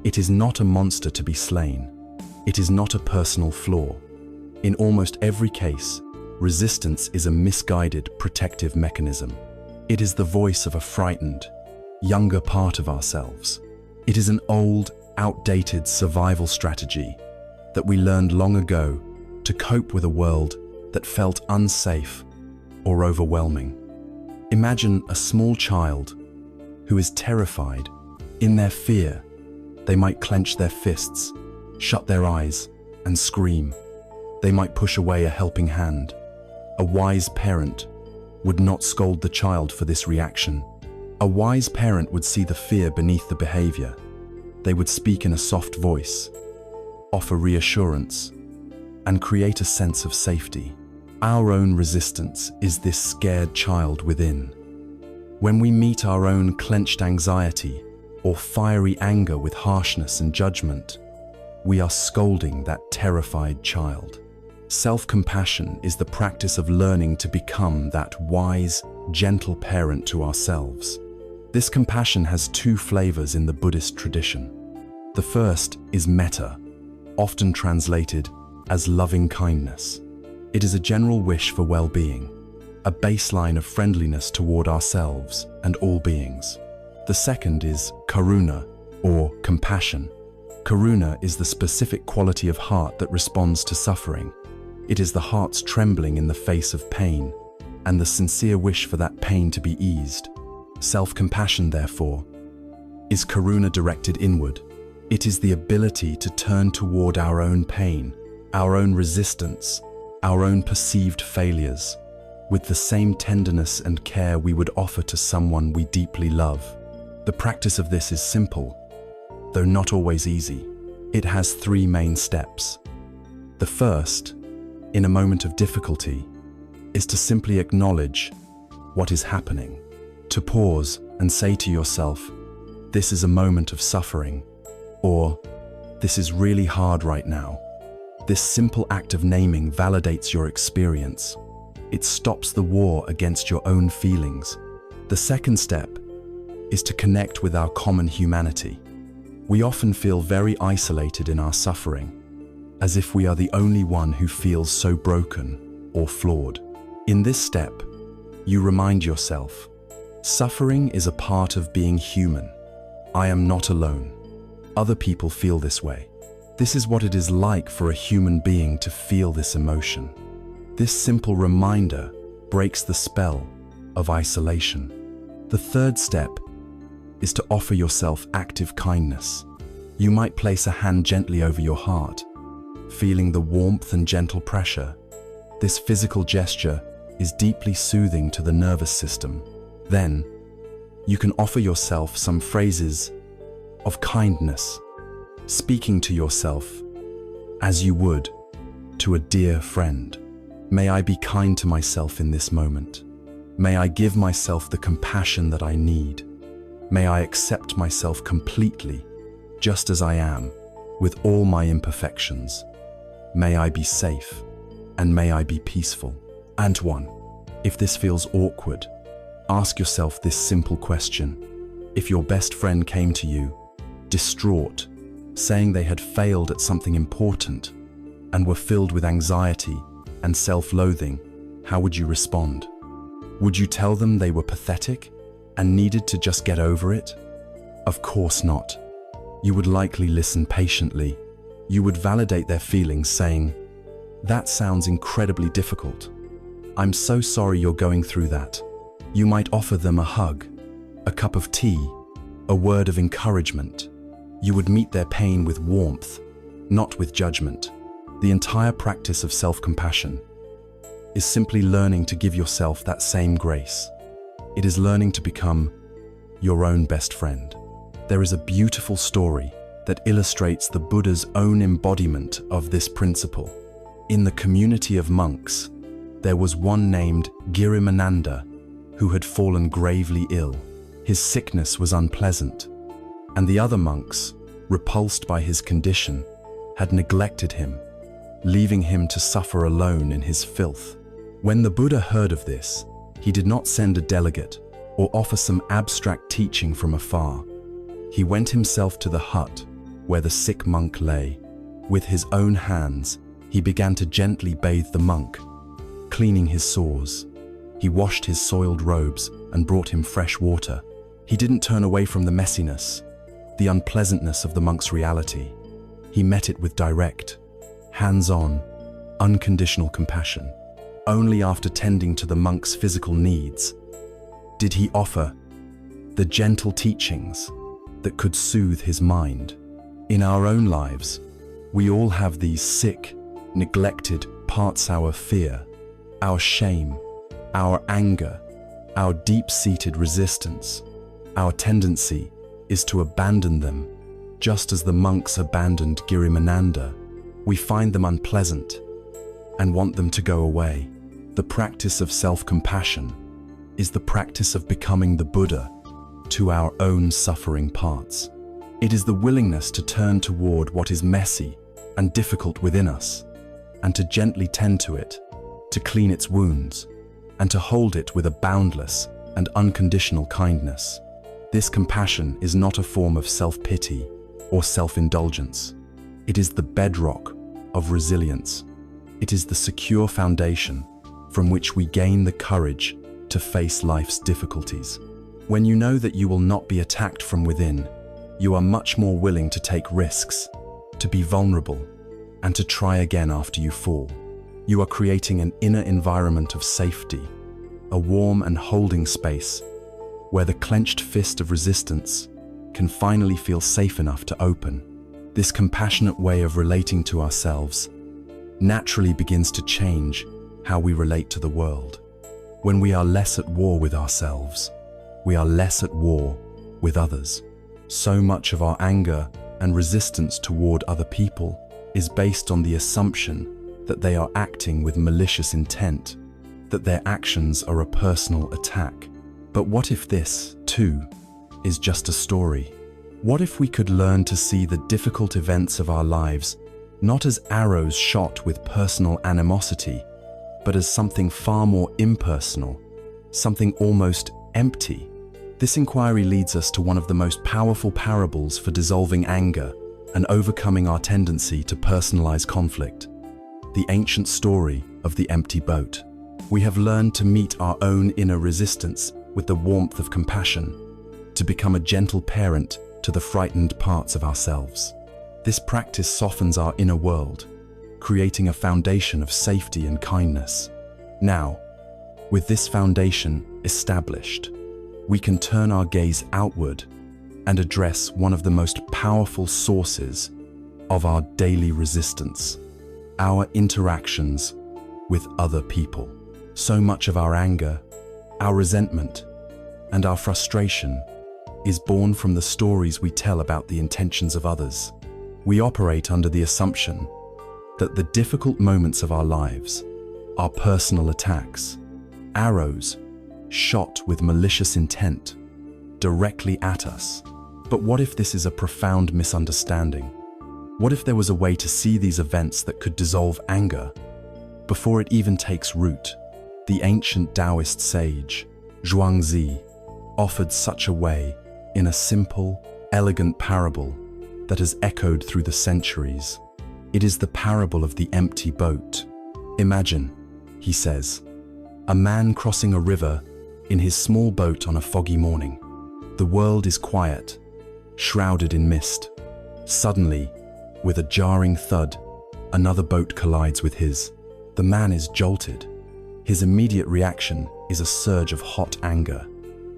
It is not a monster to be slain. It is not a personal flaw. In almost every case, resistance is a misguided protective mechanism. It is the voice of a frightened, younger part of ourselves. It is an old, outdated survival strategy that we learned long ago to cope with a world that felt unsafe or overwhelming. Imagine a small child who is terrified. In their fear, they might clench their fists, shut their eyes, and scream. They might push away a helping hand. A wise parent would not scold the child for this reaction. A wise parent would see the fear beneath the behavior. They would speak in a soft voice, offer reassurance, and create a sense of safety. Our own resistance is this scared child within. When we meet our own clenched anxiety or fiery anger with harshness and judgment, we are scolding that terrified child. Self-compassion is the practice of learning to become that wise, gentle parent to ourselves. This compassion has two flavors in the Buddhist tradition. The first is metta, often translated as loving kindness. It is a general wish for well-being, a baseline of friendliness toward ourselves and all beings. The second is karuna, or compassion. Karuna is the specific quality of heart that responds to suffering. It is the heart's trembling in the face of pain, and the sincere wish for that pain to be eased. Self-compassion, therefore, is karuna directed inward. It is the ability to turn toward our own pain, our own resistance, our own perceived failures, with the same tenderness and care we would offer to someone we deeply love. The practice of this is simple, though not always easy. It has three main steps. The first, in a moment of difficulty, is to simply acknowledge what is happening. To pause and say to yourself, "This is a moment of suffering," or This is really hard right now. This simple act of naming validates your experience. It stops the war against your own feelings. The second step is to connect with our common humanity. We often feel very isolated in our suffering, as if we are the only one who feels so broken or flawed. In this step, you remind yourself, suffering is a part of being human. I am not alone. Other people feel this way. This is what it is like for a human being to feel this emotion. This simple reminder breaks the spell of isolation. The third step is to offer yourself active kindness. You might place a hand gently over your heart, feeling the warmth and gentle pressure. This physical gesture is deeply soothing to the nervous system. Then, you can offer yourself some phrases of kindness, speaking to yourself as you would to a dear friend. May I be kind to myself in this moment. May I give myself the compassion that I need. May I accept myself completely, just as I am, with all my imperfections. May I be safe, and may I be peaceful. And one, if this feels awkward, ask yourself this simple question. If your best friend came to you, distraught, saying they had failed at something important, and were filled with anxiety and self-loathing, how would you respond? Would you tell them they were pathetic and needed to just get over it? Of course not. You would likely listen patiently. You would validate their feelings, saying, "That sounds incredibly difficult. I'm so sorry you're going through that." You might offer them a hug, a cup of tea, a word of encouragement. You would meet their pain with warmth, not with judgment. The entire practice of self-compassion is simply learning to give yourself that same grace. It is learning to become your own best friend. There is a beautiful story that illustrates the Buddha's own embodiment of this principle. In the community of monks, there was one named Girimananda who had fallen gravely ill. His sickness was unpleasant, and the other monks, repulsed by his condition, had neglected him, leaving him to suffer alone in his filth. When the Buddha heard of this, he did not send a delegate or offer some abstract teaching from afar. He went himself to the hut where the sick monk lay. With his own hands, he began to gently bathe the monk, cleaning his sores. He washed his soiled robes and brought him fresh water. He didn't turn away from the messiness, the unpleasantness of the monk's reality. He met it with direct, hands-on, unconditional compassion. Only after tending to the monk's physical needs did he offer the gentle teachings that could soothe his mind. In our own lives, we all have these sick, neglected parts: our fear, our shame, our anger, our deep-seated resistance. Our tendency is to abandon them, just as the monks abandoned Girimananda. We find them unpleasant and want them to go away. The practice of self-compassion is the practice of becoming the Buddha to our own suffering parts. It is the willingness to turn toward what is messy and difficult within us, and to gently tend to it, to clean its wounds, and to hold it with a boundless and unconditional kindness. This compassion is not a form of self-pity or self-indulgence. It is the bedrock of resilience. It is the secure foundation from which we gain the courage to face life's difficulties. When you know that you will not be attacked from within, you are much more willing to take risks, to be vulnerable, and to try again after you fall. You are creating an inner environment of safety, a warm and holding space where the clenched fist of resistance can finally feel safe enough to open. This compassionate way of relating to ourselves naturally begins to change how we relate to the world. When we are less at war with ourselves, we are less at war with others. So much of our anger and resistance toward other people is based on the assumption that they are acting with malicious intent, that their actions are a personal attack. But what if this, too, is just a story? What if we could learn to see the difficult events of our lives not as arrows shot with personal animosity, but as something far more impersonal, something almost empty? This inquiry leads us to one of the most powerful parables for dissolving anger and overcoming our tendency to personalize conflict: the ancient story of the empty boat. We have learned to meet our own inner resistance with the warmth of compassion, to become a gentle parent to the frightened parts of ourselves. This practice softens our inner world, creating a foundation of safety and kindness. Now, with this foundation established, we can turn our gaze outward and address one of the most powerful sources of our daily resistance: our interactions with other people. So much of our anger, our resentment, and our frustration is born from the stories we tell about the intentions of others. We operate under the assumption that the difficult moments of our lives are personal attacks, arrows shot with malicious intent directly at us. But what if this is a profound misunderstanding? What if there was a way to see these events that could dissolve anger before it even takes root? The ancient Taoist sage, Zhuangzi, offered such a way in a simple, elegant parable that has echoed through the centuries. It is the parable of the empty boat. Imagine, he says, a man crossing a river in his small boat on a foggy morning. The world is quiet, shrouded in mist. Suddenly, with a jarring thud, another boat collides with his. The man is jolted. His immediate reaction is a surge of hot anger.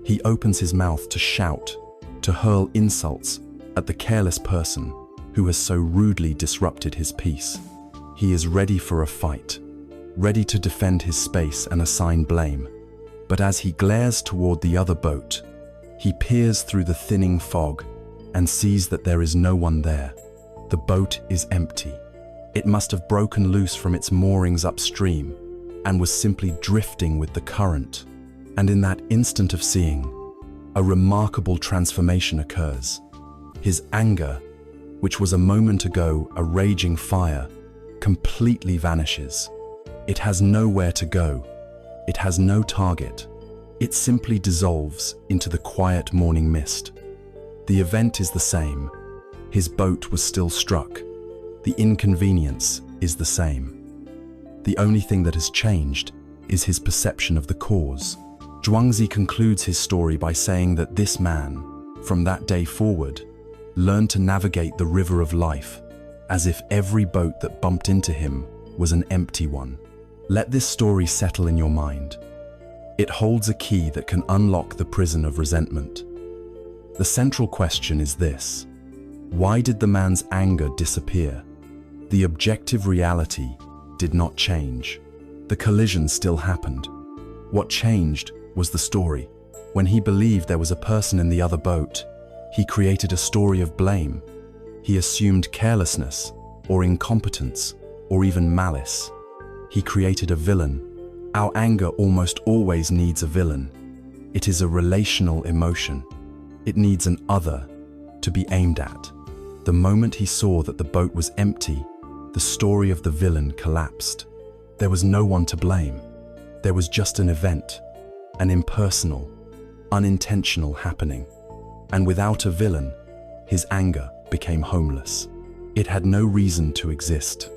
He opens his mouth to shout, to hurl insults at the careless person who has so rudely disrupted his peace. He is ready for a fight, ready to defend his space and assign blame. But as he glares toward the other boat, he peers through the thinning fog and sees that there is no one there. The boat is empty. It must have broken loose from its moorings upstream and was simply drifting with the current. And in that instant of seeing, a remarkable transformation occurs. His anger, which was a moment ago a raging fire, completely vanishes. It has nowhere to go. It has no target. It simply dissolves into the quiet morning mist. The event is the same. His boat was still struck. The inconvenience is the same. The only thing that has changed is his perception of the cause. Zhuangzi concludes his story by saying that this man, from that day forward, learned to navigate the river of life as if every boat that bumped into him was an empty one. Let this story settle in your mind. It holds a key that can unlock the prison of resentment. The central question is this: why did the man's anger disappear? The objective reality did not change. The collision still happened. What changed was the story. When he believed there was a person in the other boat, he created a story of blame. He assumed carelessness, or incompetence, or even malice. He created a villain. Our anger almost always needs a villain. It is a relational emotion. It needs an other to be aimed at. The moment he saw that the boat was empty, the story of the villain collapsed. There was no one to blame. There was just an event, an impersonal, unintentional happening. And without a villain, his anger became homeless. It had no reason to exist.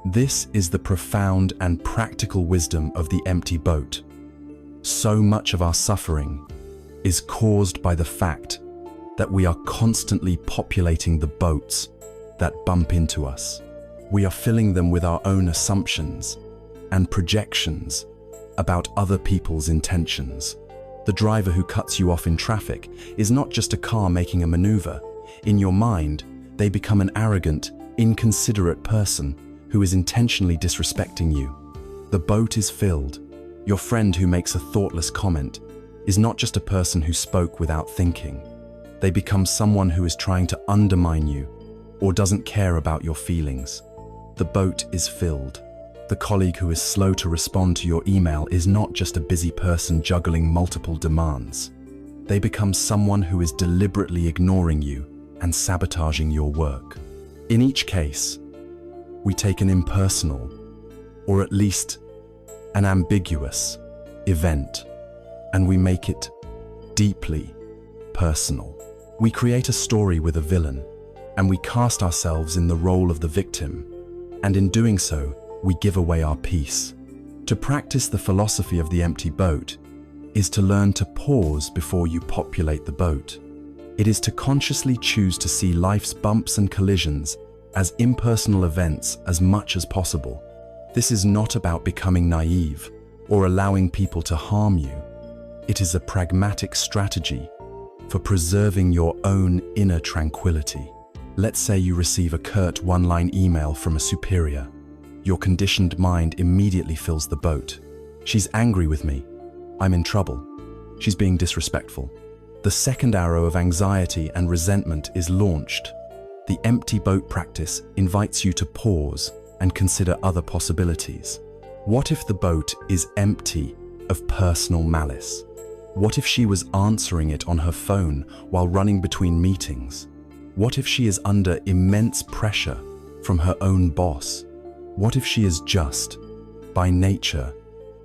This is the profound and practical wisdom of the empty boat. So much of our suffering is caused by the fact that we are constantly populating the boats that bump into us. We are filling them with our own assumptions and projections about other people's intentions. The driver who cuts you off in traffic is not just a car making a maneuver. In your mind, they become an arrogant, inconsiderate person who is intentionally disrespecting you. The boat is filled. Your friend who makes a thoughtless comment is not just a person who spoke without thinking. They become someone who is trying to undermine you or doesn't care about your feelings. The boat is filled. The colleague who is slow to respond to your email is not just a busy person juggling multiple demands. They become someone who is deliberately ignoring you and sabotaging your work. In each case, we take an impersonal, or at least an ambiguous, event, and we make it deeply personal. We create a story with a villain, and we cast ourselves in the role of the victim, and in doing so, we give away our peace. To practice the philosophy of the empty boat is to learn to pause before you populate the boat. It is to consciously choose to see life's bumps and collisions as impersonal events as much as possible. This is not about becoming naive or allowing people to harm you. It is a pragmatic strategy for preserving your own inner tranquility. Let's say you receive a curt one-line email from a superior. Your conditioned mind immediately fills the boat. She's angry with me. I'm in trouble. She's being disrespectful. The second arrow of anxiety and resentment is launched. The empty boat practice invites you to pause and consider other possibilities. What if the boat is empty of personal malice? What if she was answering it on her phone while running between meetings? What if she is under immense pressure from her own boss? What if she is just, by nature,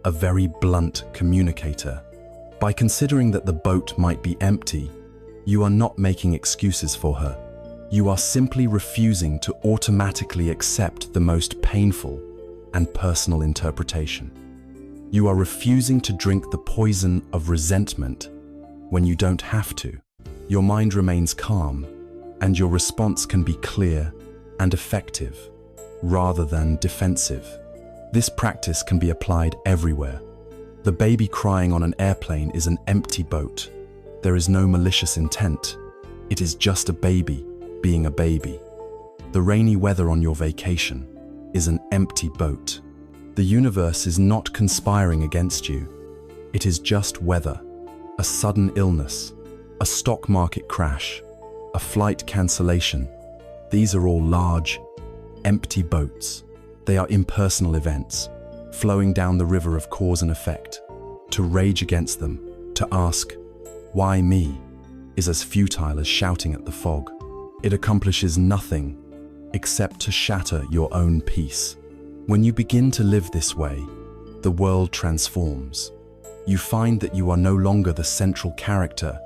a very blunt communicator? By considering that the boat might be empty, you are not making excuses for her. You are simply refusing to automatically accept the most painful and personal interpretation. You are refusing to drink the poison of resentment when you don't have to. Your mind remains calm, and your response can be clear and effective, rather than defensive. This practice can be applied everywhere. The baby crying on an airplane is an empty boat. There is no malicious intent. It is just a baby being a baby. The rainy weather on your vacation is an empty boat. The universe is not conspiring against you. It is just weather, a sudden illness, a stock market crash, a flight cancellation. These are all large, empty boats. They are impersonal events, flowing down the river of cause and effect. To rage against them, to ask, "Why me?" is as futile as shouting at the fog. It accomplishes nothing except to shatter your own peace. When you begin to live this way, the world transforms. You find that you are no longer the central character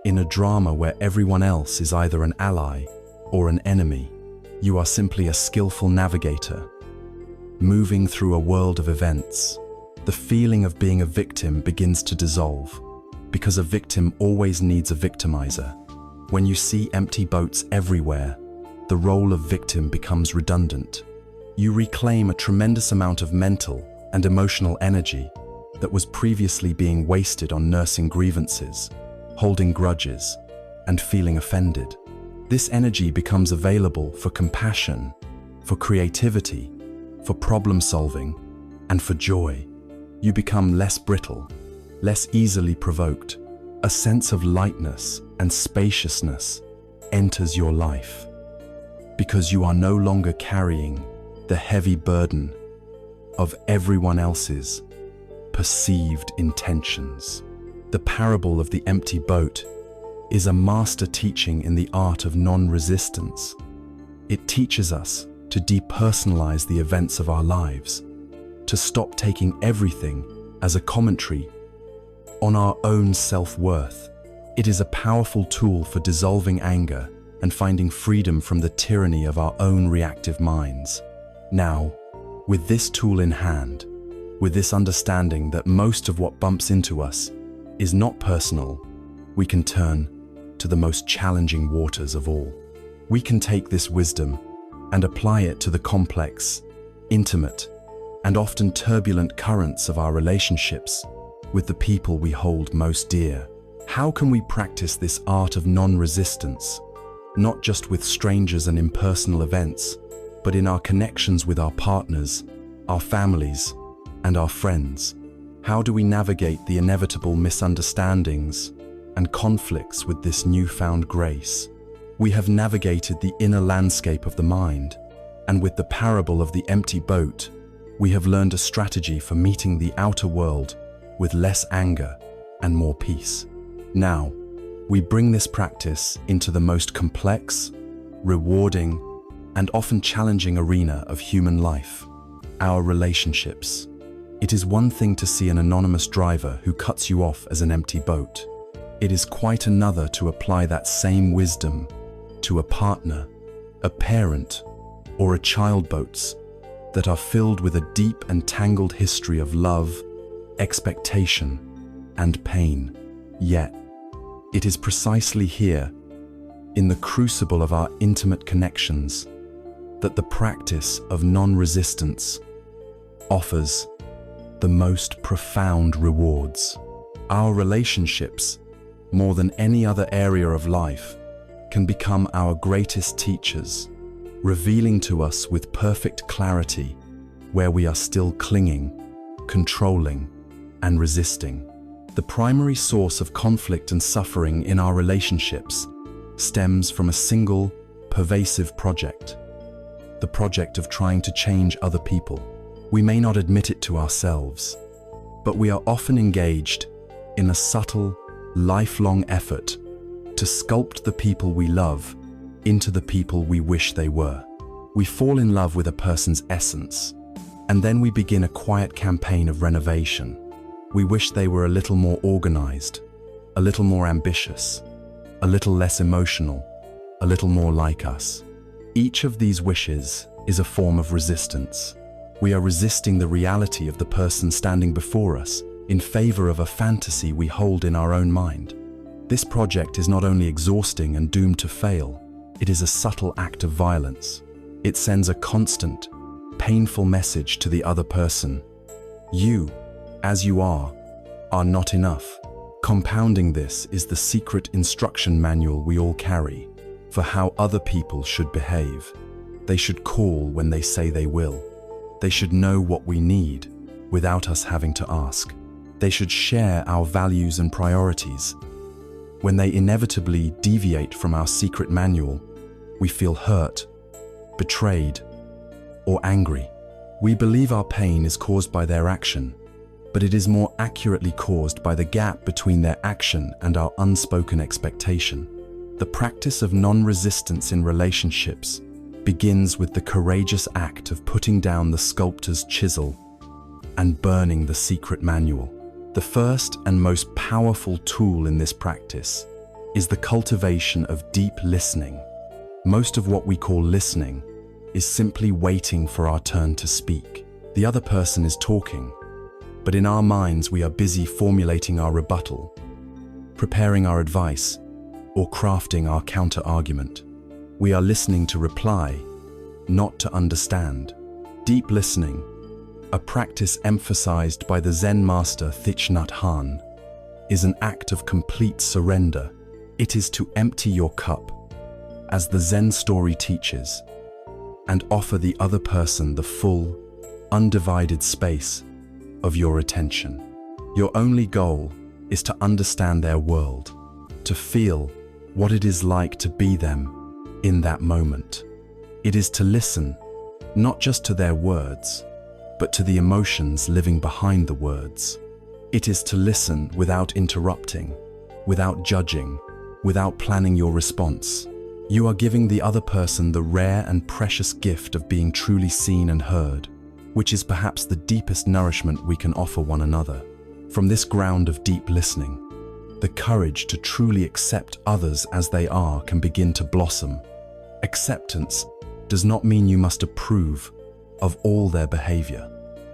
in a drama where everyone else is either an ally or an enemy. You are simply a skillful navigator, moving through a world of events. The feeling of being a victim begins to dissolve, because a victim always needs a victimizer. When you see empty boats everywhere, the role of victim becomes redundant. You reclaim a tremendous amount of mental and emotional energy that was previously being wasted on nursing grievances, holding grudges, and feeling offended. This energy becomes available for compassion, for creativity, for problem solving, and for joy. You become less brittle, less easily provoked. A sense of lightness and spaciousness enters your life, because you are no longer carrying the heavy burden of everyone else's perceived intentions. The parable of the empty boat is a master teaching in the art of non-resistance. It teaches us to depersonalize the events of our lives, to stop taking everything as a commentary on our own self-worth. It is a powerful tool for dissolving anger and finding freedom from the tyranny of our own reactive minds. Now, with this tool in hand, with this understanding that most of what bumps into us is not personal, we can turn to the most challenging waters of all. We can take this wisdom and apply it to the complex, intimate, and often turbulent currents of our relationships with the people we hold most dear. How can we practice this art of non-resistance, not just with strangers and impersonal events, but in our connections with our partners, our families, and our friends? How do we navigate the inevitable misunderstandings and conflicts with this newfound grace? We have navigated the inner landscape of the mind, and with the parable of the empty boat, we have learned a strategy for meeting the outer world with less anger and more peace. Now, We bring this practice into the most complex, rewarding, and often challenging arena of human life, our relationships. It is one thing to see an anonymous driver who cuts you off as an empty boat. It is quite another to apply that same wisdom to a partner, a parent, or a child boats that are filled with a deep and tangled history of love, expectation, and pain. Yet, it is precisely here, in the crucible of our intimate connections, that the practice of non-resistance offers the most profound rewards. Our relationships, more than any other area of life, can become our greatest teachers, revealing to us with perfect clarity where we are still clinging, controlling, and resisting. The primary source of conflict and suffering in our relationships stems from a single, pervasive project. The project of trying to change other people. We may not admit it to ourselves, but we are often engaged in a subtle, lifelong effort to sculpt the people we love into the people we wish they were. We fall in love with a person's essence, and then we begin a quiet campaign of renovation. We wish they were a little more organized, a little more ambitious, a little less emotional, a little more like us. Each of these wishes is a form of resistance. We are resisting the reality of the person standing before us in favor of a fantasy we hold in our own mind. This project is not only exhausting and doomed to fail, it is a subtle act of violence. It sends a constant, painful message to the other person. You, as you are not enough. Compounding this is the secret instruction manual we all carry for how other people should behave. They should call when they say they will. They should know what we need without us having to ask. They should share our values and priorities. When they inevitably deviate from our secret manual, we feel hurt, betrayed, or angry. We believe our pain is caused by their action, but it is more accurately caused by the gap between their action and our unspoken expectation. The practice of non-resistance in relationships begins with the courageous act of putting down the sculptor's chisel and burning the secret manual. The first and most powerful tool in this practice is the cultivation of deep listening. Most of what we call listening is simply waiting for our turn to speak. The other person is talking, but in our minds we are busy formulating our rebuttal, preparing our advice, or crafting our counter-argument. We are listening to reply, not to understand. Deep listening, a practice emphasized by the Zen master Thich Nhat Hanh, is an act of complete surrender. It is to empty your cup, as the Zen story teaches, and offer the other person the full, undivided space of your attention. Your only goal is to understand their world, to feel what it is like to be them in that moment. It is to listen, not just to their words, but to the emotions living behind the words. It is to listen without interrupting, without judging, without planning your response. You are giving the other person the rare and precious gift of being truly seen and heard, which is perhaps the deepest nourishment we can offer one another. From this ground of deep listening, the courage to truly accept others as they are can begin to blossom. Acceptance does not mean you must approve of all their behavior.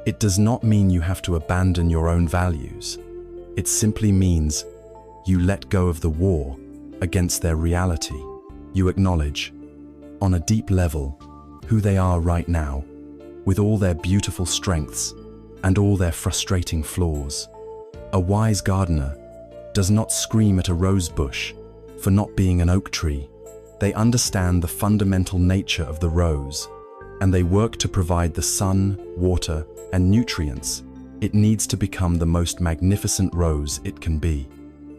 It does not mean you have to abandon your own values. It simply means you let go of the war against their reality. You acknowledge, on a deep level, who they are right now, with all their beautiful strengths and all their frustrating flaws. A wise gardener does not scream at a rose bush for not being an oak tree. They understand the fundamental nature of the rose, and they work to provide the sun, water, and nutrients it needs to become the most magnificent rose it can be.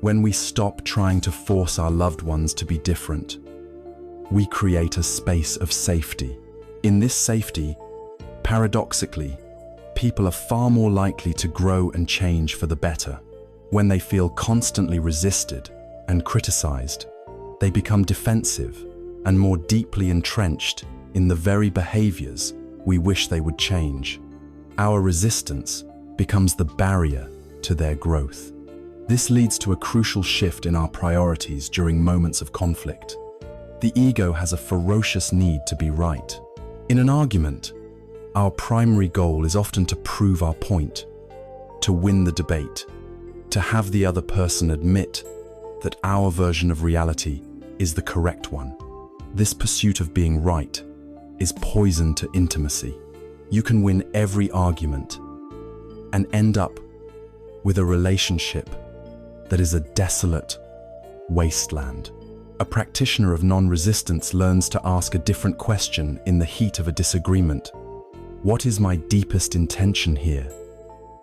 When we stop trying to force our loved ones to be different, we create a space of safety. In this safety, paradoxically, people are far more likely to grow and change for the better. When they feel constantly resisted, and criticized, they become defensive and more deeply entrenched in the very behaviors we wish they would change. Our resistance becomes the barrier to their growth. This leads to a crucial shift in our priorities during moments of conflict. The ego has a ferocious need to be right. In an argument, our primary goal is often to prove our point, to win the debate, to have the other person admit that our version of reality is the correct one. This pursuit of being right is poison to intimacy. You can win every argument and end up with a relationship that is a desolate wasteland. A practitioner of non-resistance learns to ask a different question in the heat of a disagreement. What is my deepest intention here?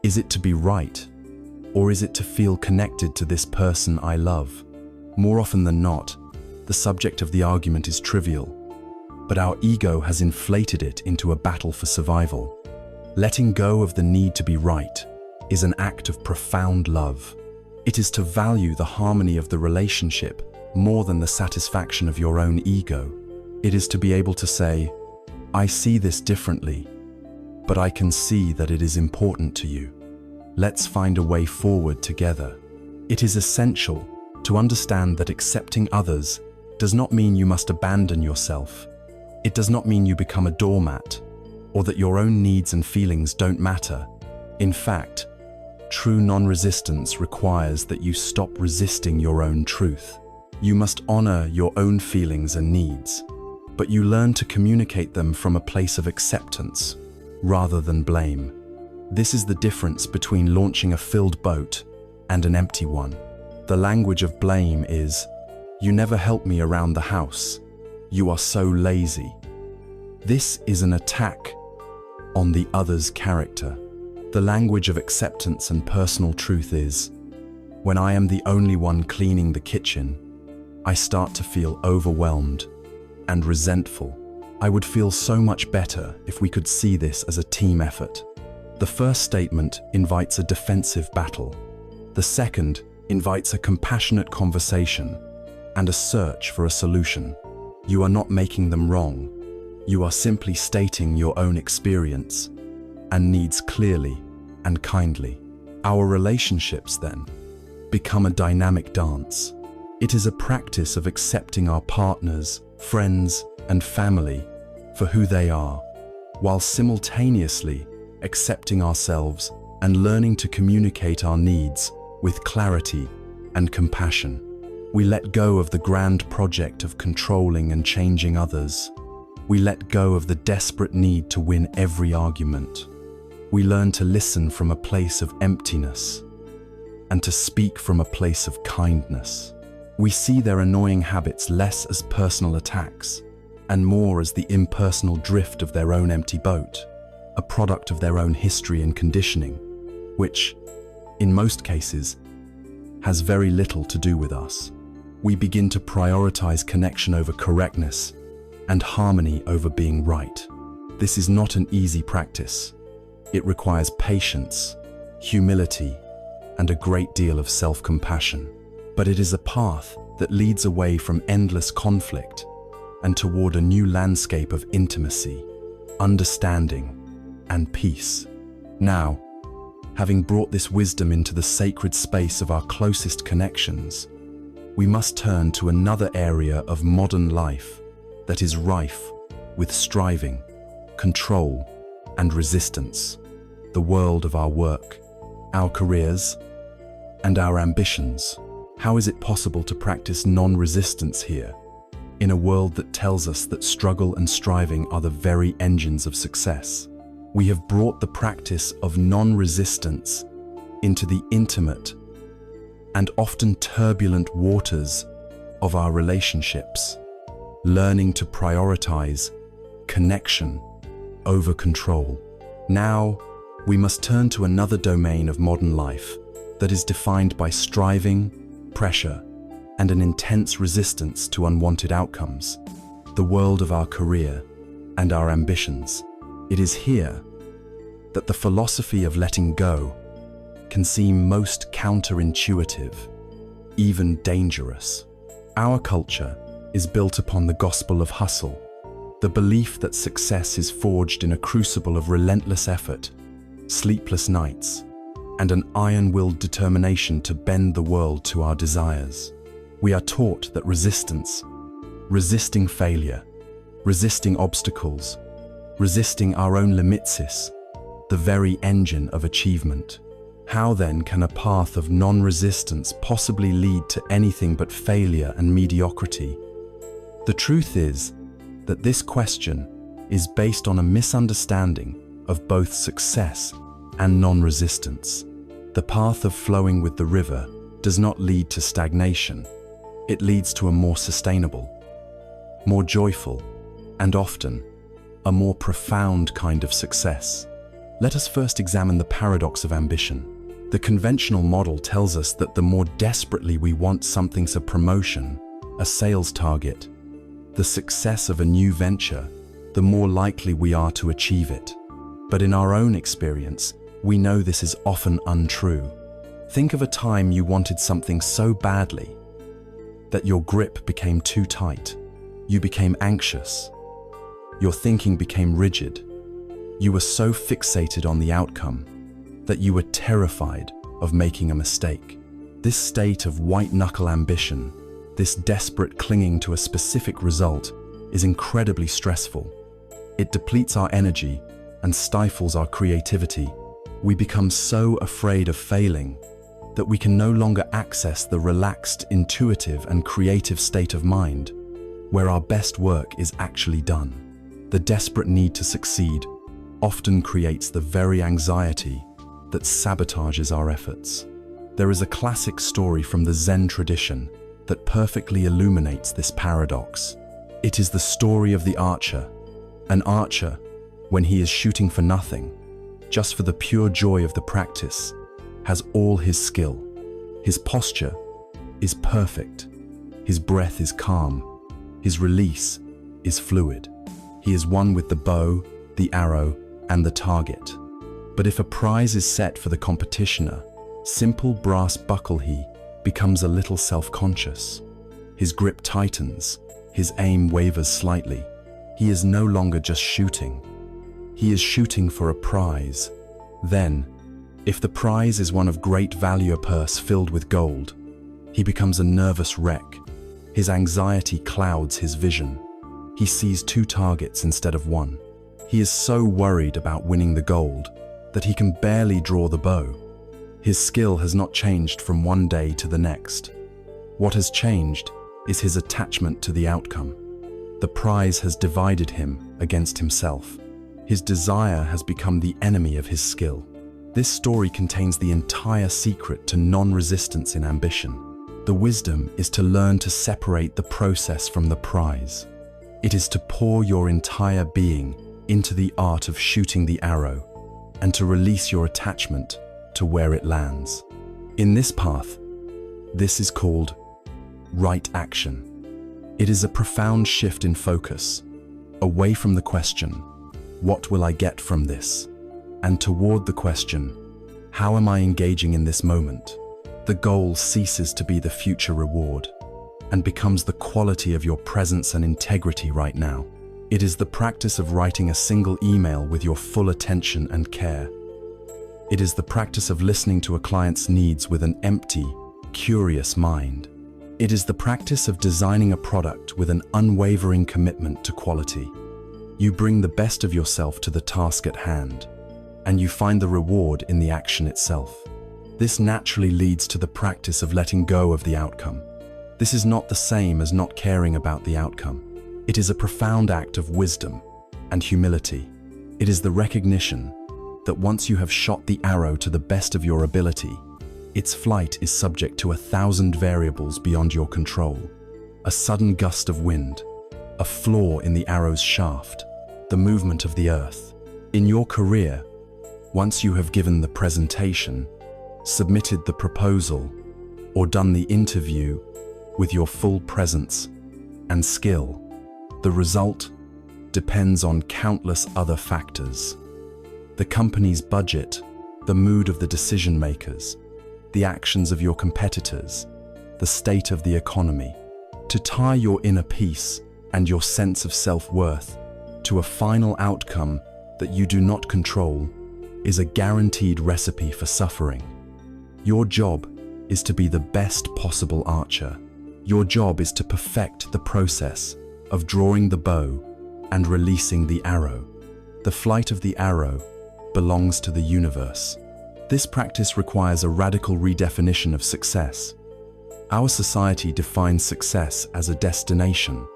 Is it to be right, or is it to feel connected to this person I love? More often than not, the subject of the argument is trivial, but our ego has inflated it into a battle for survival. Letting go of the need to be right is an act of profound love. It is to value the harmony of the relationship more than the satisfaction of your own ego. It is to be able to say, I see this differently, but I can see that it is important to you. Let's find a way forward together. It is essential to understand that accepting others does not mean you must abandon yourself. It does not mean you become a doormat, or that your own needs and feelings don't matter. In fact, true non-resistance requires that you stop resisting your own truth. You must honor your own feelings and needs, but you learn to communicate them from a place of acceptance rather than blame. This is the difference between launching a filled boat and an empty one. The language of blame is, "You never help me around the house. You are so lazy." This is an attack on the other's character. The language of acceptance and personal truth is, when I am the only one cleaning the kitchen, I start to feel overwhelmed and resentful. I would feel so much better if we could see this as a team effort. The first statement invites a defensive battle. The second invites a compassionate conversation and a search for a solution. You are not making them wrong. You are simply stating your own experience and needs clearly and kindly. Our relationships, then, become a dynamic dance. It is a practice of accepting our partners, friends, and family for who they are, while simultaneously accepting ourselves and learning to communicate our needs with clarity and compassion. We let go of the grand project of controlling and changing others. We let go of the desperate need to win every argument. We learn to listen from a place of emptiness and to speak from a place of kindness. We see their annoying habits less as personal attacks and more as the impersonal drift of their own empty boat, a product of their own history and conditioning, which, in most cases, has very little to do with us. We begin to prioritize connection over correctness and harmony over being right. This is not an easy practice. It requires patience, humility, and a great deal of self-compassion. But it is a path that leads away from endless conflict and toward a new landscape of intimacy, understanding, and peace. Now, having brought this wisdom into the sacred space of our closest connections, we must turn to another area of modern life that is rife with striving, control, and resistance: the world of our work, our careers, and our ambitions. How is it possible to practice non-resistance here, in a world that tells us that struggle and striving are the very engines of success? We have brought the practice of non-resistance into the intimate and often turbulent waters of our relationships, learning to prioritize connection over control. Now, we must turn to another domain of modern life that is defined by striving, pressure, and an intense resistance to unwanted outcomes: the world of our career and our ambitions. It is here that the philosophy of letting go can seem most counterintuitive. even dangerous. Our culture is built upon the gospel of hustle, the belief that success is forged in a crucible of relentless effort, sleepless nights, and an iron-willed determination to bend the world to our desires. We are taught that resistance, resisting failure, resisting obstacles, resisting our own limits is the very engine of achievement. How then can a path of non-resistance possibly lead to anything but failure and mediocrity? The truth is that this question is based on a misunderstanding of both success and non-resistance. The path of flowing with the river does not lead to stagnation. It leads to a more sustainable, more joyful, and often a more profound kind of success. Let us first examine the paradox of ambition. The conventional model tells us that the more desperately we want something's a promotion, a sales target, the success of a new venture, the more likely we are to achieve it. But in our own experience, we know this is often untrue. Think of a time you wanted something so badly that your grip became too tight. You became anxious. Your thinking became rigid. You were so fixated on the outcome that you were terrified of making a mistake. This state of white-knuckle ambition, this desperate clinging to a specific result, is incredibly stressful. It depletes our energy and stifles our creativity. We become so afraid of failing that we can no longer access the relaxed, intuitive, and creative state of mind where our best work is actually done. The desperate need to succeed often creates the very anxiety that sabotages our efforts. There is a classic story from the Zen tradition that perfectly illuminates this paradox. It is the story of the archer. An archer, when he is shooting for nothing, just for the pure joy of the practice, has all his skill. His posture is perfect. His breath is calm. His release is fluid. He is one with the bow, the arrow, and the target. But if a prize is set for the competitioner, simple brass buckle he becomes a little self-conscious. His grip tightens. His aim wavers slightly. He is no longer just shooting. He is shooting for a prize. Then, if the prize is one of great value, a purse filled with gold, he becomes a nervous wreck. His anxiety clouds his vision. He sees two targets instead of one. He is so worried about winning the gold that he can barely draw the bow. His skill has not changed from one day to the next. What has changed is his attachment to the outcome. The prize has divided him against himself. His desire has become the enemy of his skill. This story contains the entire secret to non-resistance in ambition. The wisdom is to learn to separate the process from the prize. It is to pour your entire being into the art of shooting the arrow and to release your attachment to where it lands. In this path, this is called right action. It is a profound shift in focus, away from the question, what will I get from this? And toward the question, how am I engaging in this moment? The goal ceases to be the future reward and becomes the quality of your presence and integrity right now. It is the practice of writing a single email with your full attention and care. It is the practice of listening to a client's needs with an empty, curious mind. It is the practice of designing a product with an unwavering commitment to quality. You bring the best of yourself to the task at hand, and you find the reward in the action itself. This naturally leads to the practice of letting go of the outcome. This is not the same as not caring about the outcome. It is a profound act of wisdom and humility. It is the recognition that once you have shot the arrow to the best of your ability, its flight is subject to 1,000 variables beyond your control. A sudden gust of wind, a flaw in the arrow's shaft, the movement of the earth. In your career, once you have given the presentation, submitted the proposal, or done the interview with your full presence and skill, the result depends on countless other factors. The company's budget, the mood of the decision makers, the actions of your competitors, the state of the economy. To tie your inner peace and your sense of self-worth to a final outcome that you do not control is a guaranteed recipe for suffering. Your job is to be the best possible archer. Your job is to perfect the process of drawing the bow and releasing the arrow. The flight of the arrow belongs to the universe. This practice requires a radical redefinition of success. Our society defines success as a destination,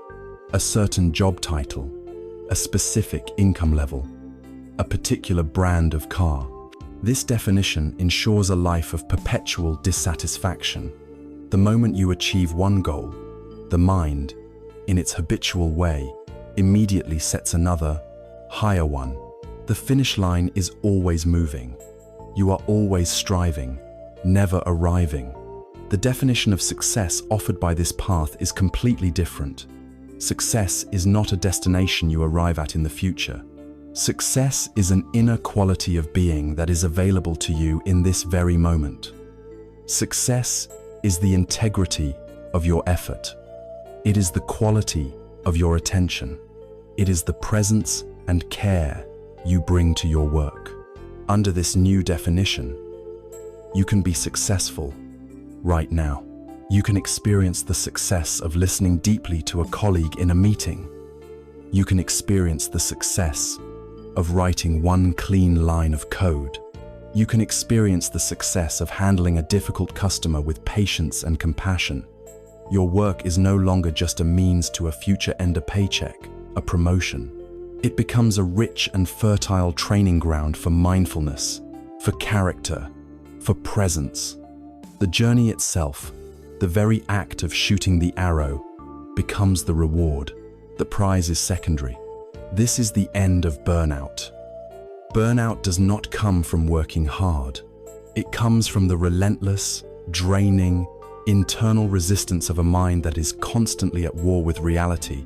a certain job title, a specific income level, a particular brand of car. This definition ensures a life of perpetual dissatisfaction. The moment you achieve one goal, the mind, in its habitual way, immediately sets another, higher one. The finish line is always moving. You are always striving, never arriving. The definition of success offered by this path is completely different. Success is not a destination you arrive at in the future. Success is an inner quality of being that is available to you in this very moment. Success is the integrity of your effort. It is the quality of your attention. It is the presence and care you bring to your work. Under this new definition, you can be successful right now. You can experience the success of listening deeply to a colleague in a meeting. You can experience the success of writing one clean line of code. You can experience the success of handling a difficult customer with patience and compassion. Your work is no longer just a means to a future-ender paycheck, a promotion. It becomes a rich and fertile training ground for mindfulness, for character, for presence. The journey itself, the very act of shooting the arrow, becomes the reward. The prize is secondary. This is the end of burnout. Burnout does not come from working hard. It comes from the relentless, draining, internal resistance of a mind that is constantly at war with reality,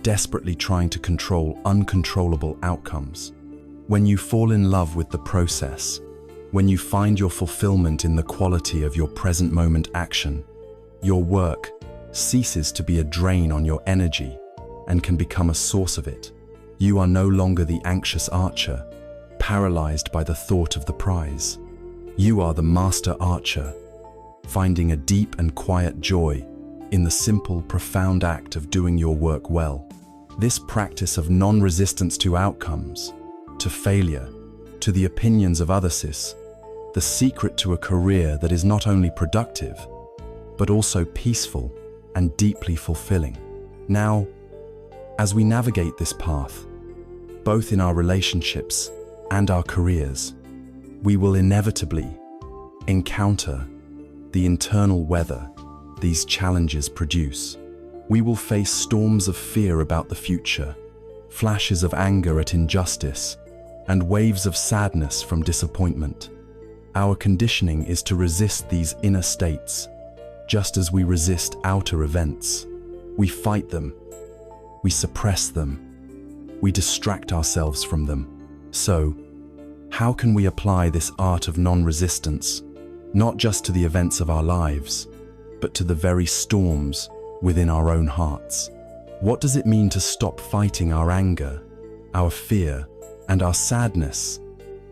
desperately trying to control uncontrollable outcomes. When you fall in love with the process, when you find your fulfillment in the quality of your present moment action, your work ceases to be a drain on your energy and can become a source of it. You are no longer the anxious archer, paralyzed by the thought of the prize. You are the master archer, finding a deep and quiet joy in the simple, profound act of doing your work well. This practice of non-resistance to outcomes, to failure, to the opinions of others, the secret to a career that is not only productive, but also peaceful and deeply fulfilling. Now, as we navigate this path, both in our relationships and our careers, we will inevitably encounter the internal weather these challenges produce. We will face storms of fear about the future, flashes of anger at injustice, and waves of sadness from disappointment. Our conditioning is to resist these inner states, just as we resist outer events. We fight them, we suppress them, we distract ourselves from them. So, how can we apply this art of non-resistance, not just to the events of our lives, but to the very storms within our own hearts? What does it mean to stop fighting our anger, our fear, and our sadness,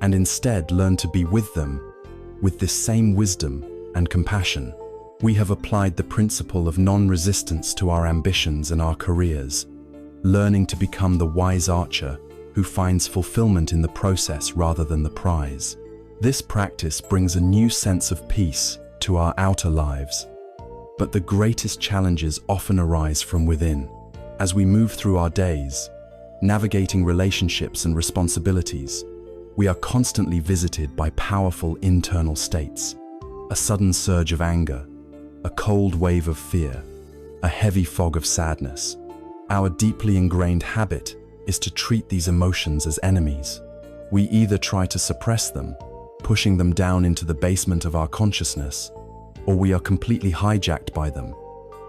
and instead learn to be with them with this same wisdom and compassion? We have applied the principle of non-resistance to our ambitions and our careers, learning to become the wise archer who finds fulfillment in the process rather than the prize. This practice brings a new sense of peace to our outer lives. But the greatest challenges often arise from within. As we move through our days, navigating relationships and responsibilities, we are constantly visited by powerful internal states. A sudden surge of anger, a cold wave of fear, a heavy fog of sadness. Our deeply ingrained habit is to treat these emotions as enemies. We either try to suppress them, pushing them down into the basement of our consciousness, or we are completely hijacked by them,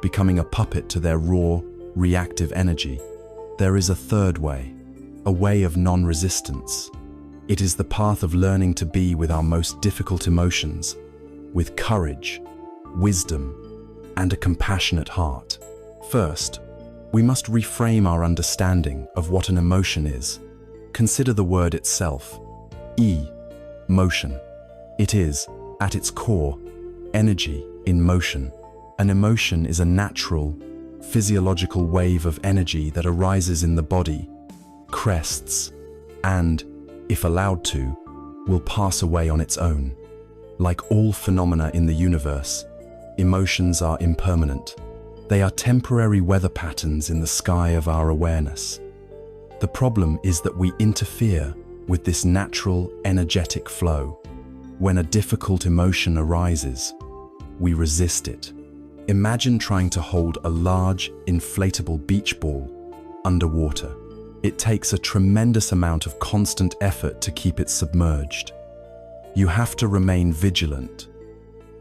becoming a puppet to their raw, reactive energy. There is a third way, a way of non-resistance. It is the path of learning to be with our most difficult emotions, with courage, wisdom, and a compassionate heart. First, we must reframe our understanding of what an emotion is. Consider the word itself. Motion. It is, at its core, energy in motion. An emotion is a natural, physiological wave of energy that arises in the body, crests, and, if allowed to, will pass away on its own. Like all phenomena in the universe, emotions are impermanent. They are temporary weather patterns in the sky of our awareness. The problem is that we interfere with this natural, energetic flow. When a difficult emotion arises, we resist it. Imagine trying to hold a large, inflatable beach ball underwater. It takes a tremendous amount of constant effort to keep it submerged. You have to remain vigilant,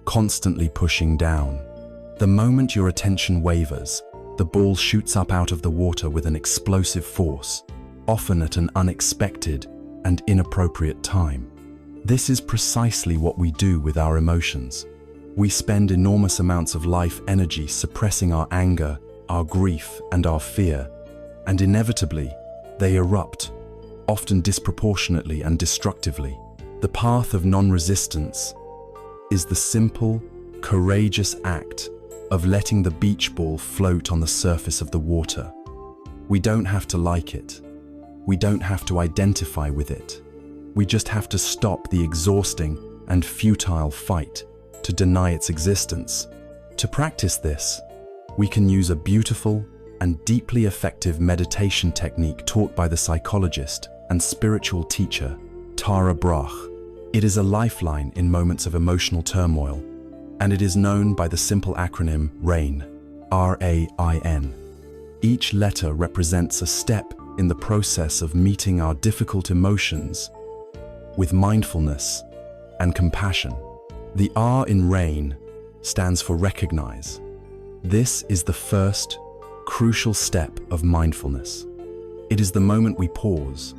constantly pushing down. The moment your attention wavers, the ball shoots up out of the water with an explosive force, often at an unexpected and inappropriate time. This is precisely what we do with our emotions. We spend enormous amounts of life energy suppressing our anger, our grief, and our fear, and inevitably, they erupt, often disproportionately and destructively. The path of non-resistance is the simple, courageous act of letting the beach ball float on the surface of the water. We don't have to like it. We don't have to identify with it. We just have to stop the exhausting and futile fight to deny its existence. To practice this, we can use a beautiful and deeply effective meditation technique taught by the psychologist and spiritual teacher, Tara Brach. It is a lifeline in moments of emotional turmoil, and it is known by the simple acronym RAIN, R-A-I-N. Each letter represents a step in the process of meeting our difficult emotions with mindfulness and compassion. The R in RAIN stands for recognize. This is the first, crucial step of mindfulness. It is the moment we pause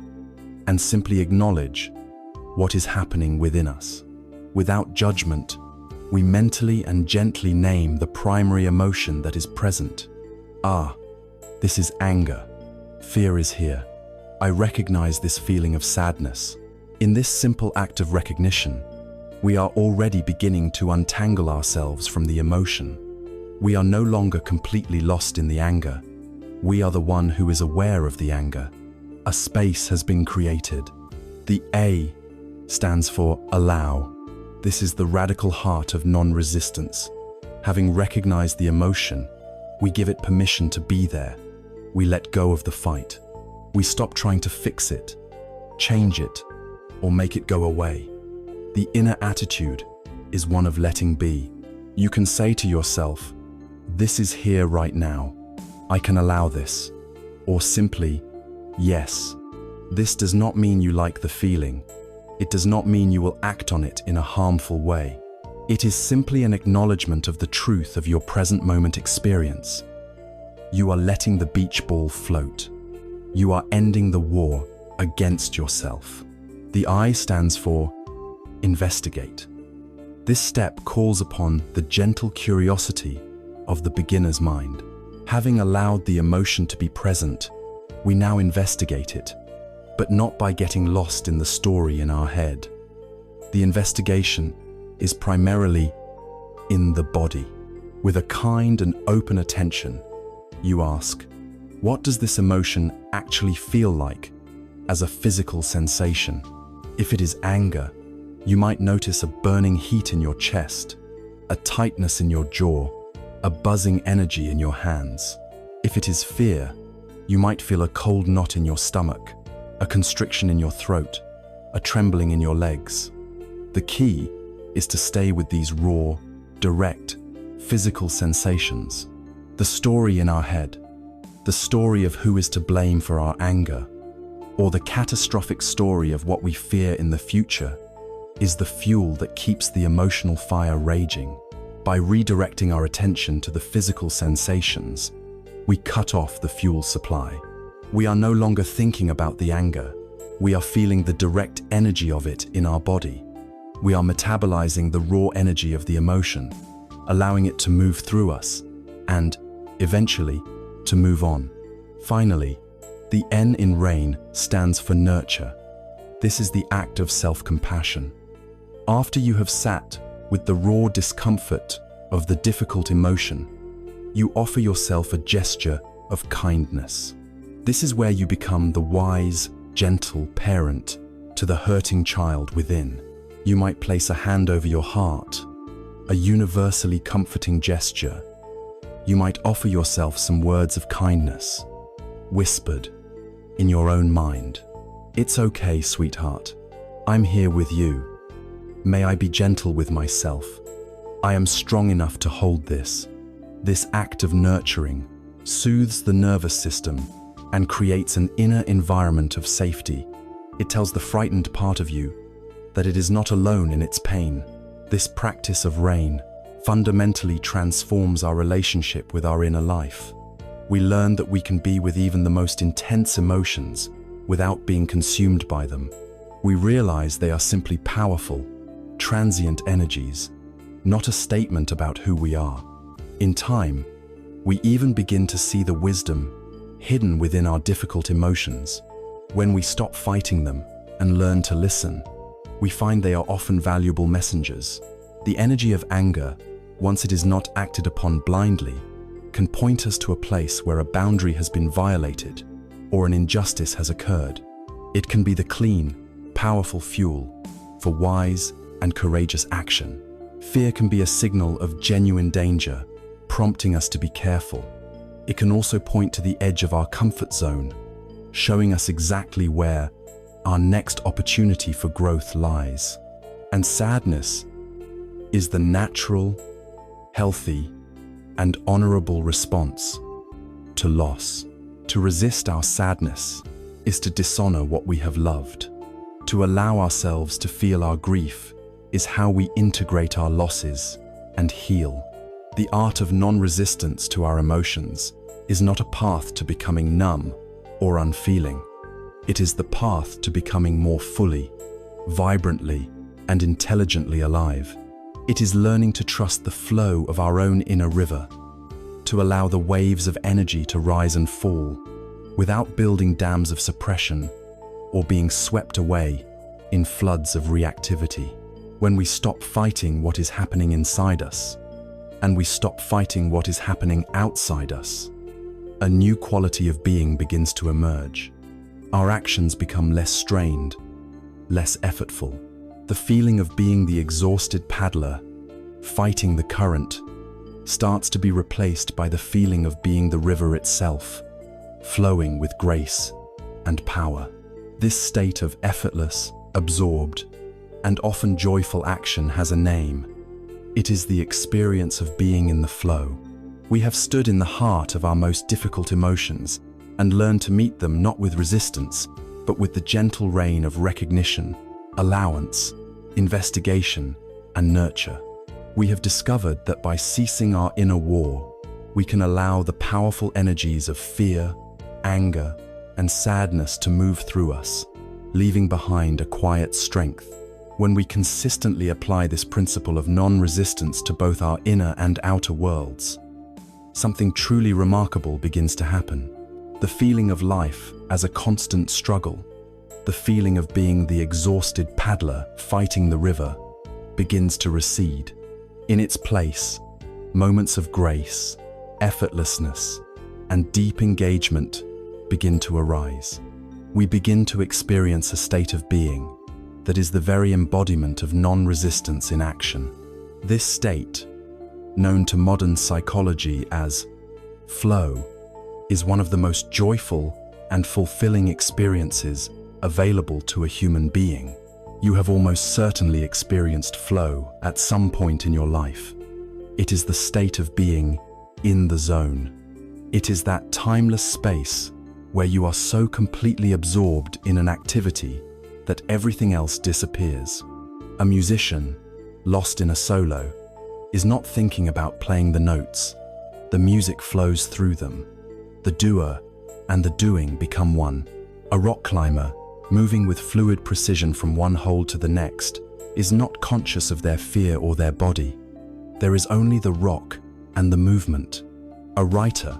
and simply acknowledge what is happening within us. Without judgment, we mentally and gently name the primary emotion that is present. This is anger. Fear is here. I recognize this feeling of sadness. In this simple act of recognition, we are already beginning to untangle ourselves from the emotion. We are no longer completely lost in the anger. We are the one who is aware of the anger. A space has been created. The A stands for allow. This is the radical heart of non-resistance. Having recognized the emotion, we give it permission to be there. We let go of the fight. We stop trying to fix it, change it, or make it go away. The inner attitude is one of letting be. You can say to yourself, "This is here right now. I can allow this." Or simply, "Yes." This does not mean you like the feeling. It does not mean you will act on it in a harmful way. It is simply an acknowledgement of the truth of your present moment experience. You are letting the beach ball float. You are ending the war against yourself. The I stands for investigate. This step calls upon the gentle curiosity of the beginner's mind. Having allowed the emotion to be present, we now investigate it, but not by getting lost in the story in our head. The investigation is primarily in the body. With a kind and open attention, you ask, what does this emotion actually feel like as a physical sensation? If it is anger, you might notice a burning heat in your chest, a tightness in your jaw, a buzzing energy in your hands. If it is fear, you might feel a cold knot in your stomach, a constriction in your throat, a trembling in your legs. The key is to stay with these raw, direct, physical sensations. The story in our head, the story of who is to blame for our anger, or the catastrophic story of what we fear in the future, is the fuel that keeps the emotional fire raging. By redirecting our attention to the physical sensations, we cut off the fuel supply. We are no longer thinking about the anger. We are feeling the direct energy of it in our body. We are metabolizing the raw energy of the emotion. allowing it to move through us and, eventually, to move on. Finally, the N in rain stands for nurture. This is the act of self-compassion. After you have sat with the raw discomfort of the difficult emotion, you offer yourself a gesture of kindness. This is where you become the wise, gentle parent to the hurting child within. You might place a hand over your heart, a universally comforting gesture. You might offer yourself some words of kindness, whispered in your own mind. "It's okay, sweetheart. I'm here with you. May I be gentle with myself. I am strong enough to hold this." This act of nurturing soothes the nervous system and creates an inner environment of safety. It tells the frightened part of you that it is not alone in its pain. This practice of rain fundamentally transforms our relationship with our inner life. We learn that we can be with even the most intense emotions without being consumed by them. We realize they are simply powerful, transient energies, not a statement about who we are. In time, we even begin to see the wisdom hidden within our difficult emotions. When we stop fighting them and learn to listen, we find they are often valuable messengers. The energy of anger, once it is not acted upon blindly, can point us to a place where a boundary has been violated or an injustice has occurred. It can be the clean, powerful fuel for wise and courageous action. Fear can be a signal of genuine danger, prompting us to be careful. It can also point to the edge of our comfort zone, showing us exactly where our next opportunity for growth lies. And sadness is the natural, healthy, and honorable response to loss. To resist our sadness is to dishonor what we have loved. To allow ourselves to feel our grief is how we integrate our losses and heal. The art of non-resistance to our emotions is not a path to becoming numb or unfeeling. It is the path to becoming more fully, vibrantly, and intelligently alive. It is learning to trust the flow of our own inner river, to allow the waves of energy to rise and fall without building dams of suppression or being swept away in floods of reactivity. When we stop fighting what is happening inside us and we stop fighting what is happening outside us, a new quality of being begins to emerge. Our actions become less strained, less effortful. The feeling of being the exhausted paddler, fighting the current, starts to be replaced by the feeling of being the river itself, flowing with grace and power. This state of effortless, absorbed, and often joyful action has a name. It is the experience of being in the flow. We have stood in the heart of our most difficult emotions and learned to meet them not with resistance, but with the gentle rain of recognition, allowance, investigation, and nurture. We have discovered that by ceasing our inner war, we can allow the powerful energies of fear, anger, and sadness to move through us, leaving behind a quiet strength. When we consistently apply this principle of non-resistance to both our inner and outer worlds, something truly remarkable begins to happen. The feeling of life as a constant struggle, the feeling of being the exhausted paddler fighting the river, begins to recede. In its place, moments of grace, effortlessness, and deep engagement begin to arise. We begin to experience a state of being that is the very embodiment of non-resistance in action. This state, known to modern psychology as flow, is one of the most joyful and fulfilling experiences available to a human being. You have almost certainly experienced flow at some point in your life. It is the state of being in the zone. It is that timeless space where you are so completely absorbed in an activity that everything else disappears. A musician, lost in a solo, is not thinking about playing the notes. The music flows through them. The doer and the doing become one. A rock climber, moving with fluid precision from one hold to the next, is not conscious of their fear or their body. There is only the rock and the movement. A writer,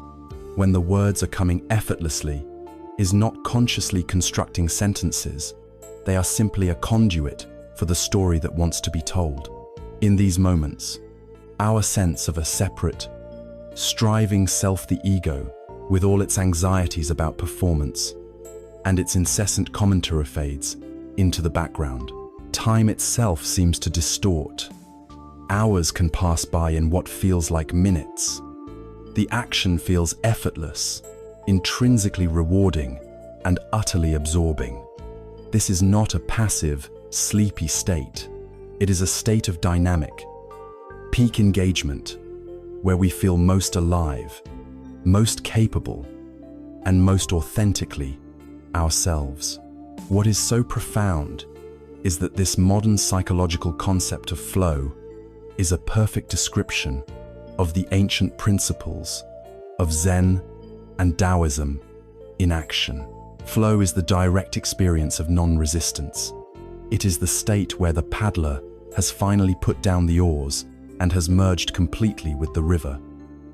when the words are coming effortlessly, is not consciously constructing sentences. They are simply a conduit for the story that wants to be told. In these moments, our sense of a separate, striving self, the ego, with all its anxieties about performance and its incessant commentary, fades into the background. Time itself seems to distort. Hours can pass by in what feels like minutes. The action feels effortless, intrinsically rewarding, and utterly absorbing. This is not a passive, sleepy state. It is a state of dynamic, peak engagement, where we feel most alive, most capable, and most authentically ourselves. What is so profound is that this modern psychological concept of flow is a perfect description of the ancient principles of Zen and Taoism in action. Flow is the direct experience of non-resistance. It is the state where the paddler has finally put down the oars and has merged completely with the river.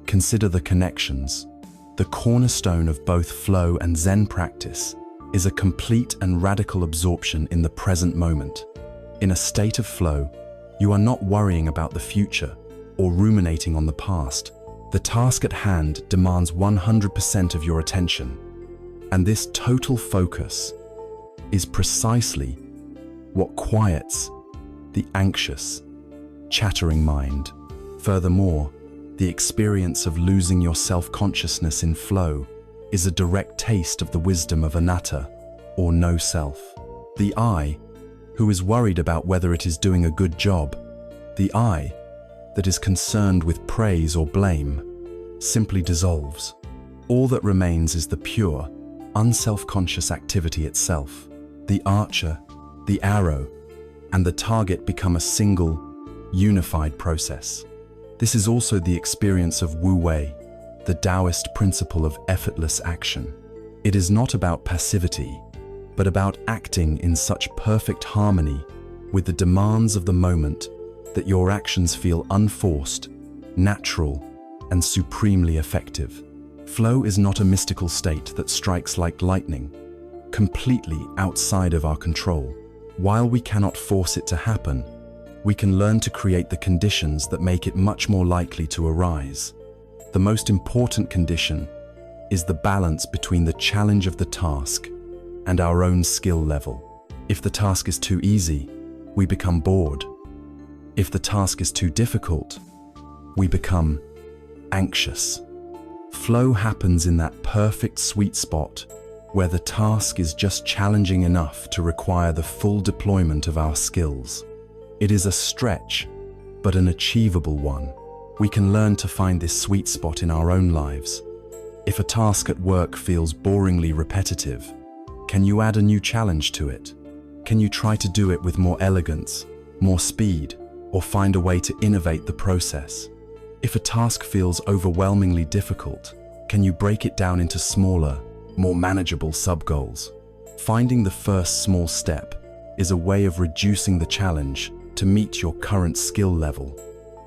Consider the connections. The cornerstone of both flow and Zen practice is a complete and radical absorption in the present moment. In a state of flow, you are not worrying about the future or ruminating on the past. The task at hand demands 100% of your attention, and this total focus is precisely what quiets the anxious, chattering mind. Furthermore, the experience of losing your self-consciousness in flow is a direct taste of the wisdom of anatta, or no self. The I, who is worried about whether it is doing a good job, the I that is concerned with praise or blame, simply dissolves. All that remains is the pure, unself-conscious activity itself. The archer, the arrow, and the target become a single, unified process. This is also the experience of Wu Wei, the Taoist principle of effortless action. It is not about passivity, but about acting in such perfect harmony with the demands of the moment that your actions feel unforced, natural, and supremely effective. Flow is not a mystical state that strikes like lightning, completely outside of our control. While we cannot force it to happen, we can learn to create the conditions that make it much more likely to arise. The most important condition is the balance between the challenge of the task and our own skill level. If the task is too easy, we become bored. If the task is too difficult, we become anxious. Flow happens in that perfect sweet spot where the task is just challenging enough to require the full deployment of our skills. It is a stretch, but an achievable one. We can learn to find this sweet spot in our own lives. If a task at work feels boringly repetitive, can you add a new challenge to it? Can you try to do it with more elegance, more speed, or find a way to innovate the process? If a task feels overwhelmingly difficult, can you break it down into smaller, more manageable sub-goals? Finding the first small step is a way of reducing the challenge to meet your current skill level.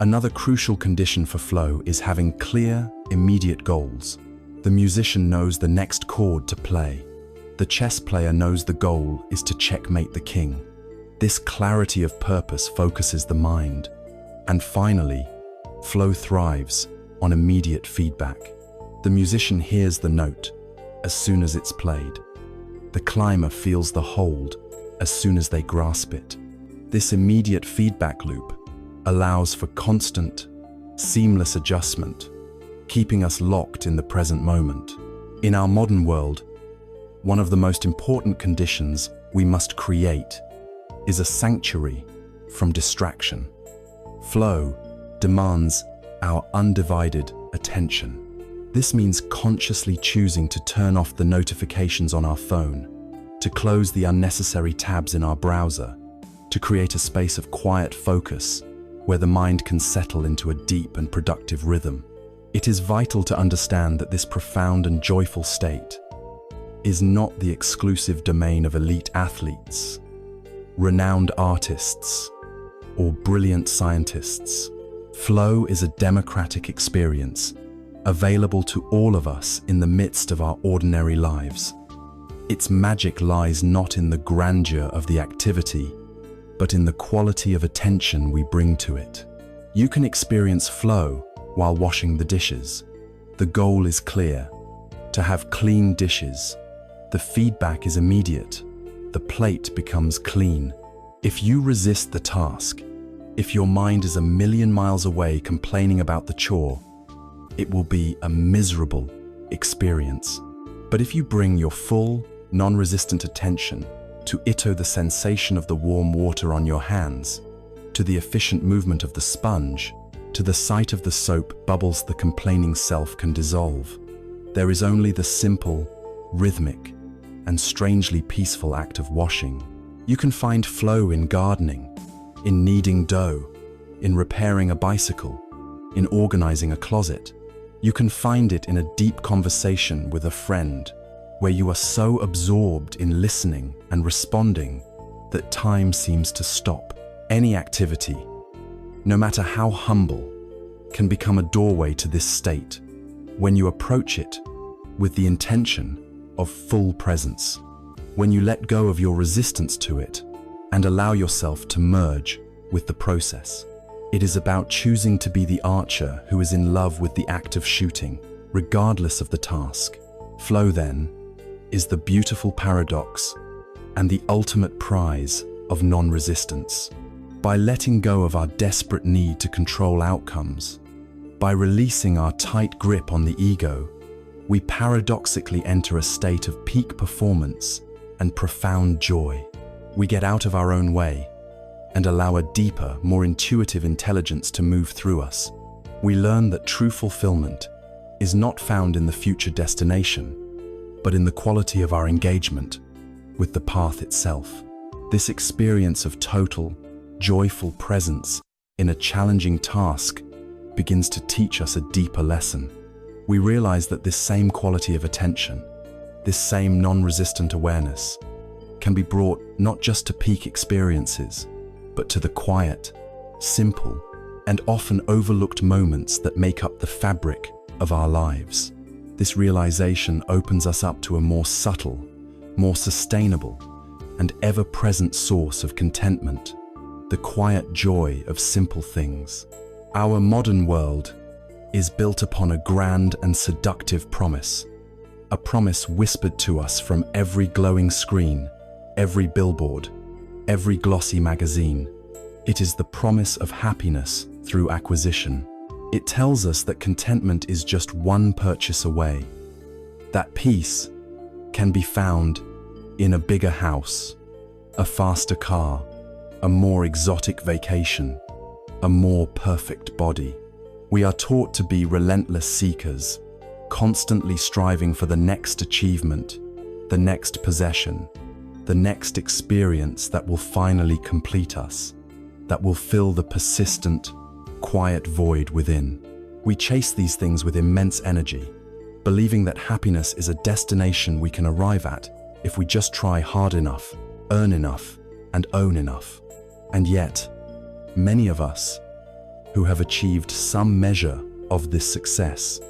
Another crucial condition for flow is having clear, immediate goals. The musician knows the next chord to play. The chess player knows the goal is to checkmate the king. This clarity of purpose focuses the mind. And finally, flow thrives on immediate feedback. The musician hears the note as soon as it's played. The climber feels the hold as soon as they grasp it. This immediate feedback loop allows for constant, seamless adjustment, keeping us locked in the present moment. In our modern world, one of the most important conditions we must create is a sanctuary from distraction. Flow demands our undivided attention. This means consciously choosing to turn off the notifications on our phone, to close the unnecessary tabs in our browser, to create a space of quiet focus where the mind can settle into a deep and productive rhythm. It is vital to understand that this profound and joyful state is not the exclusive domain of elite athletes, renowned artists, or brilliant scientists. Flow is a democratic experience, available to all of us in the midst of our ordinary lives. Its magic lies not in the grandeur of the activity, but in the quality of attention we bring to it. You can experience flow while washing the dishes. The goal is clear: to have clean dishes. The feedback is immediate. The plate becomes clean. If you resist the task, if your mind is a million miles away complaining about the chore, it will be a miserable experience. But if you bring your full, non-resistant attention to the sensation of the warm water on your hands, to the efficient movement of the sponge, to the sight of the soap bubbles the complaining self can dissolve, there is only the simple, rhythmic, and strangely peaceful act of washing. You can find flow in gardening, in kneading dough, in repairing a bicycle, in organizing a closet. You can find it in a deep conversation with a friend, where you are so absorbed in listening and responding that time seems to stop. Any activity, no matter how humble, can become a doorway to this state when you approach it with the intention of full presence, when you let go of your resistance to it and allow yourself to merge with the process. It is about choosing to be the archer who is in love with the act of shooting, regardless of the task. Flow, then, is the beautiful paradox and the ultimate prize of non-resistance. By letting go of our desperate need to control outcomes, by releasing our tight grip on the ego, we paradoxically enter a state of peak performance and profound joy. We get out of our own way and allow a deeper, more intuitive intelligence to move through us. We learn that true fulfillment is not found in the future destination, but in the quality of our engagement with the path itself. This experience of total, joyful presence in a challenging task begins to teach us a deeper lesson. We realize that this same quality of attention, this same non-resistant awareness, can be brought not just to peak experiences, but to the quiet, simple, and often overlooked moments that make up the fabric of our lives. This realization opens us up to a more subtle, more sustainable, and ever-present source of contentment, the quiet joy of simple things. Our modern world is built upon a grand and seductive promise, a promise whispered to us from every glowing screen, every billboard, every glossy magazine. It is the promise of happiness through acquisition. It tells us that contentment is just one purchase away, that peace can be found in a bigger house, a faster car, a more exotic vacation, a more perfect body. We are taught to be relentless seekers, constantly striving for the next achievement, the next possession, the next experience that will finally complete us, that will fill the persistent, quiet void within. We chase these things with immense energy, believing that happiness is a destination we can arrive at if we just try hard enough, earn enough, and own enough. And yet, many of us who have achieved some measure of this success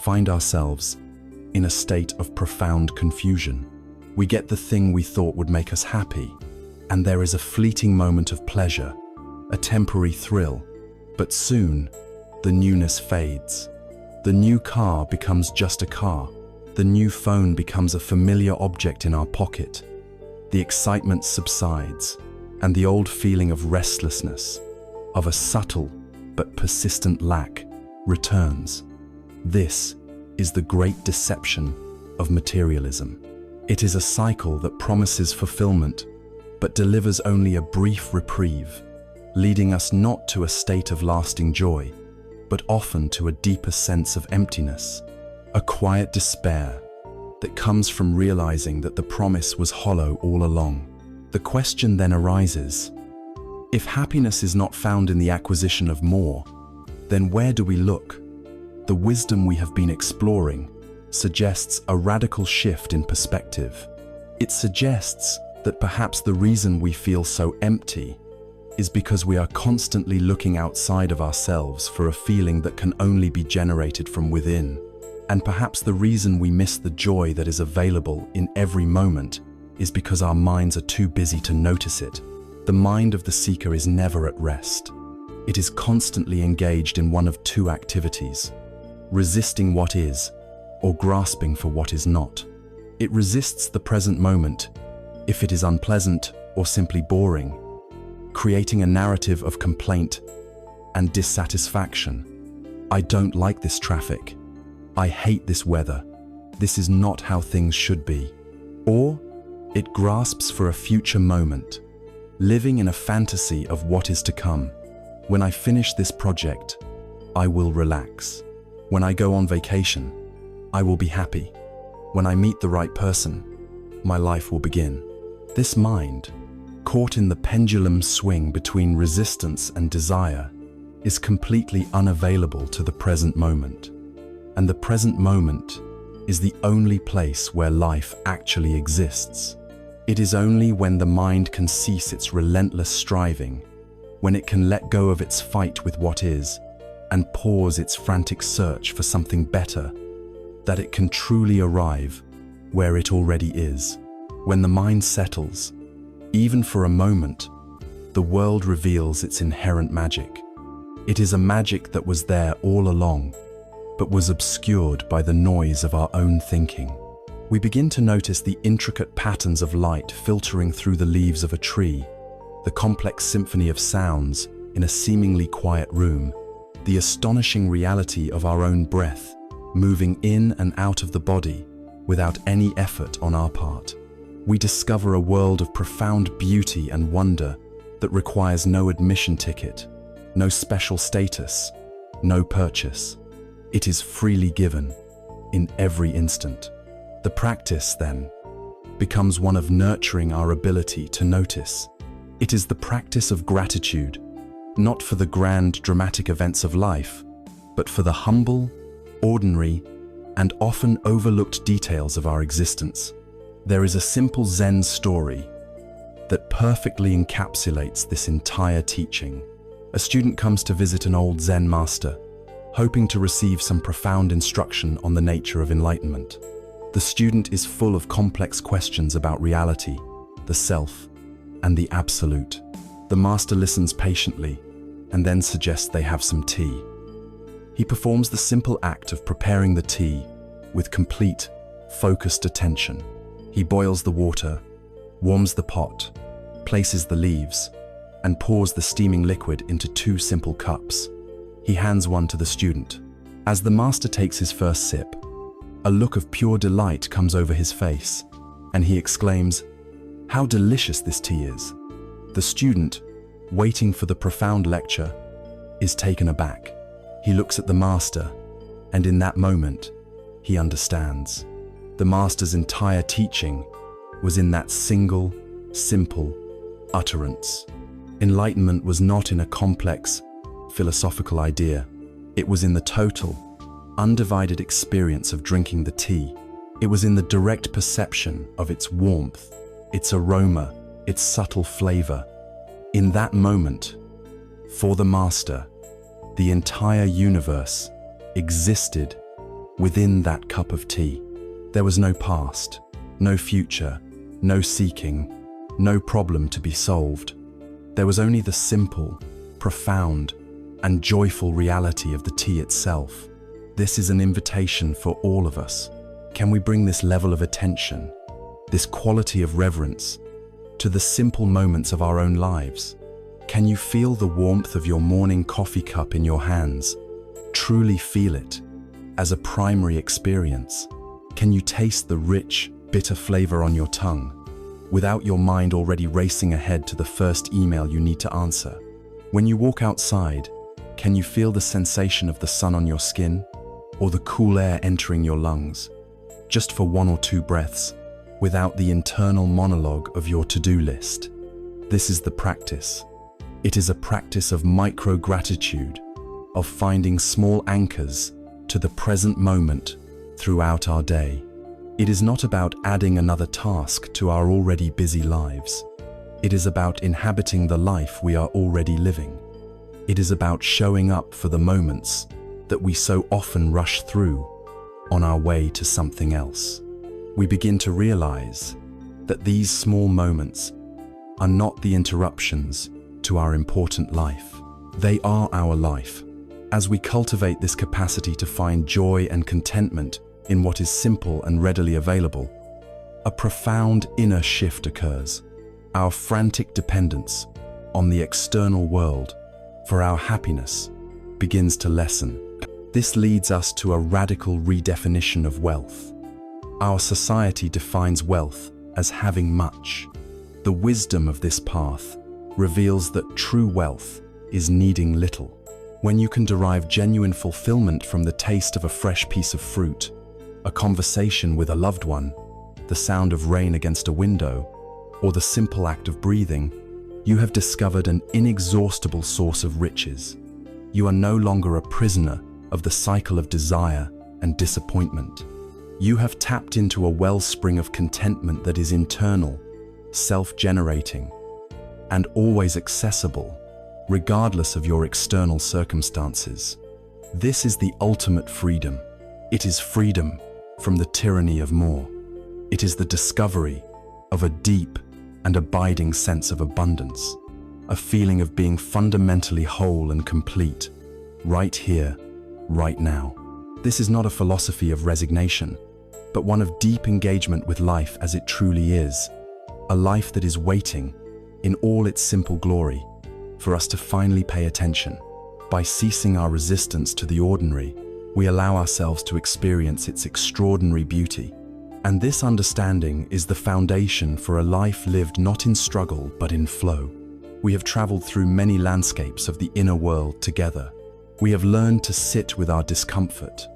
find ourselves in a state of profound confusion. We get the thing we thought would make us happy, and there is a fleeting moment of pleasure, a temporary thrill, but soon the newness fades. The new car becomes just a car. The new phone becomes a familiar object in our pocket. The excitement subsides, and the old feeling of restlessness, of a subtle but persistent lack, returns. This is the great deception of materialism. It is a cycle that promises fulfillment, but delivers only a brief reprieve, leading us not to a state of lasting joy, but often to a deeper sense of emptiness, a quiet despair that comes from realizing that the promise was hollow all along. The question then arises, if happiness is not found in the acquisition of more, then where do we look? The wisdom we have been exploring suggests a radical shift in perspective. It suggests that perhaps the reason we feel so empty is because we are constantly looking outside of ourselves for a feeling that can only be generated from within. And perhaps the reason we miss the joy that is available in every moment is because our minds are too busy to notice it. The mind of the seeker is never at rest. It is constantly engaged in one of two activities: resisting what is, or grasping for what is not. It resists the present moment if it is unpleasant or simply boring, creating a narrative of complaint and dissatisfaction. I don't like this traffic. I hate this weather. This is not how things should be. Or it grasps for a future moment, living in a fantasy of what is to come. When I finish this project, I will relax. When I go on vacation, I will be happy. When I meet the right person, my life will begin. This mind, caught in the pendulum swing between resistance and desire, is completely unavailable to the present moment. And the present moment is the only place where life actually exists. It is only when the mind can cease its relentless striving, when it can let go of its fight with what is, and pause its frantic search for something better, that it can truly arrive where it already is. When the mind settles, even for a moment, the world reveals its inherent magic. It is a magic that was there all along, but was obscured by the noise of our own thinking. We begin to notice the intricate patterns of light filtering through the leaves of a tree, the complex symphony of sounds in a seemingly quiet room, the astonishing reality of our own breath moving in and out of the body without any effort on our part. We discover a world of profound beauty and wonder that requires no admission ticket, no special status, no purchase. It is freely given in every instant. The practice, then, becomes one of nurturing our ability to notice. It is the practice of gratitude, not for the grand dramatic events of life, but for the humble, ordinary, and often overlooked details of our existence. There is a simple Zen story that perfectly encapsulates this entire teaching. A student comes to visit an old Zen master, hoping to receive some profound instruction on the nature of enlightenment. The student is full of complex questions about reality, the self, and the absolute. The master listens patiently and then suggests they have some tea. He performs the simple act of preparing the tea with complete, focused attention. He boils the water, warms the pot, places the leaves, and pours the steaming liquid into 2 simple cups. He hands one to the student. As the master takes his first sip, a look of pure delight comes over his face, and he exclaims, "How delicious this tea is!" The student, waiting for the profound lecture, is taken aback. He looks at the master, and in that moment, he understands. The master's entire teaching was in that single, simple utterance. Enlightenment was not in a complex, philosophical idea. It was in the total, undivided experience of drinking the tea. It was in the direct perception of its warmth, its aroma, its subtle flavor. In that moment, for the master, the entire universe existed within that cup of tea. There was no past, no future, no seeking, no problem to be solved. There was only the simple, profound, and joyful reality of the tea itself. This is an invitation for all of us. Can we bring this level of attention, this quality of reverence, to the simple moments of our own lives? Can you feel the warmth of your morning coffee cup in your hands? Truly feel it as a primary experience. Can you taste the rich, bitter flavor on your tongue, without your mind already racing ahead to the first email you need to answer? When you walk outside, can you feel the sensation of the sun on your skin, or the cool air entering your lungs, just for 1 or 2 breaths, without the internal monologue of your to-do list? This is the practice. It is a practice of micro-gratitude, of finding small anchors to the present moment throughout our day. It is not about adding another task to our already busy lives. It is about inhabiting the life we are already living. It is about showing up for the moments that we so often rush through on our way to something else. We begin to realize that these small moments are not the interruptions to our important life. They are our life. As we cultivate this capacity to find joy and contentment in what is simple and readily available, a profound inner shift occurs. Our frantic dependence on the external world for our happiness begins to lessen. This leads us to a radical redefinition of wealth. Our society defines wealth as having much. The wisdom of this path reveals that true wealth is needing little. When you can derive genuine fulfillment from the taste of a fresh piece of fruit, a conversation with a loved one, the sound of rain against a window, or the simple act of breathing, you have discovered an inexhaustible source of riches. You are no longer a prisoner of the cycle of desire and disappointment. You have tapped into a wellspring of contentment that is internal, self-generating, and always accessible, regardless of your external circumstances. This is the ultimate freedom. It is freedom from the tyranny of more. It is the discovery of a deep and abiding sense of abundance, a feeling of being fundamentally whole and complete, right here, right now. This is not a philosophy of resignation, but one of deep engagement with life as it truly is, a life that is waiting, in all its simple glory, for us to finally pay attention. By ceasing our resistance to the ordinary, we allow ourselves to experience its extraordinary beauty. And this understanding is the foundation for a life lived not in struggle but in flow. We have traveled through many landscapes of the inner world together. We have learned to sit with our discomfort,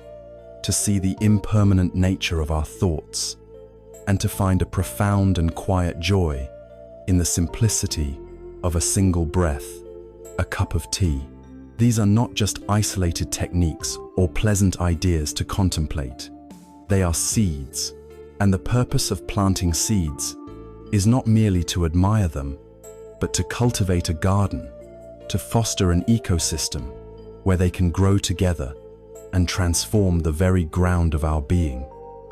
to see the impermanent nature of our thoughts, and to find a profound and quiet joy in the simplicity of a single breath, a cup of tea. These are not just isolated techniques or pleasant ideas to contemplate. They are seeds. And the purpose of planting seeds is not merely to admire them, but to cultivate a garden, to foster an ecosystem where they can grow together and transform the very ground of our being.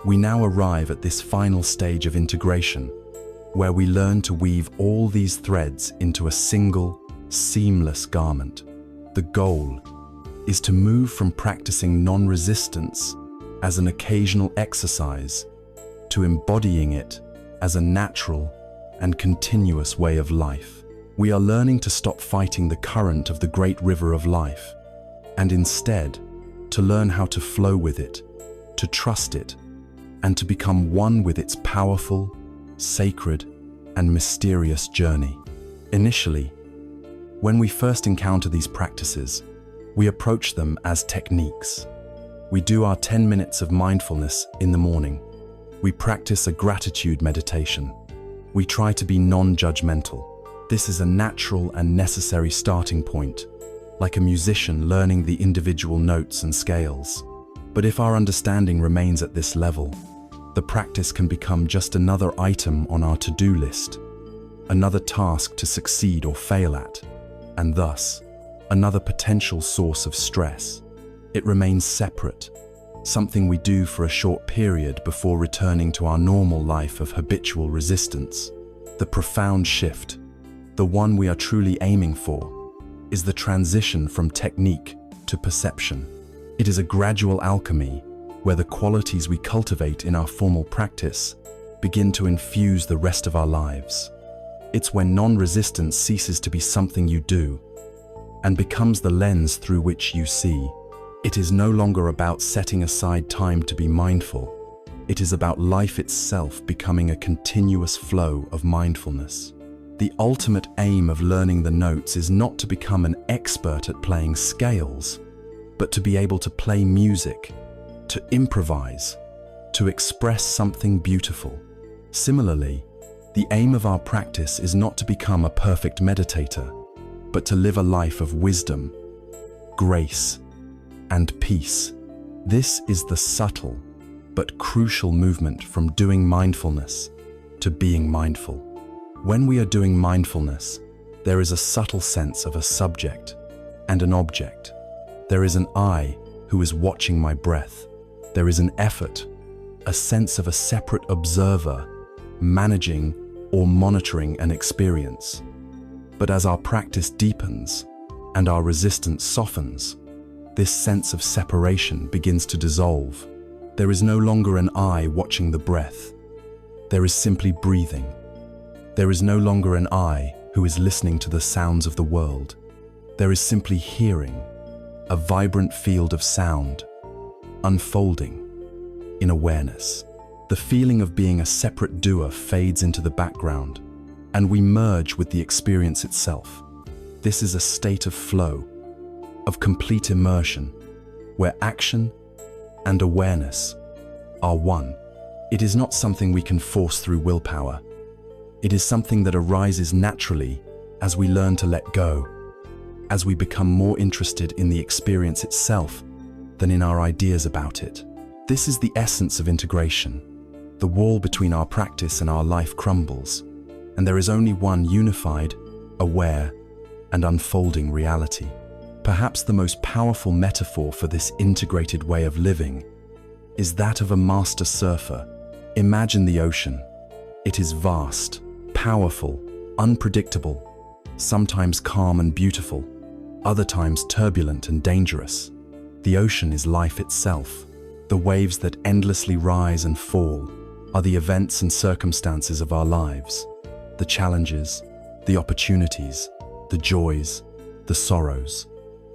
We now arrive at this final stage of integration, where we learn to weave all these threads into a single, seamless garment. The goal is to move from practicing non-resistance as an occasional exercise to embodying it as a natural and continuous way of life. We are learning to stop fighting the current of the great river of life, and instead to learn how to flow with it, to trust it, and to become one with its powerful, sacred, and mysterious journey. Initially, when we first encounter these practices, we approach them as techniques. We do our 10 minutes of mindfulness in the morning. We practice a gratitude meditation. We try to be non-judgmental. This is a natural and necessary starting point, like a musician learning the individual notes and scales. But if our understanding remains at this level, the practice can become just another item on our to-do list, another task to succeed or fail at, and thus, another potential source of stress. It remains separate, something we do for a short period before returning to our normal life of habitual resistance. The profound shift, the one we are truly aiming for, is the transition from technique to perception. It is a gradual alchemy where the qualities we cultivate in our formal practice begin to infuse the rest of our lives. It's when non-resistance ceases to be something you do and becomes the lens through which you see. It is no longer about setting aside time to be mindful. It is about life itself becoming a continuous flow of mindfulness. The ultimate aim of learning the notes is not to become an expert at playing scales, but to be able to play music, to improvise, to express something beautiful. Similarly, the aim of our practice is not to become a perfect meditator, but to live a life of wisdom, grace, and peace. This is the subtle but crucial movement from doing mindfulness to being mindful. When we are doing mindfulness, there is a subtle sense of a subject and an object. There is an I who is watching my breath. There is an effort, a sense of a separate observer, managing or monitoring an experience. But as our practice deepens and our resistance softens, this sense of separation begins to dissolve. There is no longer an I watching the breath. There is simply breathing. There is no longer an I who is listening to the sounds of the world. There is simply hearing, a vibrant field of sound, unfolding in awareness. The feeling of being a separate doer fades into the background, and we merge with the experience itself. This is a state of flow, of complete immersion, where action and awareness are one. It is not something we can force through willpower. It is something that arises naturally as we learn to let go, as we become more interested in the experience itself than in our ideas about it. This is the essence of integration. The wall between our practice and our life crumbles, and there is only one unified, aware, and unfolding reality. Perhaps the most powerful metaphor for this integrated way of living is that of a master surfer. Imagine the ocean. It is vast, powerful, unpredictable, sometimes calm and beautiful, other times turbulent and dangerous. The ocean is life itself. The waves that endlessly rise and fall are the events and circumstances of our lives. The challenges, the opportunities, the joys, the sorrows.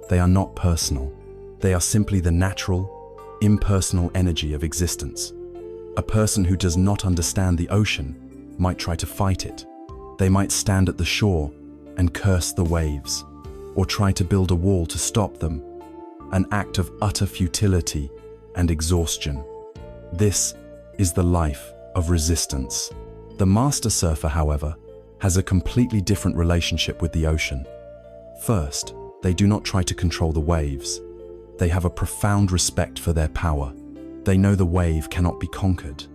They are not personal. They are simply the natural, impersonal energy of existence. A person who does not understand the ocean might try to fight it. They might stand at the shore and curse the waves, or try to build a wall to stop them, an act of utter futility and exhaustion. This is the life of resistance. The master surfer, however, has a completely different relationship with the ocean. First, they do not try to control the waves. They have a profound respect for their power. They know the wave cannot be conquered.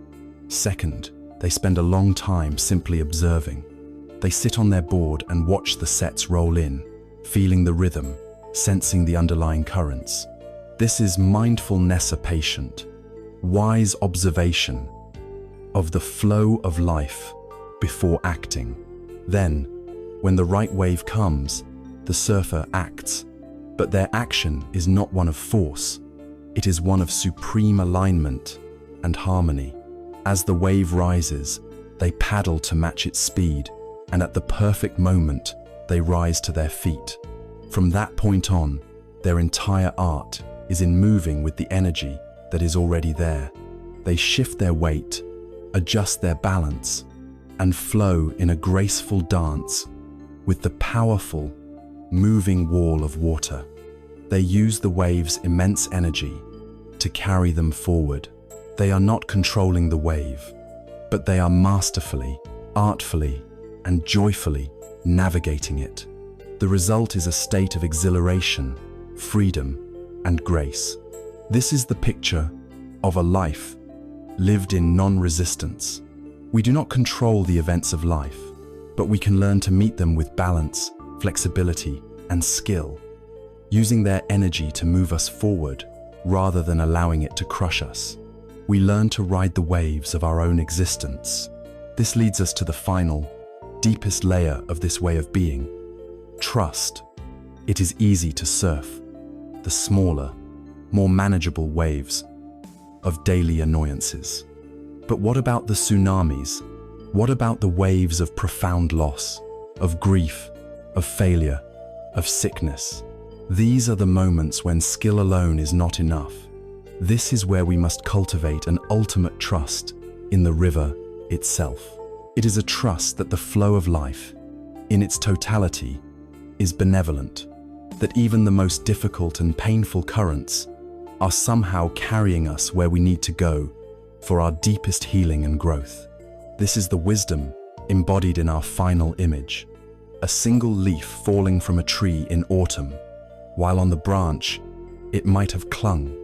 Second, they spend a long time simply observing. They sit on their board and watch the sets roll in, feeling the rhythm, sensing the underlying currents. This is mindfulness, a patient, wise observation of the flow of life before acting. Then, when the right wave comes, the surfer acts, but their action is not one of force. It is one of supreme alignment and harmony. As the wave rises, they paddle to match its speed, and at the perfect moment, they rise to their feet. From that point on, their entire art is in moving with the energy that is already there. They shift their weight, adjust their balance, and flow in a graceful dance with the powerful, moving wall of water. They use the wave's immense energy to carry them forward. They are not controlling the wave, but they are masterfully, artfully, and joyfully navigating it. The result is a state of exhilaration, freedom, and grace. This is the picture of a life lived in non-resistance. We do not control the events of life, but we can learn to meet them with balance, flexibility, and skill, using their energy to move us forward rather than allowing it to crush us. We learn to ride the waves of our own existence. This leads us to the final, deepest layer of this way of being: trust. It is easy to surf the smaller, more manageable waves of daily annoyances. But what about the tsunamis? What about the waves of profound loss, of grief, of failure, of sickness? These are the moments when skill alone is not enough. This is where we must cultivate an ultimate trust in the river itself. It is a trust that the flow of life, in its totality, is benevolent, that even the most difficult and painful currents are somehow carrying us where we need to go for our deepest healing and growth. This is the wisdom embodied in our final image: a single leaf falling from a tree in autumn, while on the branch it might have clung,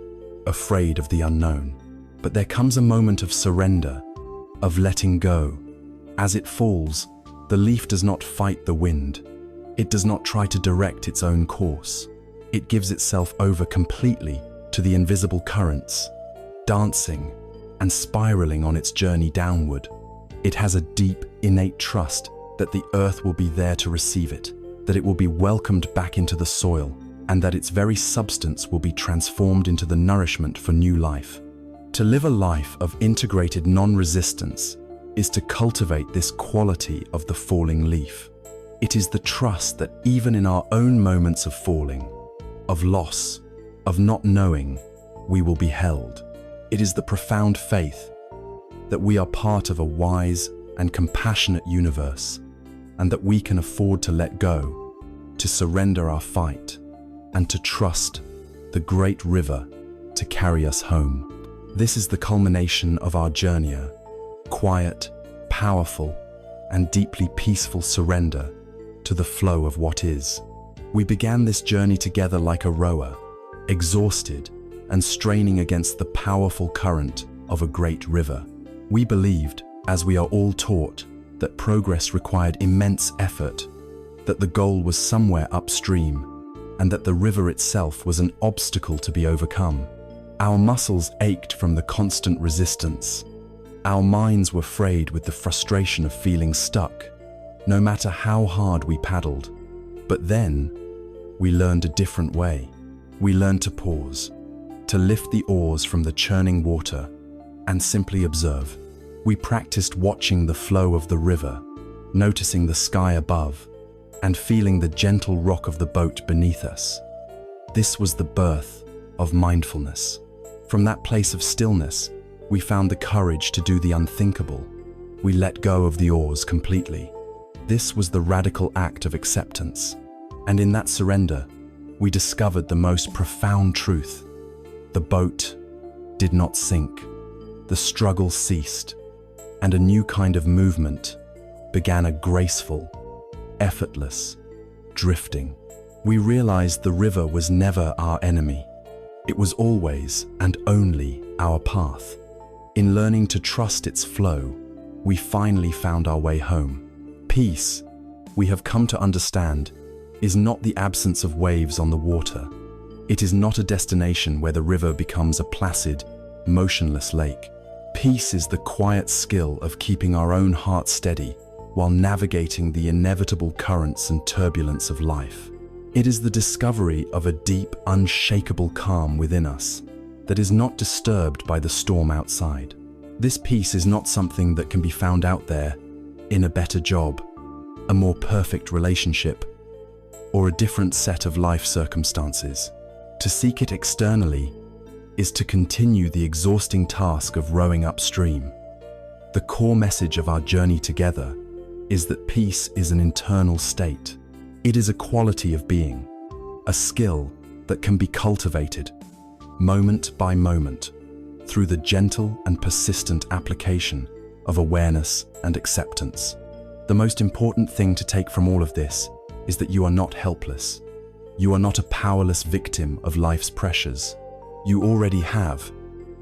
afraid of the unknown. But there comes a moment of surrender, of letting go. As it falls, The leaf does not fight the wind. It does not try to direct its own course. It gives itself over completely to the invisible currents, dancing and spiraling on its journey downward. It has a deep, innate trust that the earth will be there to receive it, that it will be welcomed back into the soil, and that its very substance will be transformed into the nourishment for new life. To live a life of integrated non-resistance is to cultivate this quality of the falling leaf. It is the trust that even in our own moments of falling, of loss, of not knowing, we will be held. It is the profound faith that we are part of a wise and compassionate universe, and that we can afford to let go, to surrender our fight, and to trust the great river to carry us home. This is the culmination of our journey, quiet, powerful, and deeply peaceful surrender to the flow of what is. We began this journey together like a rower, exhausted and straining against the powerful current of a great river. We believed, as we are all taught, that progress required immense effort, that the goal was somewhere upstream, and that the river itself was an obstacle to be overcome. Our muscles ached from the constant resistance. Our minds were frayed with the frustration of feeling stuck, no matter how hard we paddled. But then, we learned a different way. We learned to pause, to lift the oars from the churning water, and simply observe. We practiced watching the flow of the river, noticing the sky above, and feeling the gentle rock of the boat beneath us. This was the birth of mindfulness. From that place of stillness, we found the courage to do the unthinkable. We let go of the oars completely. This was the radical act of acceptance. And in that surrender, we discovered the most profound truth. The boat did not sink. The struggle ceased, and a new kind of movement began, a graceful, effortless drifting. We realized the river was never our enemy. It was always and only our path. In learning to trust its flow, we finally found our way home. Peace, we have come to understand, is not the absence of waves on the water. It is not a destination where the river becomes a placid, motionless lake. Peace is the quiet skill of keeping our own heart steady while navigating the inevitable currents and turbulence of life. It is the discovery of a deep, unshakable calm within us that is not disturbed by the storm outside. This peace is not something that can be found out there in a better job, a more perfect relationship, or a different set of life circumstances. To seek it externally is to continue the exhausting task of rowing upstream. The core message of our journey together is that peace is an internal state. It is a quality of being, a skill that can be cultivated, moment by moment, through the gentle and persistent application of awareness and acceptance. The most important thing to take from all of this is that you are not helpless. You are not a powerless victim of life's pressures. You already have,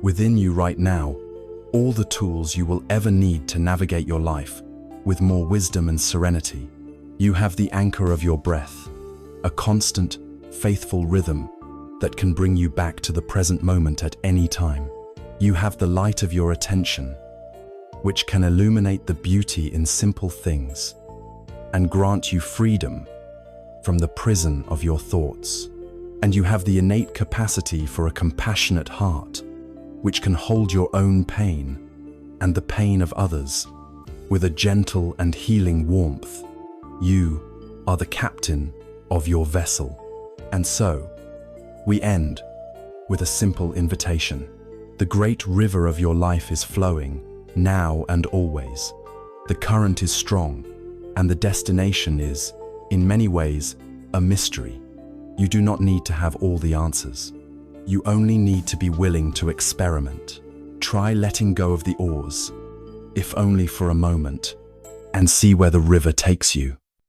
within you right now, all the tools you will ever need to navigate your life with more wisdom and serenity. You have the anchor of your breath, a constant, faithful rhythm that can bring you back to the present moment at any time. You have the light of your attention, which can illuminate the beauty in simple things and grant you freedom from the prison of your thoughts. And you have the innate capacity for a compassionate heart, which can hold your own pain and the pain of others with a gentle and healing warmth. You are the captain of your vessel. And so, we end with a simple invitation. The great river of your life is flowing, now and always. The current is strong, and the destination is, in many ways, a mystery. You do not need to have all the answers. You only need to be willing to experiment. Try letting go of the oars, if only for a moment, and see where the river takes you.